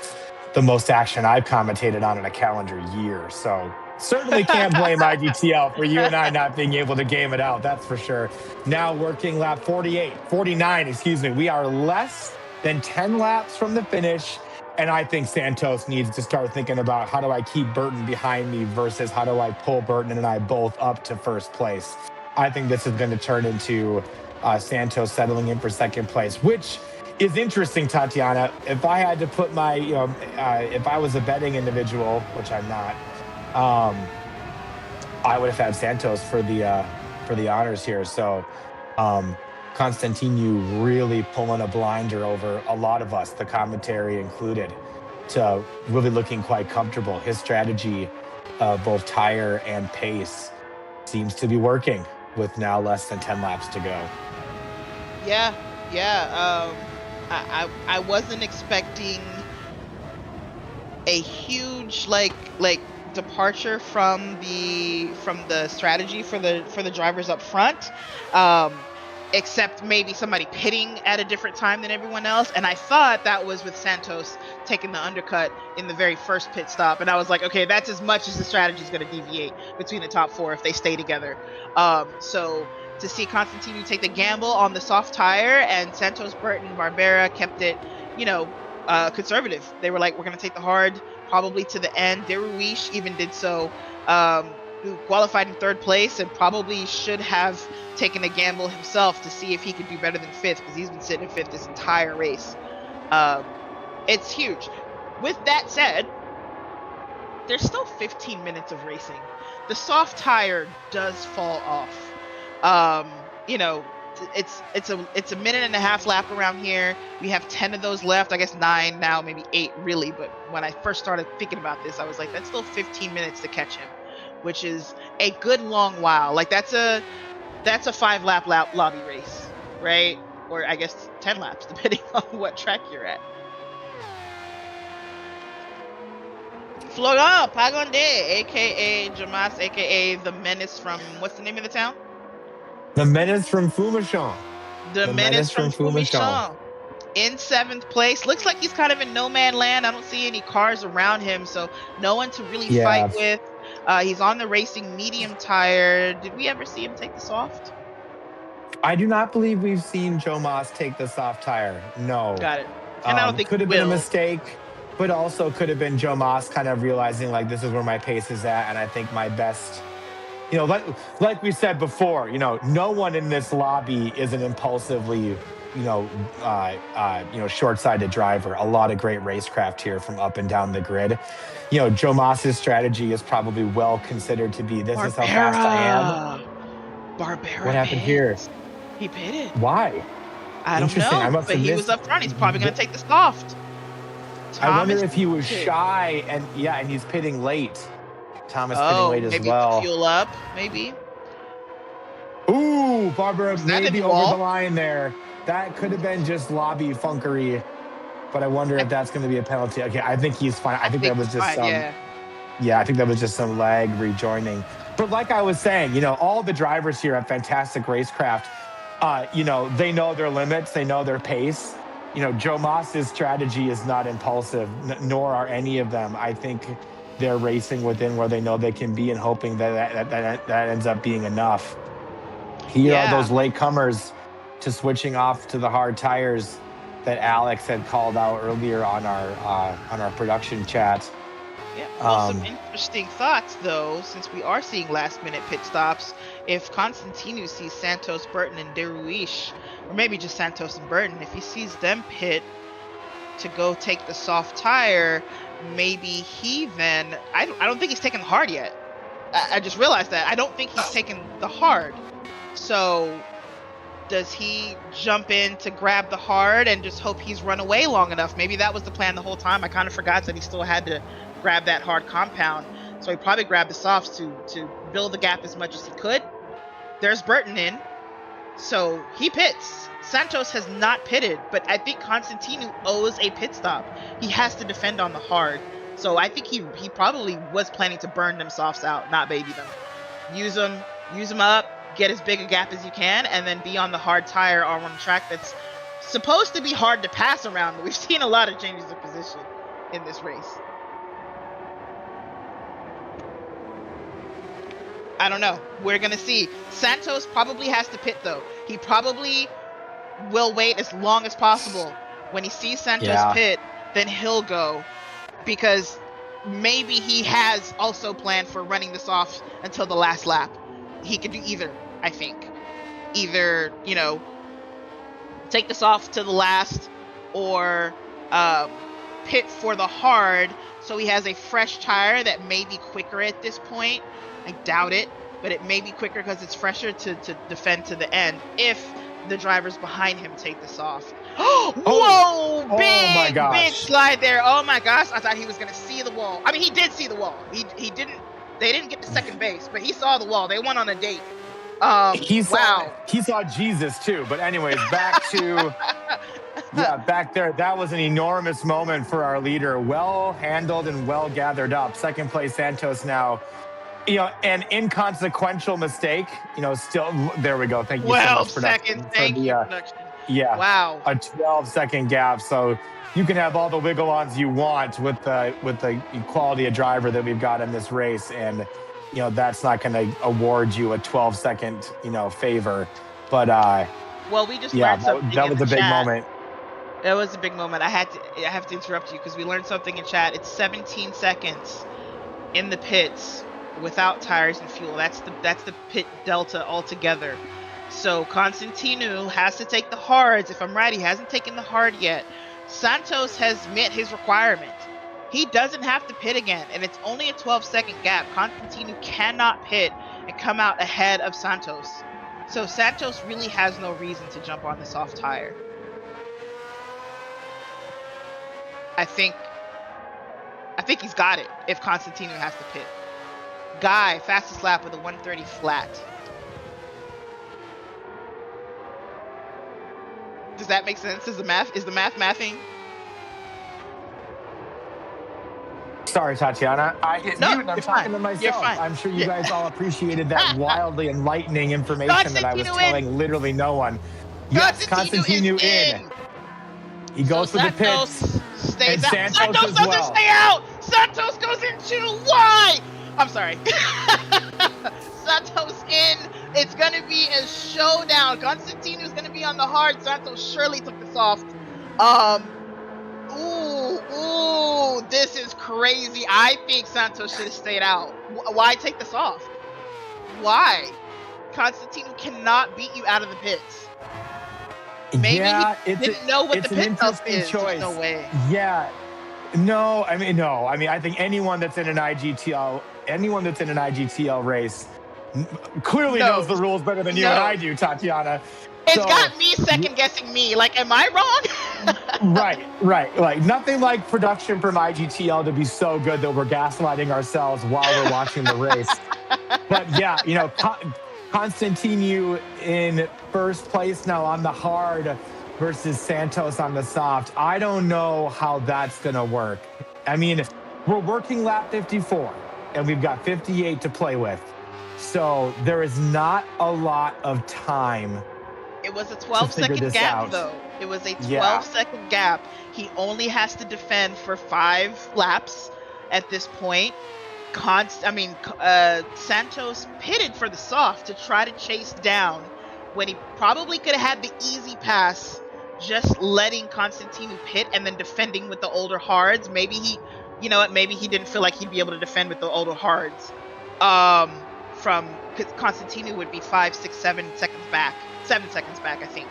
the most action I've commentated on in a calendar year. So certainly can't blame IGTL for you and I not being able to game it out. That's for sure. Now working lap 49, excuse me. We are less than 10 laps from the finish. And I think Santos needs to start thinking about, how do I keep Burton behind me versus how do I pull Burton and I both up to first place. I think this is going to turn into Santos settling in for second place, which is interesting, Tatiana. If I had to put my, if I was a betting individual, which I'm not, I would have had Santos for the honors here. So Constantinu really pulling a blinder over a lot of us, the commentary included, to really looking quite comfortable. His strategy, both tire and pace, seems to be working with now less than 10 laps to go. Yeah. I wasn't expecting a huge like departure from the strategy for the drivers up front. Except maybe somebody pitting at a different time than everyone else. And I thought that was with Santos taking the undercut in the very first pit stop. And I was like, okay, that's as much as the strategy is going to deviate between the top four if they stay together. So to see Constantinu take the gamble on the soft tire, and Santos, Burton, Barbera kept it, conservative. They were like, we're going to take the hard probably to the end. Deruish even did so. Who qualified in third place and probably should have taken a gamble himself to see if he could do better than fifth, because he's been sitting in fifth this entire race. It's huge. With that said, there's still 15 minutes of racing. The soft tire does fall off. It's a minute and a half lap around here. We have 10 of those left. I guess 9 now, maybe 8 really. But when I first started thinking about this, I was like, that's still 15 minutes to catch him, which is a good long while. Like that's a 5-lap lobby race, right? Or I guess 10 laps, depending on what track you're at. Flora Pagonde, aka Jamas, aka the Menace from, what's the name of the town? The Menace from Fumachon. The Menace from Fumachon. In 7th place. Looks like he's kind of in no man land. I don't see any cars around him, so no one to really fight with. He's on the racing medium tire. Did we ever see him take the soft? I do not believe we've seen Joe Moss take the soft tire. No. Got it. And I don't think could have been a mistake, but also could have been Joe Moss kind of realizing, like, this is where my pace is at, and I think my best, like we said before, no one in this lobby is an impulsively, short-sided driver. A lot of great racecraft here from up and down the grid. Joe Moss's strategy is probably well considered to be, this is how fast I am. Barbera. What happened here? He pitted. Why? I don't know, but he was up front. He's probably going to take the soft. I wonder if he was shy and he's pitting late. Thomas pitting late as well. Maybe fuel up, maybe. Ooh, Barbara maybe over the line there. That could have been just lobby funkery, but I wonder if that's going to be a penalty. Okay, I think he's fine. I think that was just I think that was just some lag rejoining. But like I was saying, all the drivers here have fantastic racecraft. They know their limits, they know their pace. Joe Moss's strategy is not impulsive, nor are any of them. I think they're racing within where they know they can be and hoping that ends up being enough. Here are those latecomers to switching off to the hard tires. that Alex had called out earlier on our production chat. Yeah. Well, some interesting thoughts though, since we are seeing last minute pit stops. If Constantino sees Santos, Burton, and Deruish, or maybe just Santos and Burton, if he sees them pit to go take the soft tire, maybe he then I don't think he's taken the hard yet. I just realized that. I don't think he's taken the hard. So does he jump in to grab the hard and just hope he's run away long enough? Maybe that was the plan the whole time. I kind of forgot that he still had to grab that hard compound. So he probably grabbed the softs to build the gap as much as he could. There's Burton in. So he pits. Santos has not pitted, but I think Constantino owes a pit stop. He has to defend on the hard. So I think he probably was planning to burn them softs out, not baby them. Use them up, get as big a gap as you can, and then be on the hard tire on a track that's supposed to be hard to pass around. We've seen a lot of changes of position in this race. I don't know. We're going to see. Santos probably has to pit, though. He probably will wait as long as possible. When he sees Santos pit, then he'll go. Because maybe he has also planned for running this off until the last lap. He could do either, I think. Either, take this off to the last or pit for the hard so he has a fresh tire that may be quicker at this point. I doubt it, but it may be quicker because it's fresher to defend to the end if the drivers behind him take this off. Whoa! Big slide there. Oh my gosh, I thought he was going to see the wall. I mean, he did see the wall. He didn't. They didn't get to second base, but he saw the wall. They went on a date. He saw Jesus too. But anyways, back to back there. That was an enormous moment for our leader. Well handled and well gathered up. Second place Santos now. An inconsequential mistake. Still there we go. Thank you so much, production. 12 seconds. Thank you, production. Yeah. Wow. A 12-second gap. So you can have all the wiggle-ons you want with the quality of driver that we've got in this race, and that's not going to award you a 12-second favor. But well, we just learned something. That was a big moment. That was a big moment. I have to interrupt you because we learned something in chat. It's 17 seconds in the pits without tires and fuel. That's the pit delta altogether. So Constantino has to take the hards. If I'm right, he hasn't taken the hard yet. Santos has met his requirement. He doesn't have to pit again, and it's only a 12-second gap. Constantino cannot pit and come out ahead of Santos. So Santos really has no reason to jump on the soft tire. I think he's got it if Constantino has to pit. Guy, fastest lap with a 130 flat. Does that make sense? Is the math mathing? Sorry, Tatiana. I hit mute and I'm talking to myself. You're fine. I'm sure you guys all appreciated that wildly enlightening information that I was telling literally no one. Yes, Constantino in. He goes for the pits. Stays out. Santos Santos doesn't well. stay out. Santos goes into why? I'm sorry. Santos in. It's going to be a showdown. Constantino's going to be on the hard. Santos surely took the soft. Ooh, this is crazy. I think Santos should have stayed out. Why take the soft? Why? Constantino cannot beat you out of the pits. Maybe he didn't know what the pit stop is. Choice. No way. Yeah. No. I mean, I think anyone that's in an IGTL race clearly knows the rules better than you and I do, Tatiana. It's got me second guessing me. Like, am I wrong? Right. Like, nothing like production from IGTL to be so good that we're gaslighting ourselves while we're watching the race. But yeah, Constantino in first place now on the hard versus Santos on the soft. I don't know how that's going to work. I mean, we're working lap 54 and we've got 58 to play with. So there is not a lot of time. It was a 12-second gap, though. It was a 12-second gap. He only has to defend for 5 laps at this point. Santos pitted for the soft to try to chase down when he probably could have had the easy pass just letting Constantinu pit and then defending with the older hards. Maybe he, you know what, maybe he didn't feel like he'd be able to defend with the older hards. From because Constantinu would be 5, 6, 7 seconds back, 7 seconds back, I think,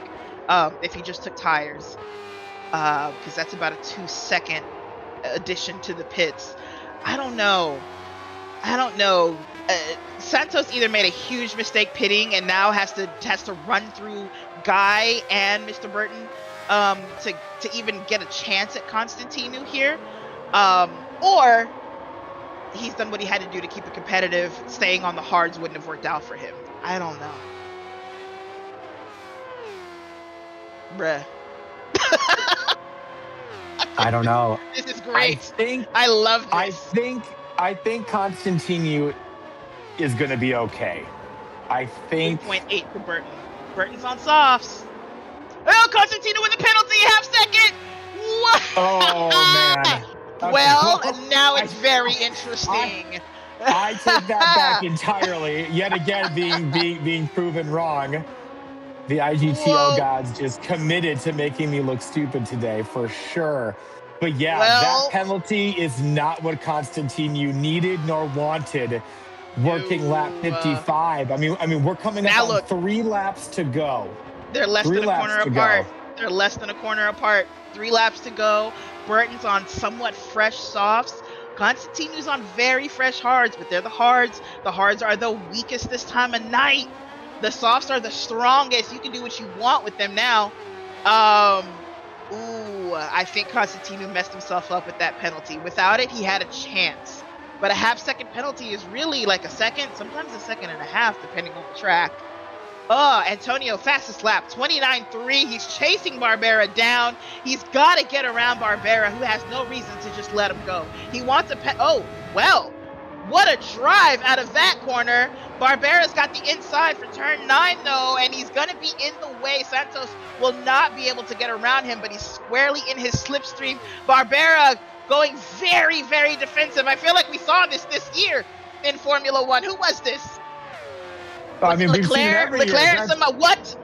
if he just took tires, because that's about a 2 second addition to the pits. I don't know. Santos either made a huge mistake pitting and now has to run through Guy and Mr. Burton to even get a chance at Constantinu here, or he's done what he had to do to keep it competitive. Staying on the hards wouldn't have worked out for him. I don't know. Bruh. I don't know. This is great. I love this. I think Constantinu is going to be okay. I think 3.8 to Burton. Burton's on softs. Oh, Constantinu with a penalty, half second. What? Oh man. Well, now it's very interesting. I take that back entirely. Yet again, being proven wrong. The IGTL gods just committed to making me look stupid today, for sure. But yeah, that penalty is not what Constantinu needed nor wanted. Working lap 55. I mean, we're coming up on 3 laps to go. They're less than a corner apart. They're less than a corner apart. 3 laps to go. Burton's on somewhat fresh softs. Constantinu's on very fresh hards, but they're the hards. The hards are the weakest this time of night. The softs are the strongest. You can do what you want with them now. I think Constantinu messed himself up with that penalty. Without it, he had a chance. But a half-second penalty is really like a second, sometimes a second and a half, depending on the track. Antonio, fastest lap, 29.3. He's chasing Barbera down. He's got to get around Barbera, who has no reason to just let him go. He wants a what a drive out of that corner. Barbera's got the inside for turn 9, though, and he's going to be in the way. Santos will not be able to get around him, but he's squarely in his slipstream. Barbera going very, very defensive. I feel like we saw this year in Formula One. Who was this? I mean, Leclerc and some what?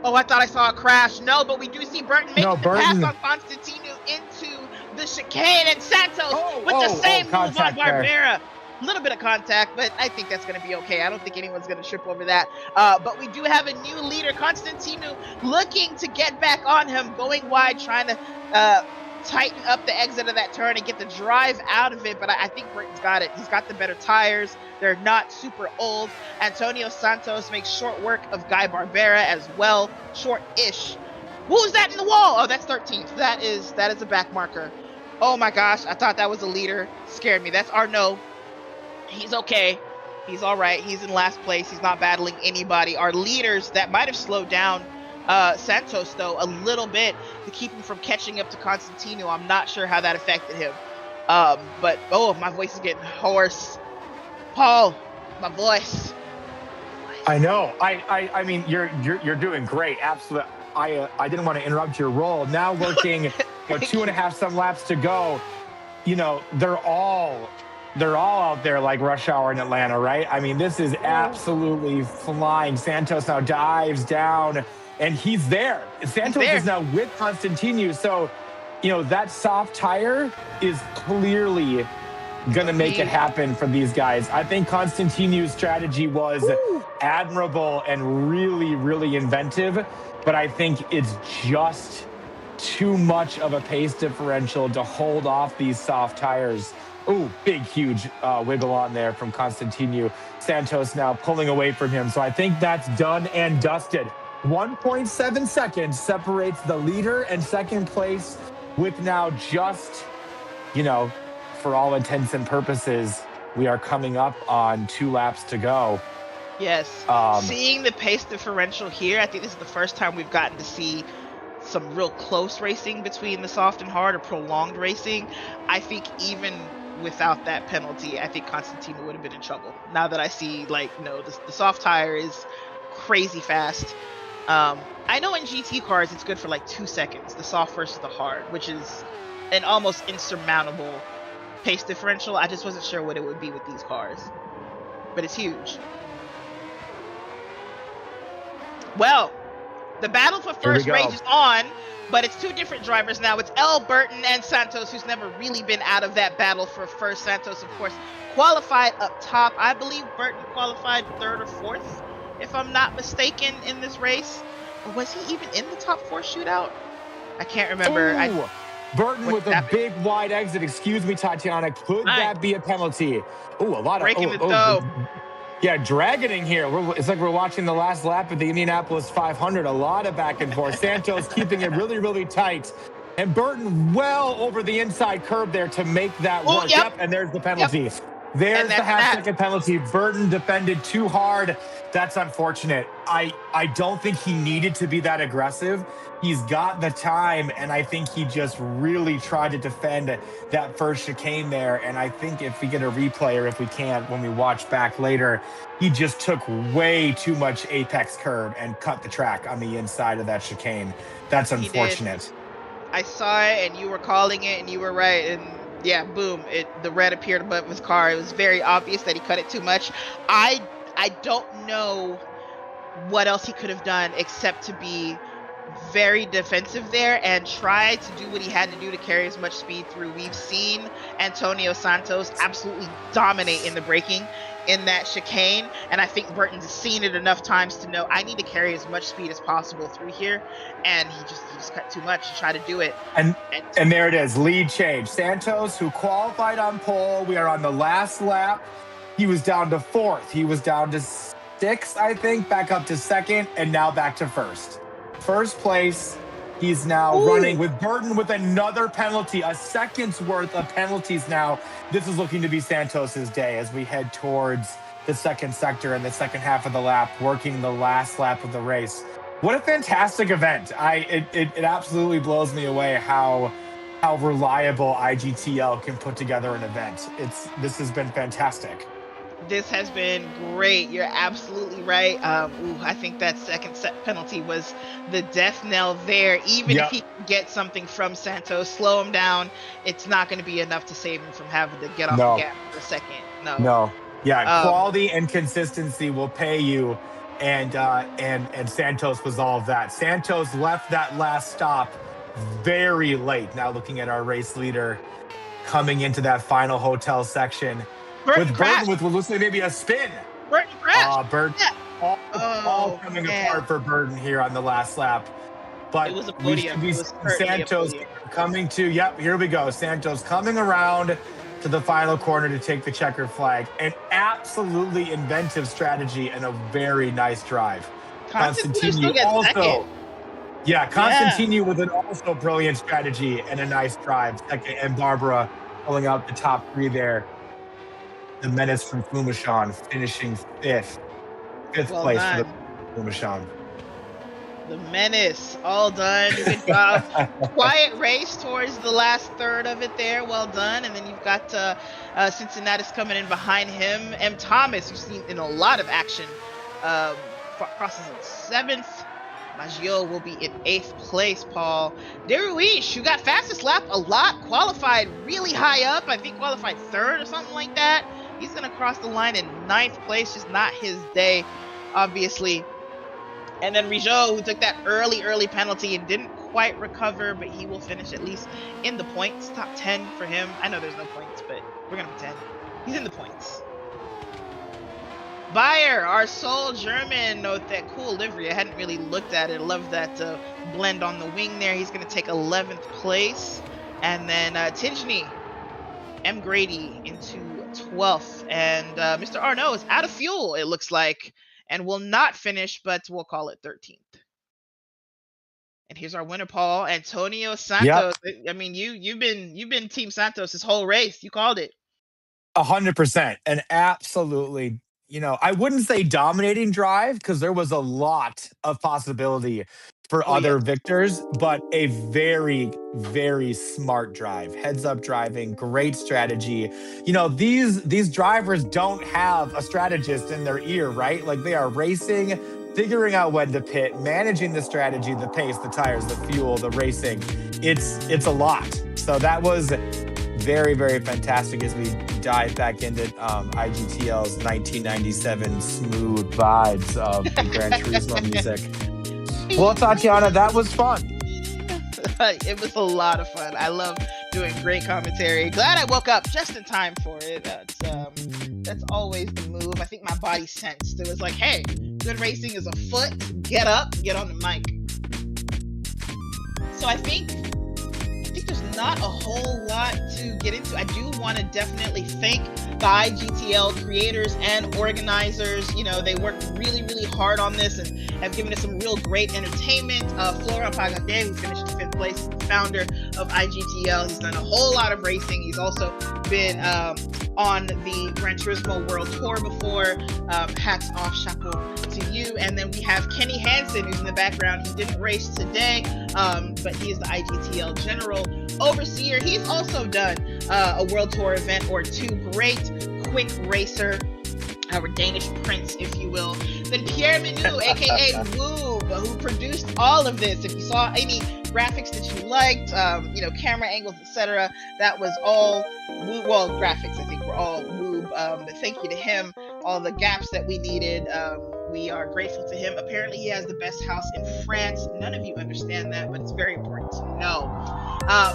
Oh, I thought I saw a crash. No, but we do see Burton making the pass on Constantinu into the chicane, and Santos with the same move on Barbera. A little bit of contact, but I think that's going to be okay. I don't think anyone's going to trip over that. But we do have a new leader, Constantinu, looking to get back on him, going wide, trying to tighten up the exit of that turn and get the drive out of it. But I think Burton's got it. He's got the better tires. They're not super old. Antonio Santos makes short work of Guy Barbera as well. Short-ish. Who's that in the wall? Oh, that's 13th. That is a back marker. Oh my gosh, I thought that was a leader. Scared me. That's Arnaud. He's okay. He's all right. He's in last place. He's not battling anybody. Our leaders that might have slowed down Santos, though, a little bit to keep him from catching up to Constantinu. I'm not sure how that affected him. But my voice is getting hoarse. Paul, my voice. I know. I mean, you're doing great. Absolutely. I didn't want to interrupt your role. Now working 2.5 some laps to go. You know, they're all out there like rush hour in Atlanta, right? I mean, this is absolutely flying. Santos now dives down, and he's there. Santos is now with Constantinu. So, you know, that soft tire is clearly going to make it happen for these guys. I think Constantinu's strategy was admirable and really, really inventive, but I think it's just too much of a pace differential to hold off these soft tires. Ooh, big, huge wiggle on there from Constantinu. Santos now pulling away from him. So I think that's done and dusted. 1.7 seconds separates the leader and second place with now just, you know, for all intents and purposes, we are coming up on 2 laps to go. Yes. Seeing the pace differential here, I think this is the first time we've gotten to see some real close racing between the soft and hard, or prolonged racing. I think even without that penalty, I think Constantino would have been in trouble. Now that I see, like, no, the soft tire is crazy fast. I know in GT cars it's good for like 2 seconds, the soft versus the hard, which is an almost insurmountable pace differential. I just wasn't sure what it would be with these cars, but it's huge. Well, The battle for Here we first go. rages on, but it's two different drivers now. It's L. Burton and Santos, who's never really been out of that battle for first. Santos, of course, qualified up top. I believe Burton qualified third or fourth, if I'm not mistaken, in this race. Or was he even in the top four shootout? I can't remember. Ooh, Burton What with a happened? big wide exit. Excuse me, Tatiana. Could Fine. that be a penalty? Ooh, a lot of Breaking the toe. yeah, dragging here. It's like we're watching the last lap of the Indianapolis 500. A lot of back and forth. Santos keeping it really, really tight. And Burton well over the inside curb there to make that Oh, work. yep. And there's the penalty. Yep. There's And the that's half-second penalty. Burton defended too hard. That's unfortunate. I don't think he needed to be that aggressive. He's got the time, and I think he just really tried to defend that first chicane there. And I think if we get a replay, or if we can't, when we watch back later, he just took way too much apex curb and cut the track on the inside of that chicane. That's unfortunate. I saw it, and you were calling it, and you were right. And yeah, boom! The red appeared above his car. It was very obvious that he cut it too much. I don't know what else he could have done except to be very defensive there and try to do what he had to do to carry as much speed through. We've seen Antonio Santos absolutely dominate in the braking in that chicane, and I think Burton's seen it enough times to know I need to carry as much speed as possible through here, and he just cut too much to try to do it. And there it is, lead change. Santos, who qualified on pole, we are on the last lap. He was down to fourth. He was down to sixth, I think, back up to second, and now back to first. First place. He's now running with Burton with another penalty, a second's worth of penalties now. This is looking to be Santos's day as we head towards the second sector and the second half of the lap, working the last lap of the race. What a fantastic event. It absolutely blows me away how reliable IGTL can put together an event. This has been fantastic. This has been great. You're absolutely right. I think that second set penalty was the death knell there. Even if he can get something from Santos, slow him down, it's not going to be enough to save him from having to get off the gas for a second. No. Yeah, quality and consistency will pay you, and Santos was all of that. Santos left that last stop very late. Now looking at our race leader coming into that final hotel section. Burton with looks like maybe a spin. Burton crashed. Burton. Yeah. All coming apart for Burton here on the last lap. But it was a podium. Santos coming to, here we go. Santos coming around to the final corner to take the checker flag. An absolutely inventive strategy and a very nice drive. Constantino also. Constantino with an also brilliant strategy and a nice drive. Second, and Barbara pulling out the top three there. The menace from Fumashan finishing fifth place for the Fumashan. The menace, all done. Good job. Quiet race towards the last third of it there. Well done. And then you've got Cincinnati's coming in behind him. M. Thomas, you've seen in a lot of action, crosses in seventh. Maggio will be in 8th place, Paul. Deruish, who got fastest lap a lot, qualified really high up. I think qualified 3rd or something like that. He's going to cross the line in 9th place. Just not his day, obviously. And then Rijot, who took that early penalty and didn't quite recover, but he will finish at least in the points. Top 10 for him. I know there's no points, but we're going to pretend. He's in the points. Bayer, our sole German, note that cool livery. I hadn't really looked at it. I love that blend on the wing there. He's going to take 11th place. And then Tinjny, M. Grady into 12th. And Mr. Arnaud is out of fuel, it looks like, and will not finish, but we'll call it 13th. And here's our winner, Paul, Antonio Santos. Yep. I mean, you've been Team Santos this whole race. You called it. 100%. And absolutely. I wouldn't say dominating drive because there was a lot of possibility for other victors, but a very, very smart drive. Heads up driving, great strategy. These drivers don't have a strategist in their ear, right? Like they are racing, figuring out when to pit, managing the strategy, the pace, the tires, the fuel, the racing. It's a lot. So that was very, very fantastic as we dive back into IGTL's 1997 smooth vibes of the Gran Turismo music. Well, Tatiana, that was fun. It was a lot of fun. I love doing great commentary. Glad I woke up just in time for it. That's always the move. I think my body sensed. It was like, hey, good racing is afoot. Get up, get on the mic. So I think there's not a whole lot to get into. I do want to definitely thank the IGTL creators and organizers. You know, they worked really, really hard on this and have given us some real great entertainment. Flora Pagande, who finished 5th place, the founder of IGTL. He's done a whole lot of racing. He's also been on the Gran Turismo World Tour before. Hats off, chapeau to you. And then we have Kenny Hansen, who's in the background. He didn't race today, but he is the IGTL General Overseer. He's also done a World Tour event or two. Great quick racer, our Danish prince, if you will. Then Pierre Menu, aka Woob, who produced all of this. If you saw any graphics that you liked, camera angles, etc., that was all Woob. Well, graphics, I think, were all Woob. But thank you to him. All the gaps that we needed, we are grateful to him. Apparently, he has the best house in France. None of you understand that, but it's very important to know.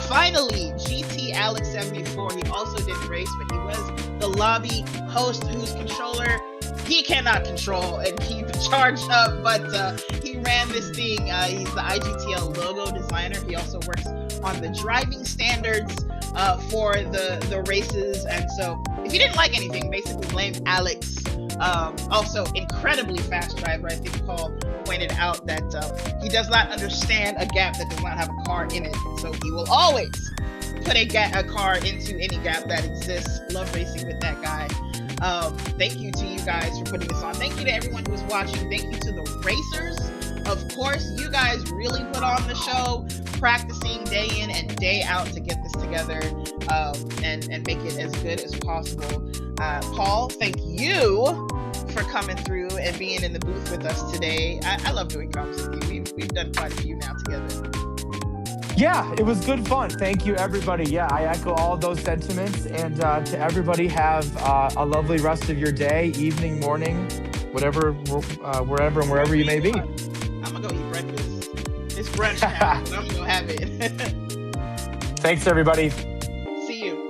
Finally, GT Alex 74. He also didn't race, but he was the lobby host whose controller he cannot control and keep charged up, but he ran this thing. He's the IGTL logo designer. He also works on the driving standards for the races. And so if you didn't like anything, basically blame Alex. Also incredibly fast driver. I think Paul pointed out that he does not understand a gap that does not have a car in it. So he will always put a car into any gap that exists. Love racing with that guy. Thank you to you guys for putting this on. Thank you to everyone who was watching. Thank you to the racers. Of course, you guys really put on the show, practicing day in and day out to get this together and make it as good as possible. Paul, thank you for coming through and being in the booth with us today. I love doing comms with you. We've done quite a few now together. Yeah, it was good fun. Thank you, everybody. Yeah, I echo all those sentiments. And to everybody, have a lovely rest of your day, evening, morning, whatever, wherever and wherever you may be. I'm going to go eat breakfast. It's brunch time, but I'm going to have it. Thanks, everybody. See you.